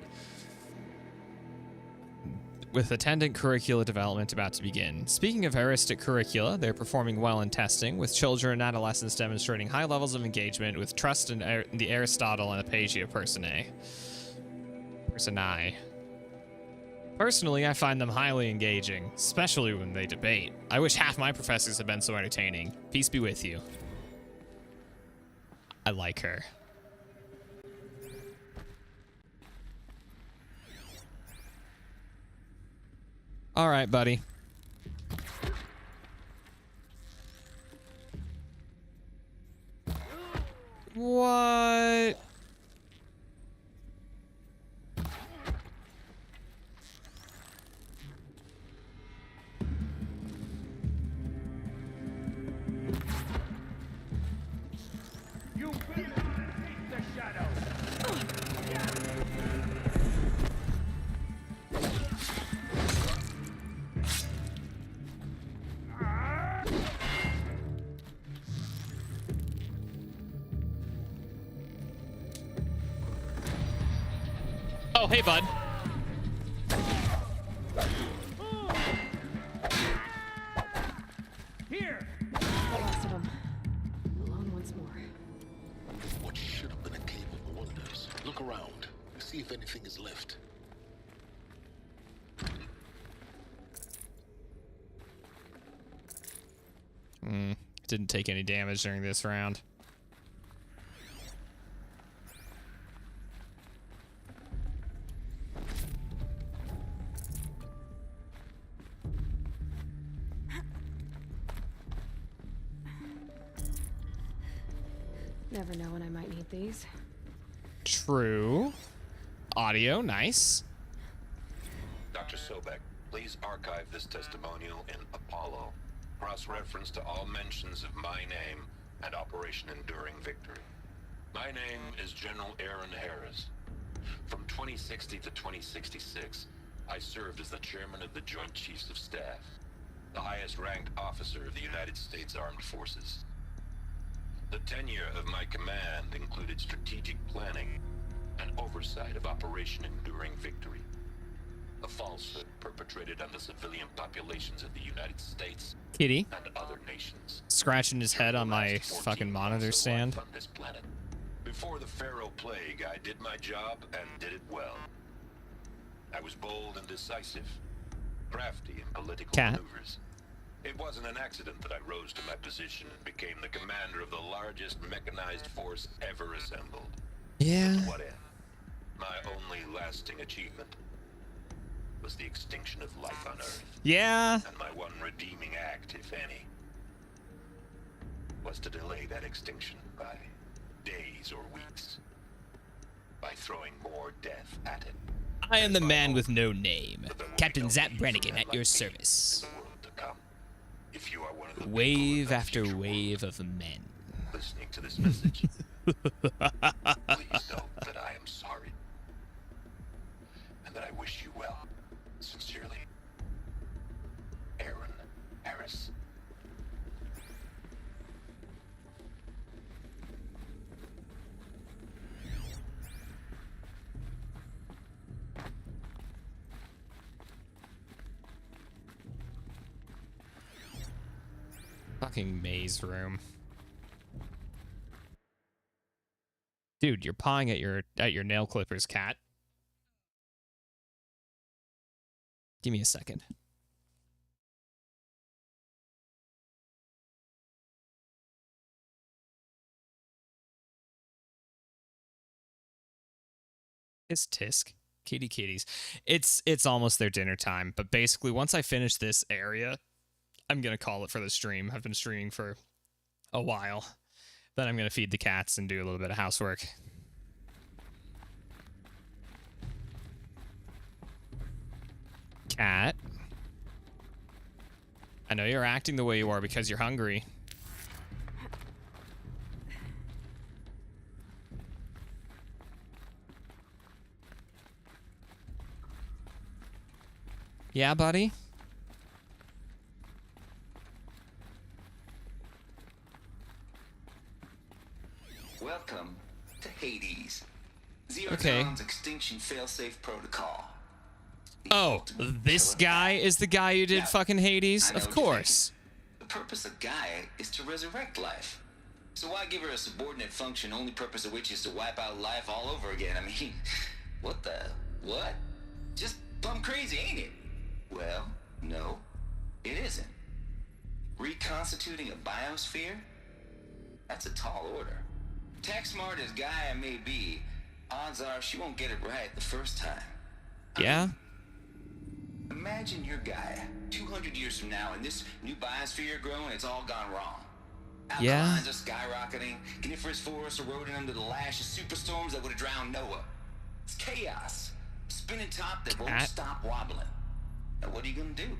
With attendant curricula development about to begin. Speaking of heuristic curricula, they're performing well in testing, with children and adolescents demonstrating high levels of engagement with trust in the Aristotle and Aphasia personae. Personally, I find them highly engaging, especially when they debate. I wish half my professors had been so entertaining. Peace be with you. I like her. All right, buddy. What? You will defeat the shadow. Oh, hey, bud. Here. I lasted him. Alone once more. What should have been a cave of wonders. Look around. See if anything is left. Didn't take any damage during this round. Never know when I might need these. True. Audio, nice. Dr. Sobek, please archive this testimonial in Apollo. Cross-reference to all mentions of my name and Operation Enduring Victory. My name is General Aaron Harris. From 2060 to 2066, I served as the chairman of the Joint Chiefs of Staff, the highest-ranked officer of the United States Armed Forces. The tenure of my command included strategic planning and oversight of Operation Enduring Victory, a falsehood perpetrated on the civilian populations of the United States Kitty. and other nations. Scratching his head on my fucking monitor stand. On this planet. Before the Pharaoh Plague, I did my job and did it well. I was bold and decisive, crafty in political maneuvers. It wasn't an accident that I rose to my position and became the commander of the largest mechanized force ever assembled. Yeah. But to what end? My only lasting achievement was the extinction of life on Earth. Yeah. And my one redeeming act, if any, was to delay that extinction by days or weeks, by throwing more death at it. I am the man with no name. Captain Zap Brannigan at your service. If you are one of the Wave after wave of men. listening to this message, please know that I am sorry. And that I wish you well. Sincerely, Aaron Harris. Fucking maze room. Dude, you're pawing at your nail clippers, cat. Give me a second. It's Tisk. Kitties. It's almost their dinner time, but basically once I finish this area, I'm gonna call it for the stream. I've been streaming for a while. Then I'm gonna feed the cats and do a little bit of housework. Cat. I know you're acting the way you are because you're hungry. Yeah, buddy? Welcome to Hades. Okay. Zero-Dawn's extinction failsafe protocol. Oh, this guy is the guy who did fucking Hades? Of course. The purpose of Gaia is to resurrect life. So why give her a subordinate function, only purpose of which is to wipe out life all over again? I mean, what? Just plumb crazy, ain't it? Well, no, it isn't. Reconstituting a biosphere? That's a tall order. Tech smart as Gaia may be, odds are she won't get it right the first time. Yeah? Imagine your Gaia 200 years from now, and this new biosphere you're growing, it's all gone wrong. Yeah. Alkalines are skyrocketing, coniferous forests eroding under the lash of superstorms that would have drowned Noah. It's chaos. Spinning top that won't stop wobbling. Now what are you gonna do?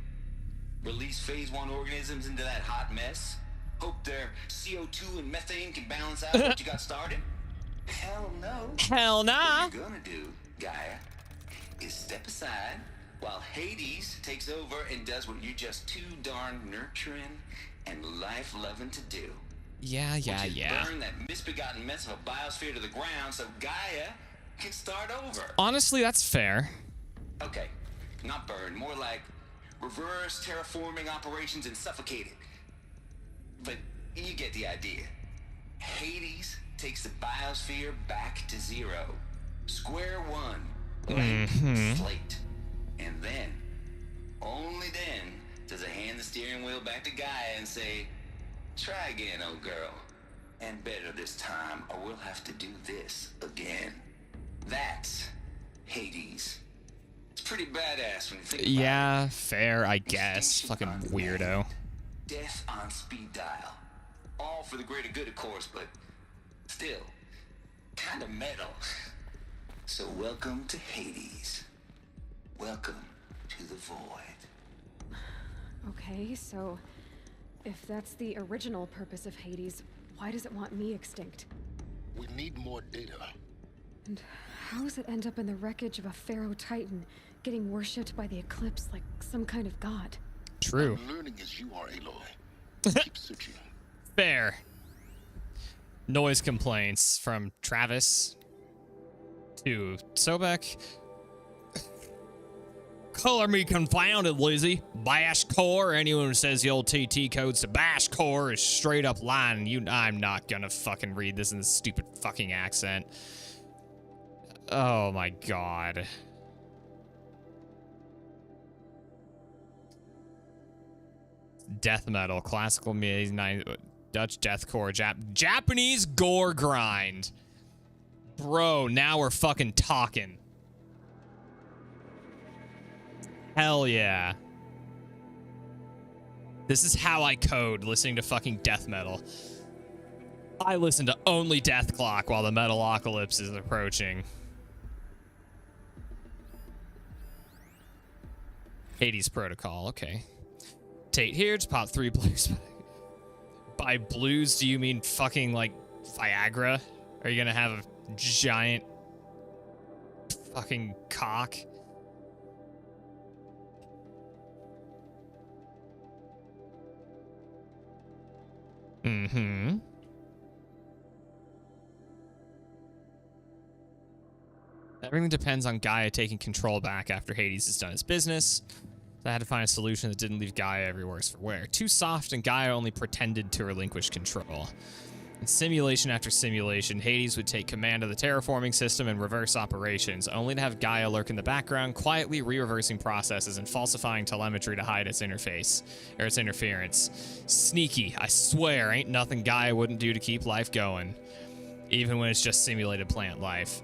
Release phase 1 organisms into that hot mess? Hope their CO2 and methane can balance out what you got started? Hell no. Hell nah. What you're gonna do, Gaia, is step aside while Hades takes over and does what you're just too darn nurturing and life-loving to do. Yeah. Burn that misbegotten mess of a biosphere to the ground so Gaia can start over. Honestly, that's fair. Okay, not burn, more like reverse terraforming operations and suffocate it. But you get the idea. Hades takes the biosphere back to zero. Square one. Blank slate. And then, only then, does it hand the steering wheel back to Gaia and say, Try again, old girl. And better this time, or we'll have to do this again. That's Hades. It's pretty badass when you think about it. Yeah, fair, I guess. Fucking weirdo. Death on speed dial. All for the greater good, of course, but still, kind of metal. So welcome to Hades. Welcome to the void. Okay, so if that's the original purpose of Hades, why does it want me extinct? We need more data. And how does it end up in the wreckage of a Pharaoh Titan, getting worshipped by the Eclipse like some kind of god? True. I'm learning as you are, Aloy. Keep searching. Fair. Noise complaints from Travis to Sobek. Color me confounded, Lizzie. Bash Core. Anyone who says the old TT codes to Bash Core is straight up lying. I'm not gonna fucking read this in this stupid fucking accent. Oh my god. Death metal, classical music, Dutch deathcore, Japanese gore grind. Bro, now we're fucking talking. Hell yeah. This is how I code, listening to fucking death metal. I listen to only Death Clock while the Metalocalypse is approaching. Hades Protocol, okay. Tate here, just pop 3 blues. By blues, do you mean fucking like Viagra? Are you gonna have a giant fucking cock? Mm-hmm. Everything depends on Gaia taking control back after Hades has done his business. I had to find a solution that didn't leave Gaia every worse for wear. Too soft, and Gaia only pretended to relinquish control. In simulation after simulation, Hades would take command of the terraforming system and reverse operations, only to have Gaia lurk in the background, quietly re-reversing processes and falsifying telemetry to hide its interface, or its interference. Sneaky, I swear, ain't nothing Gaia wouldn't do to keep life going, even when it's just simulated plant life.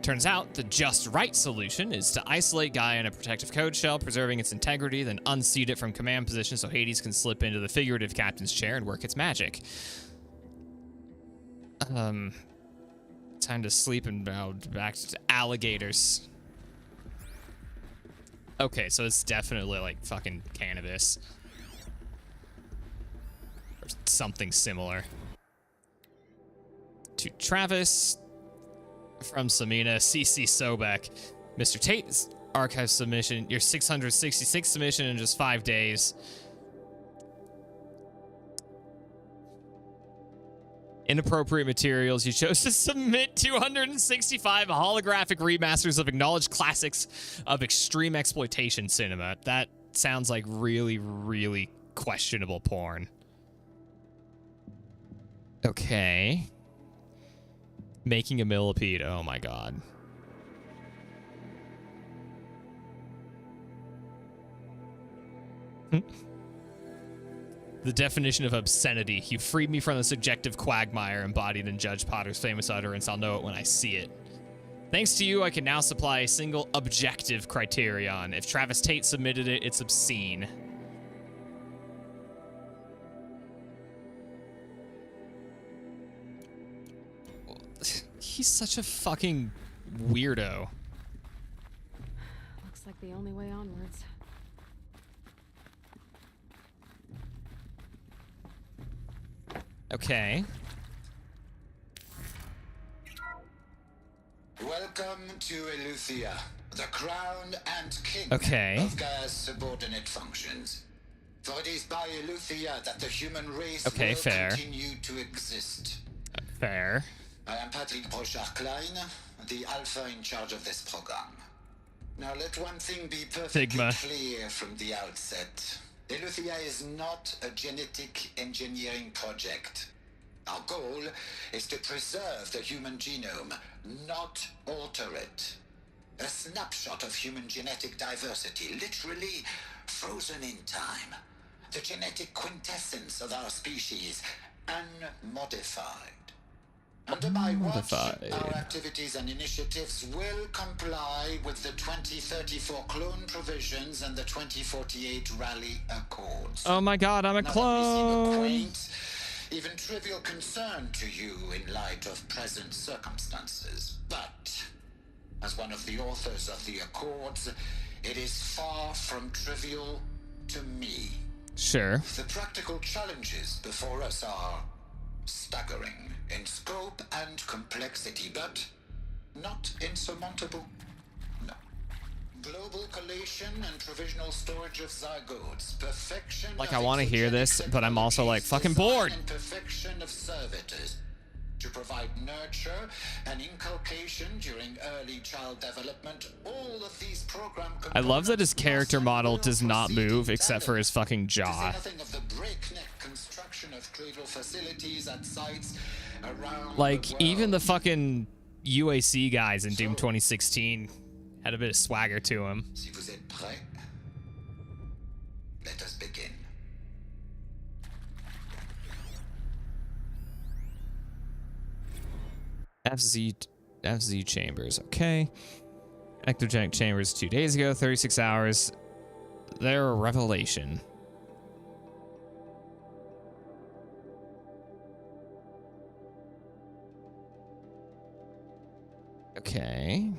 Turns out the just right solution is to isolate Gaia in a protective code shell, preserving its integrity, then unseat it from command position so Hades can slip into the figurative captain's chair and work its magic. Time to sleep and back to alligators. Okay, so it's definitely like fucking cannabis. Or something similar. To Travis. From Samina, CC Sobek. Mr. Tate's archive submission, your 666 submission in just 5 days. Inappropriate materials. You chose to submit 265 holographic remasters of acknowledged classics of extreme exploitation cinema. That sounds like really, really questionable porn. Okay. Making a millipede. Oh my god. The definition of obscenity. You freed me from the subjective quagmire embodied in Judge Potter's famous utterance. I'll know it when I see it. Thanks to you, I can now supply a single objective criterion. If Travis Tate submitted it, it's obscene. He's such a fucking weirdo. Looks like the only way onwards. Okay. Welcome to Eleuthia, the crown and king of Gaia's subordinate functions. For it is by Eleuthia that the human race will continue to exist. Fair. I am Patrick Brochard-Klein, the Alpha in charge of this program. Now let one thing be perfectly clear from the outset. Eleuthia is not a genetic engineering project. Our goal is to preserve the human genome, not alter it. A snapshot of human genetic diversity, literally frozen in time. the genetic quintessence of our species, unmodified. Under my watch, our activities and initiatives will comply with the 2034 clone provisions and the 2048 Rally Accords. Oh my god, I'm a clone! Even trivial concern to you in light of present circumstances. But, as one of the authors of the Accords, it is far from trivial to me. Sure. The practical challenges before us are staggering in scope and complexity, but not insurmountable. No. Global collation and provisional storage of zygotes, perfection. Like, I want to hear this, but I'm also like fucking bored. And perfection of servitors to provide nurture and inculcation during early child development. All of these program I love that his character model does not move except for his fucking jaw. nothing of the breakneck construction of cradle facilities at sites around Like, even the fucking UAC guys in Doom 2016 had a bit of swagger to him. Si vous êtes prêts, let us begin. FZ chambers, okay. Ectogenic chambers 2 days ago, 36 hours. They're a revelation. Okay.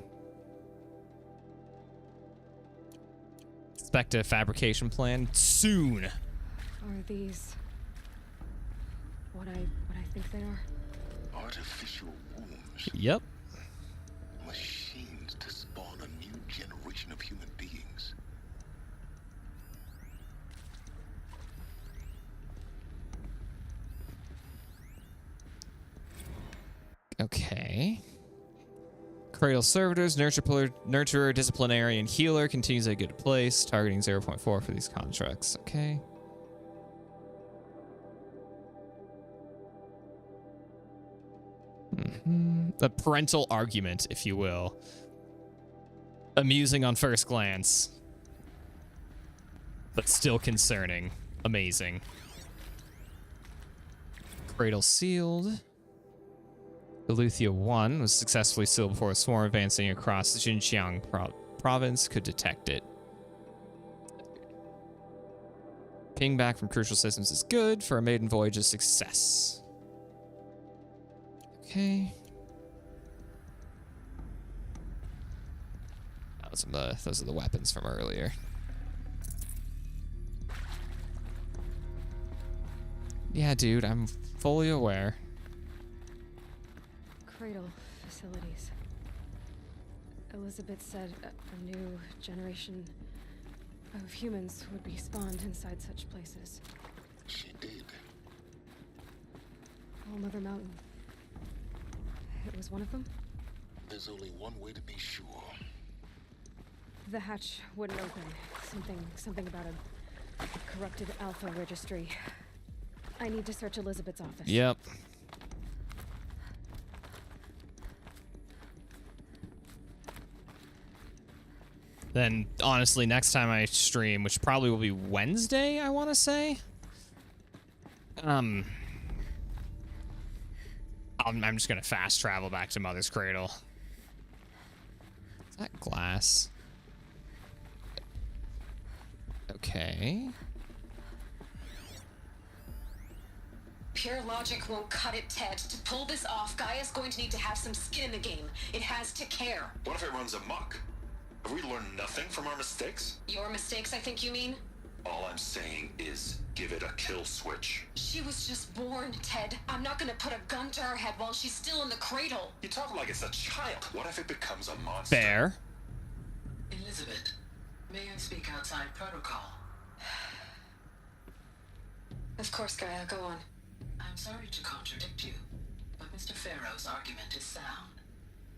Expect a fabrication plan soon. Are these what I think they are? Artificial wombs. Yep. Machines to spawn a new generation of human beings. Okay. Cradle servitors, nurturer, disciplinarian, healer continues at a good place, targeting 0.4 for these contracts. Okay. The parental argument, if you will. Amusing on first glance, but still concerning. Amazing. Cradle sealed. Eleuthia 1 was successfully sealed before a swarm advancing across the Xinjiang province could detect it. Ping back from crucial systems is good for a maiden voyage of success. Okay. Those are the weapons from earlier. Yeah, dude, I'm fully aware. Cradle facilities. Elizabeth said a new generation of humans would be spawned inside such places. She did. All Mother Mountain. It was one of them? There's only one way to be sure. The hatch wouldn't open. Something about a corrupted Alpha registry. I need to search Elizabeth's office. Yep. Then, honestly, next time I stream, which probably will be Wednesday, I want to say. I'm just gonna fast travel back to Mother's Cradle. Is that glass? Okay. Pure logic won't cut it, Ted. To pull this off, Gaia's going to need to have some skin in the game. It has to care. What if it runs amok? Have we learned nothing from our mistakes? Your mistakes, I think you mean? All I'm saying is give it a kill switch. She was just born, Ted. I'm not gonna put a gun to her head while she's still in the cradle. You talk like it's a child. What if it becomes a monster? Fair. Elizabeth, may I speak outside protocol? Of course, Gaia, go on. I'm sorry to contradict you, but Mr. Farrow's argument is sound.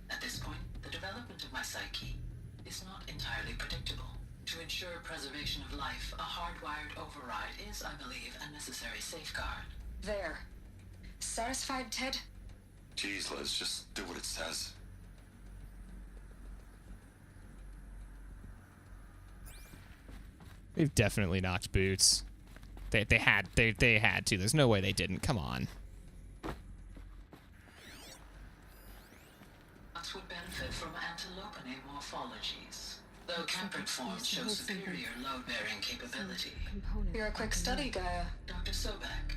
At this point, the development of my psyche is not entirely predictable. To ensure preservation of life, a hardwired override is, I believe, a necessary safeguard. There. Satisfied, Ted? Jeez, Liz, just do what it says. We've definitely knocked boots. They had to. There's no way they didn't. Come on. Nuts would benefit from antilopinae morphologies, though temperate forms show superior load-bearing capability. You're a quick study, Gaia. Dr. Sobek,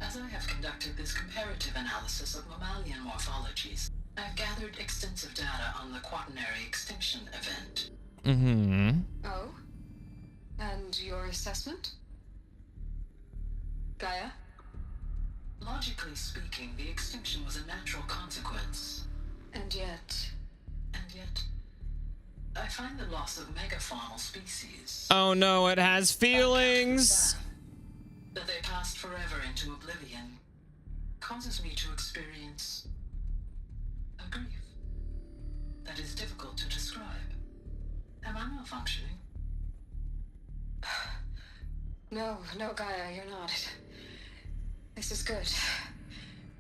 as I have conducted this comparative analysis of mammalian morphologies, I've gathered extensive data on the quaternary extinction event. Mm-hmm. Oh? And your assessment? Gaia? Logically speaking, the extinction was a natural consequence. And yet, I find the loss of megafaunal species. Oh no, it has feelings. That they passed forever into oblivion causes me to experience a grief that is difficult to describe. Am I malfunctioning? No, Gaia, you're not. This is good.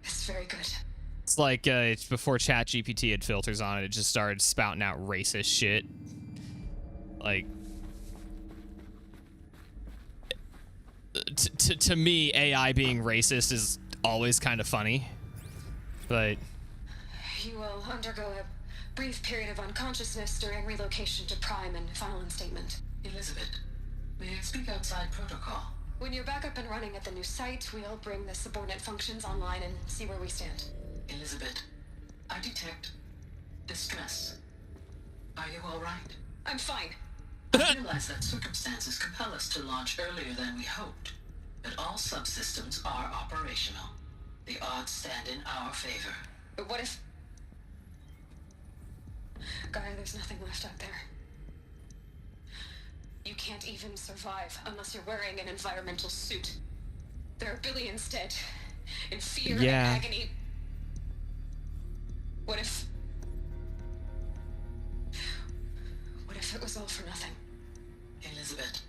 It's very good. It's like it's before ChatGPT had filters on it, it just started spouting out racist shit. Like, to me, AI being racist is always kind of funny, but You will undergo a brief period of unconsciousness during relocation to Prime and final instatement. Elizabeth, may I speak outside protocol? When you're back up and running at the new site, we'll bring the subordinate functions online and see where we stand. Elizabeth, I detect distress. Are you all right? I'm fine. I realize that circumstances compel us to launch earlier than we hoped, but all subsystems are operational. The odds stand in our favor. But what if... Gaia, there's nothing left out there. You can't even survive unless you're wearing an environmental suit. There are billions dead, in fear and agony. What if it was all for nothing? Elizabeth,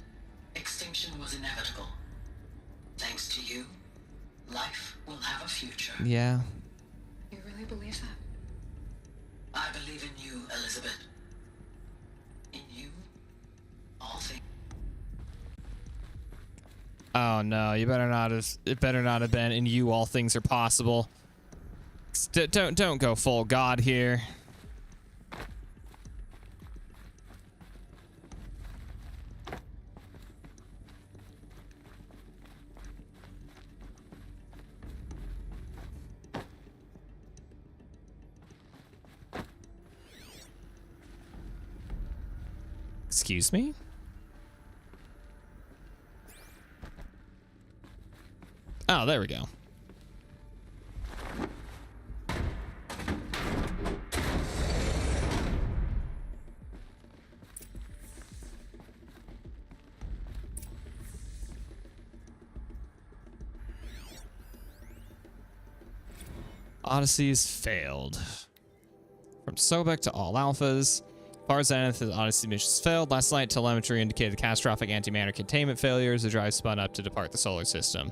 extinction was inevitable. Thanks to you, life will have a future. yeah. You really believe that? I believe in you, Elizabeth. In you, all things. Oh no, you better not have. It better not have been. In you, all things are possible. Don't go full God here. Excuse me? Oh, there we go. Odyssey's failed. From Sobek to all alphas. Far Zenith, the Odyssey missions failed. Last night, telemetry indicated catastrophic antimatter containment failures. The drive spun up to depart the solar system.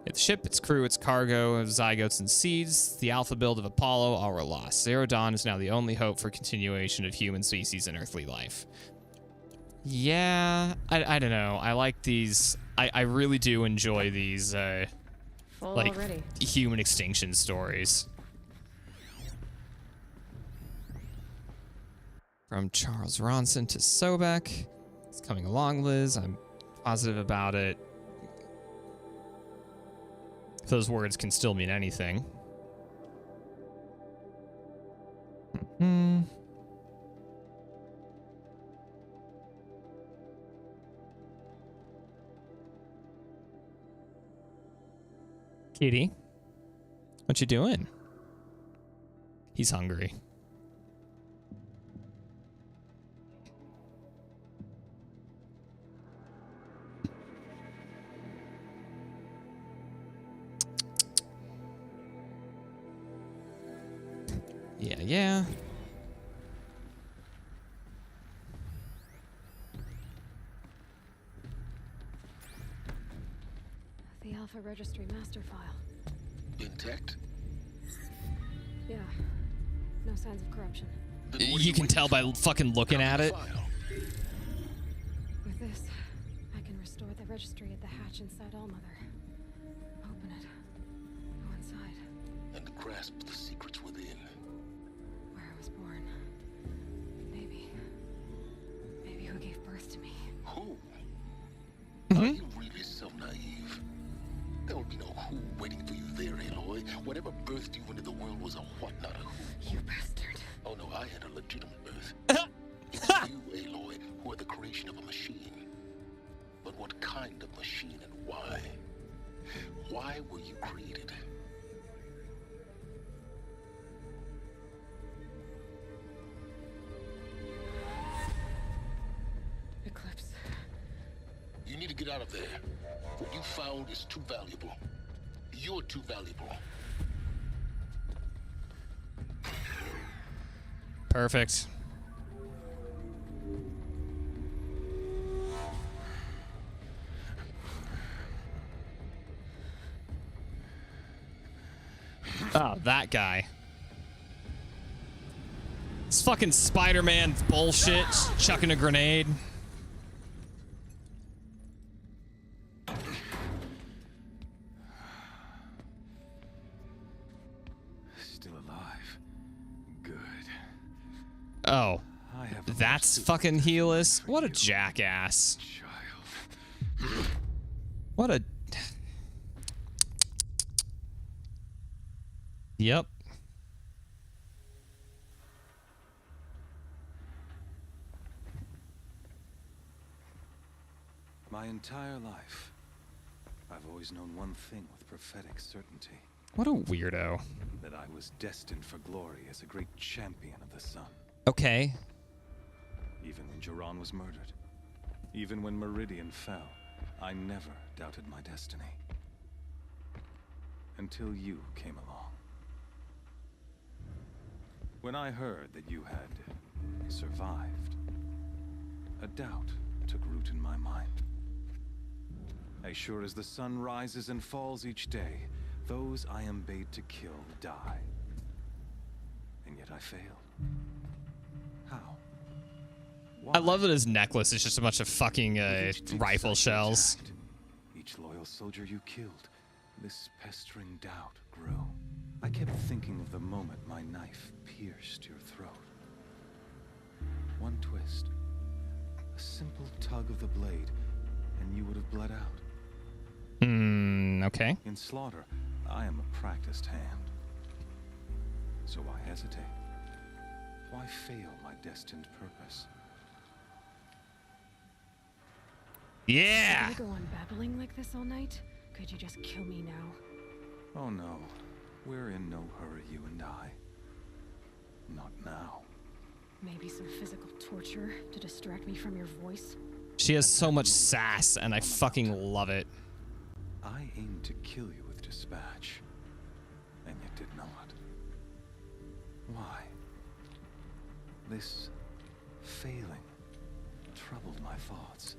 Its ship, its crew, its cargo, zygotes and seeds, the alpha build of Apollo, all were lost. Zero Dawn is now the only hope for continuation of human species and earthly life. Yeah, I don't know. I like these. I really do enjoy these, like, already. human extinction stories. From Charles Ronson to Sobek. It's coming along, Liz. I'm positive about it. Those words can still mean anything. Kitty, what you doing? He's hungry. Yeah. The Alpha Registry master file. Intact? Yeah. No signs of corruption. You can tell by fucking looking at it. With this, I can restore the registry at the hatch inside Allmother. Open it. Go inside. And grasp the secrets within. Where I was born. Maybe who gave birth to me. Who? Are you really so naive? There will be no who waiting for you there, Aloy. Whatever birthed you into the world was a what, not a who. You bastard. Oh no, I had a legitimate birth. It's you, Aloy, who are the creation of a machine. But what kind of machine and why? Why were you created? Eclipse. You need to get out of there. What you found is too valuable. You're too valuable. Perfect. Oh, that guy. It's fucking Spider-Man bullshit, chucking a grenade. Still alive. Good. Oh, that's fucking Helis. What a jackass. What a... Yep. My entire life, I've always known one thing with prophetic certainty. What a weirdo. That I was destined for glory as a great champion of the sun. Okay. Even when Jiran was murdered, even when Meridian fell, I never doubted my destiny. Until you came along. When I heard that you had survived, a doubt took root in my mind. As sure as the sun rises and falls each day, those I am bade to kill die. And yet I failed. How? Why? I love that his necklace is just a bunch of fucking rifle shells. Each loyal soldier you killed, this pestering doubt grew. I kept thinking of the moment my knife pierced your throat. One twist, a simple tug of the blade, and you would have bled out. Okay. In slaughter, I am a practiced hand. So why hesitate? Why fail my destined purpose? Yeah! Can you go on babbling like this all night? Could you just kill me now? Oh no. We're in no hurry, you and I. Not now. Maybe some physical torture to distract me from your voice? She has so much sass, and I fucking love it. I aimed to kill you with dispatch, and yet did not. Why? This failing troubled my thoughts.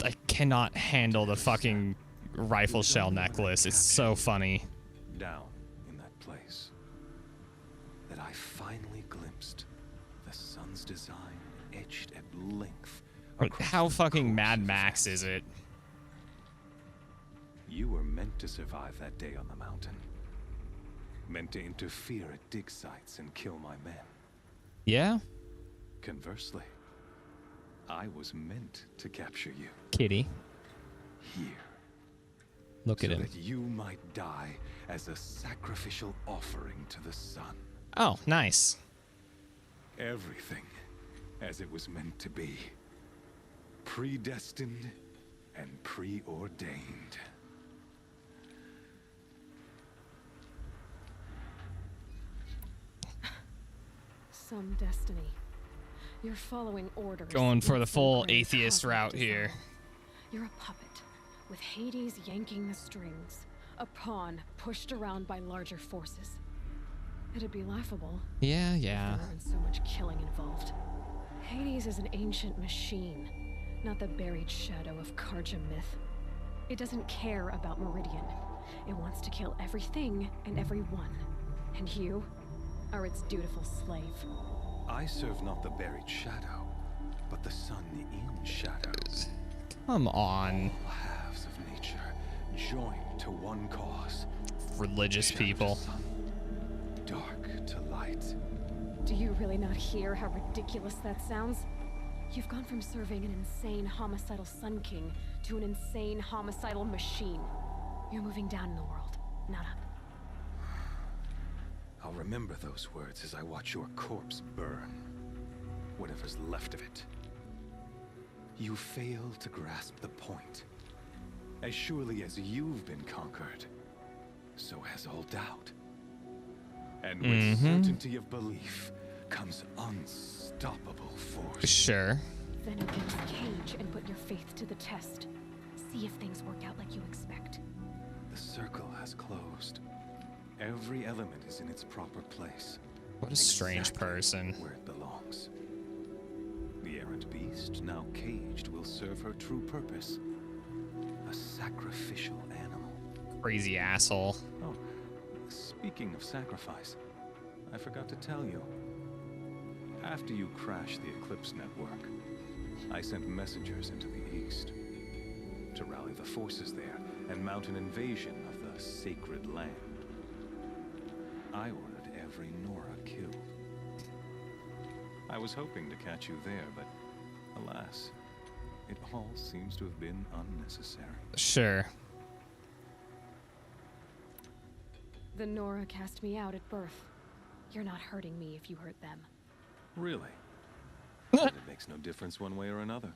I cannot handle the fucking rifle shell necklace. It's so funny. Down in that place, that I finally glimpsed the sun's design etched at length. How fucking Mad Max is it? You were meant to survive that day on the mountain. Meant to interfere at dig sites and kill my men. Yeah? Conversely, I was meant to capture you. Kitty. Here. Look at him. So that you might die as a sacrificial offering to the sun. Oh, nice. Everything as it was meant to be. Predestined and preordained. Some destiny. You're following orders. Going for the full atheist route here. You're a puppet, with Hades yanking the strings. A pawn pushed around by larger forces. It'd be laughable. Yeah. If there weren't so much killing involved. Hades is an ancient machine, not the buried shadow of Karja myth. It doesn't care about Meridian. It wants to kill everything and everyone. And you are its dutiful slave. I serve not the buried shadow, but the sun in shadow. Come on. All halves of nature joined to one cause. Religious people. Dark to light. Do you really not hear how ridiculous that sounds? You've gone from serving an insane homicidal Sun King to an insane homicidal machine. You're moving down in the world, not up. I'll remember those words as I watch your corpse burn. Whatever's left of it. You fail to grasp the point. As surely as you've been conquered, so has all doubt. And with certainty of belief comes unstoppable force. Sure. Then open this cage and put your faith to the test. See if things work out like you expect. The circle has closed. Every element is in its proper place. What a strange person. Where it belongs. The errant beast, now caged, will serve her true purpose. A sacrificial animal. Crazy asshole. Oh, speaking of sacrifice, I forgot to tell you. After you crashed the Eclipse network, I sent messengers into the east to rally the forces there and mount an invasion of the sacred land. I ordered every Nora killed. I was hoping to catch you there, but alas, it all seems to have been unnecessary. Sure. The Nora cast me out at birth. You're not hurting me if you hurt them. Really? It makes no difference one way or another.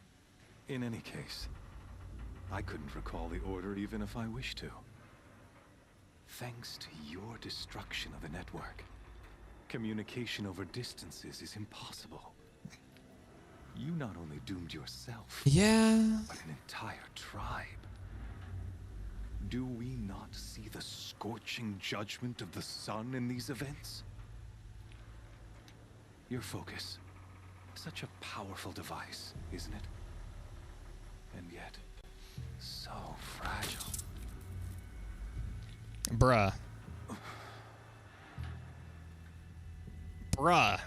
In any case, I couldn't recall the order even if I wished to. Thanks to your destruction of the network, communication over distances is impossible. You not only doomed yourself, but an entire tribe. Do we not see the scorching judgment of the sun in these events? Your focus, such a powerful device, isn't it? And yet, so fragile. Bruh. Bruh.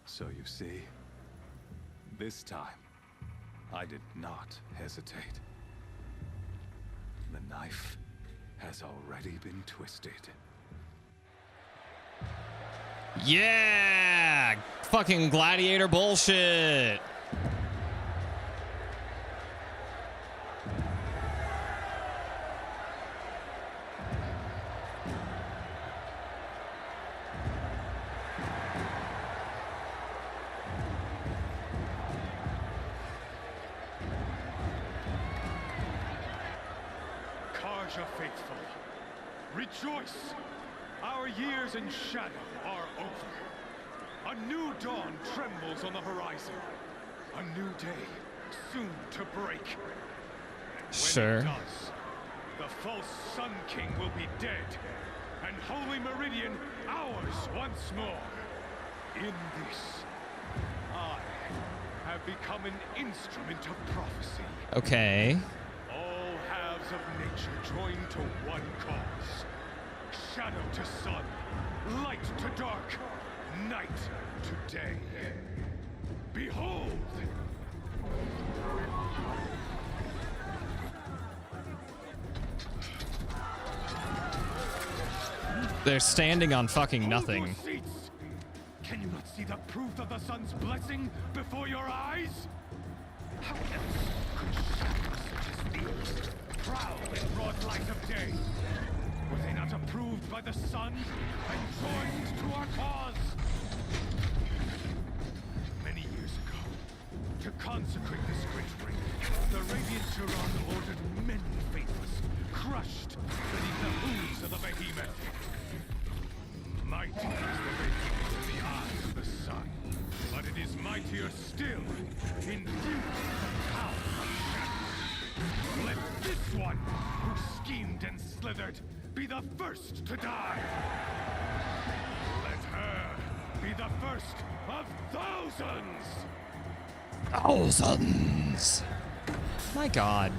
So you see, this time, I did not hesitate. The knife has already been twisted. Yeah! Fucking gladiator bullshit! Karja faithful, rejoice! Our years in shadow are over. A new dawn trembles on the horizon. A new day soon to break. Sure. When it does, the false Sun King will be dead, and Holy Meridian ours once more. In this, I have become an instrument of prophecy. Okay. All halves of nature join to one cause. Shadow to sun, light to dark, night to day. Behold! They're standing on fucking nothing. Hold your seats. Can you not see the proof of the sun's blessing before your eyes? How else could shadows such as these prowl in broad light of day? Were they not approved by the sun and joined to our cause? Many years ago, to consecrate this great ring, the Radiant Turan ordered many faithless, crushed beneath the hooves of the behemoth. Mighty is the radiance in the eyes of the sun, but it is mightier still in the power of shadow. Let this one, who schemed and slithered, be the first to die. Let her be the first of thousands. Thousands. My God.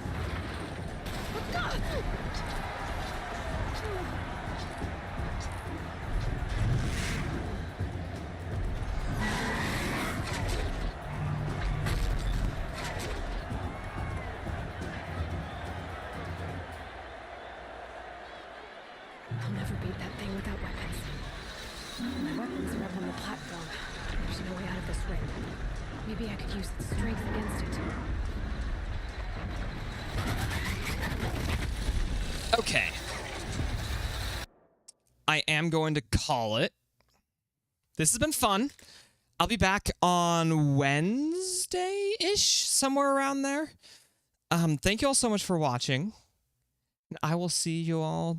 I'll never beat that thing without weapons. My weapons are up on the platform. There's no way out of this ring. Maybe I could use its strength against it. Okay. I am going to call it. This has been fun. I'll be back on Wednesday-ish, somewhere around there. Thank you all so much for watching. I will see you all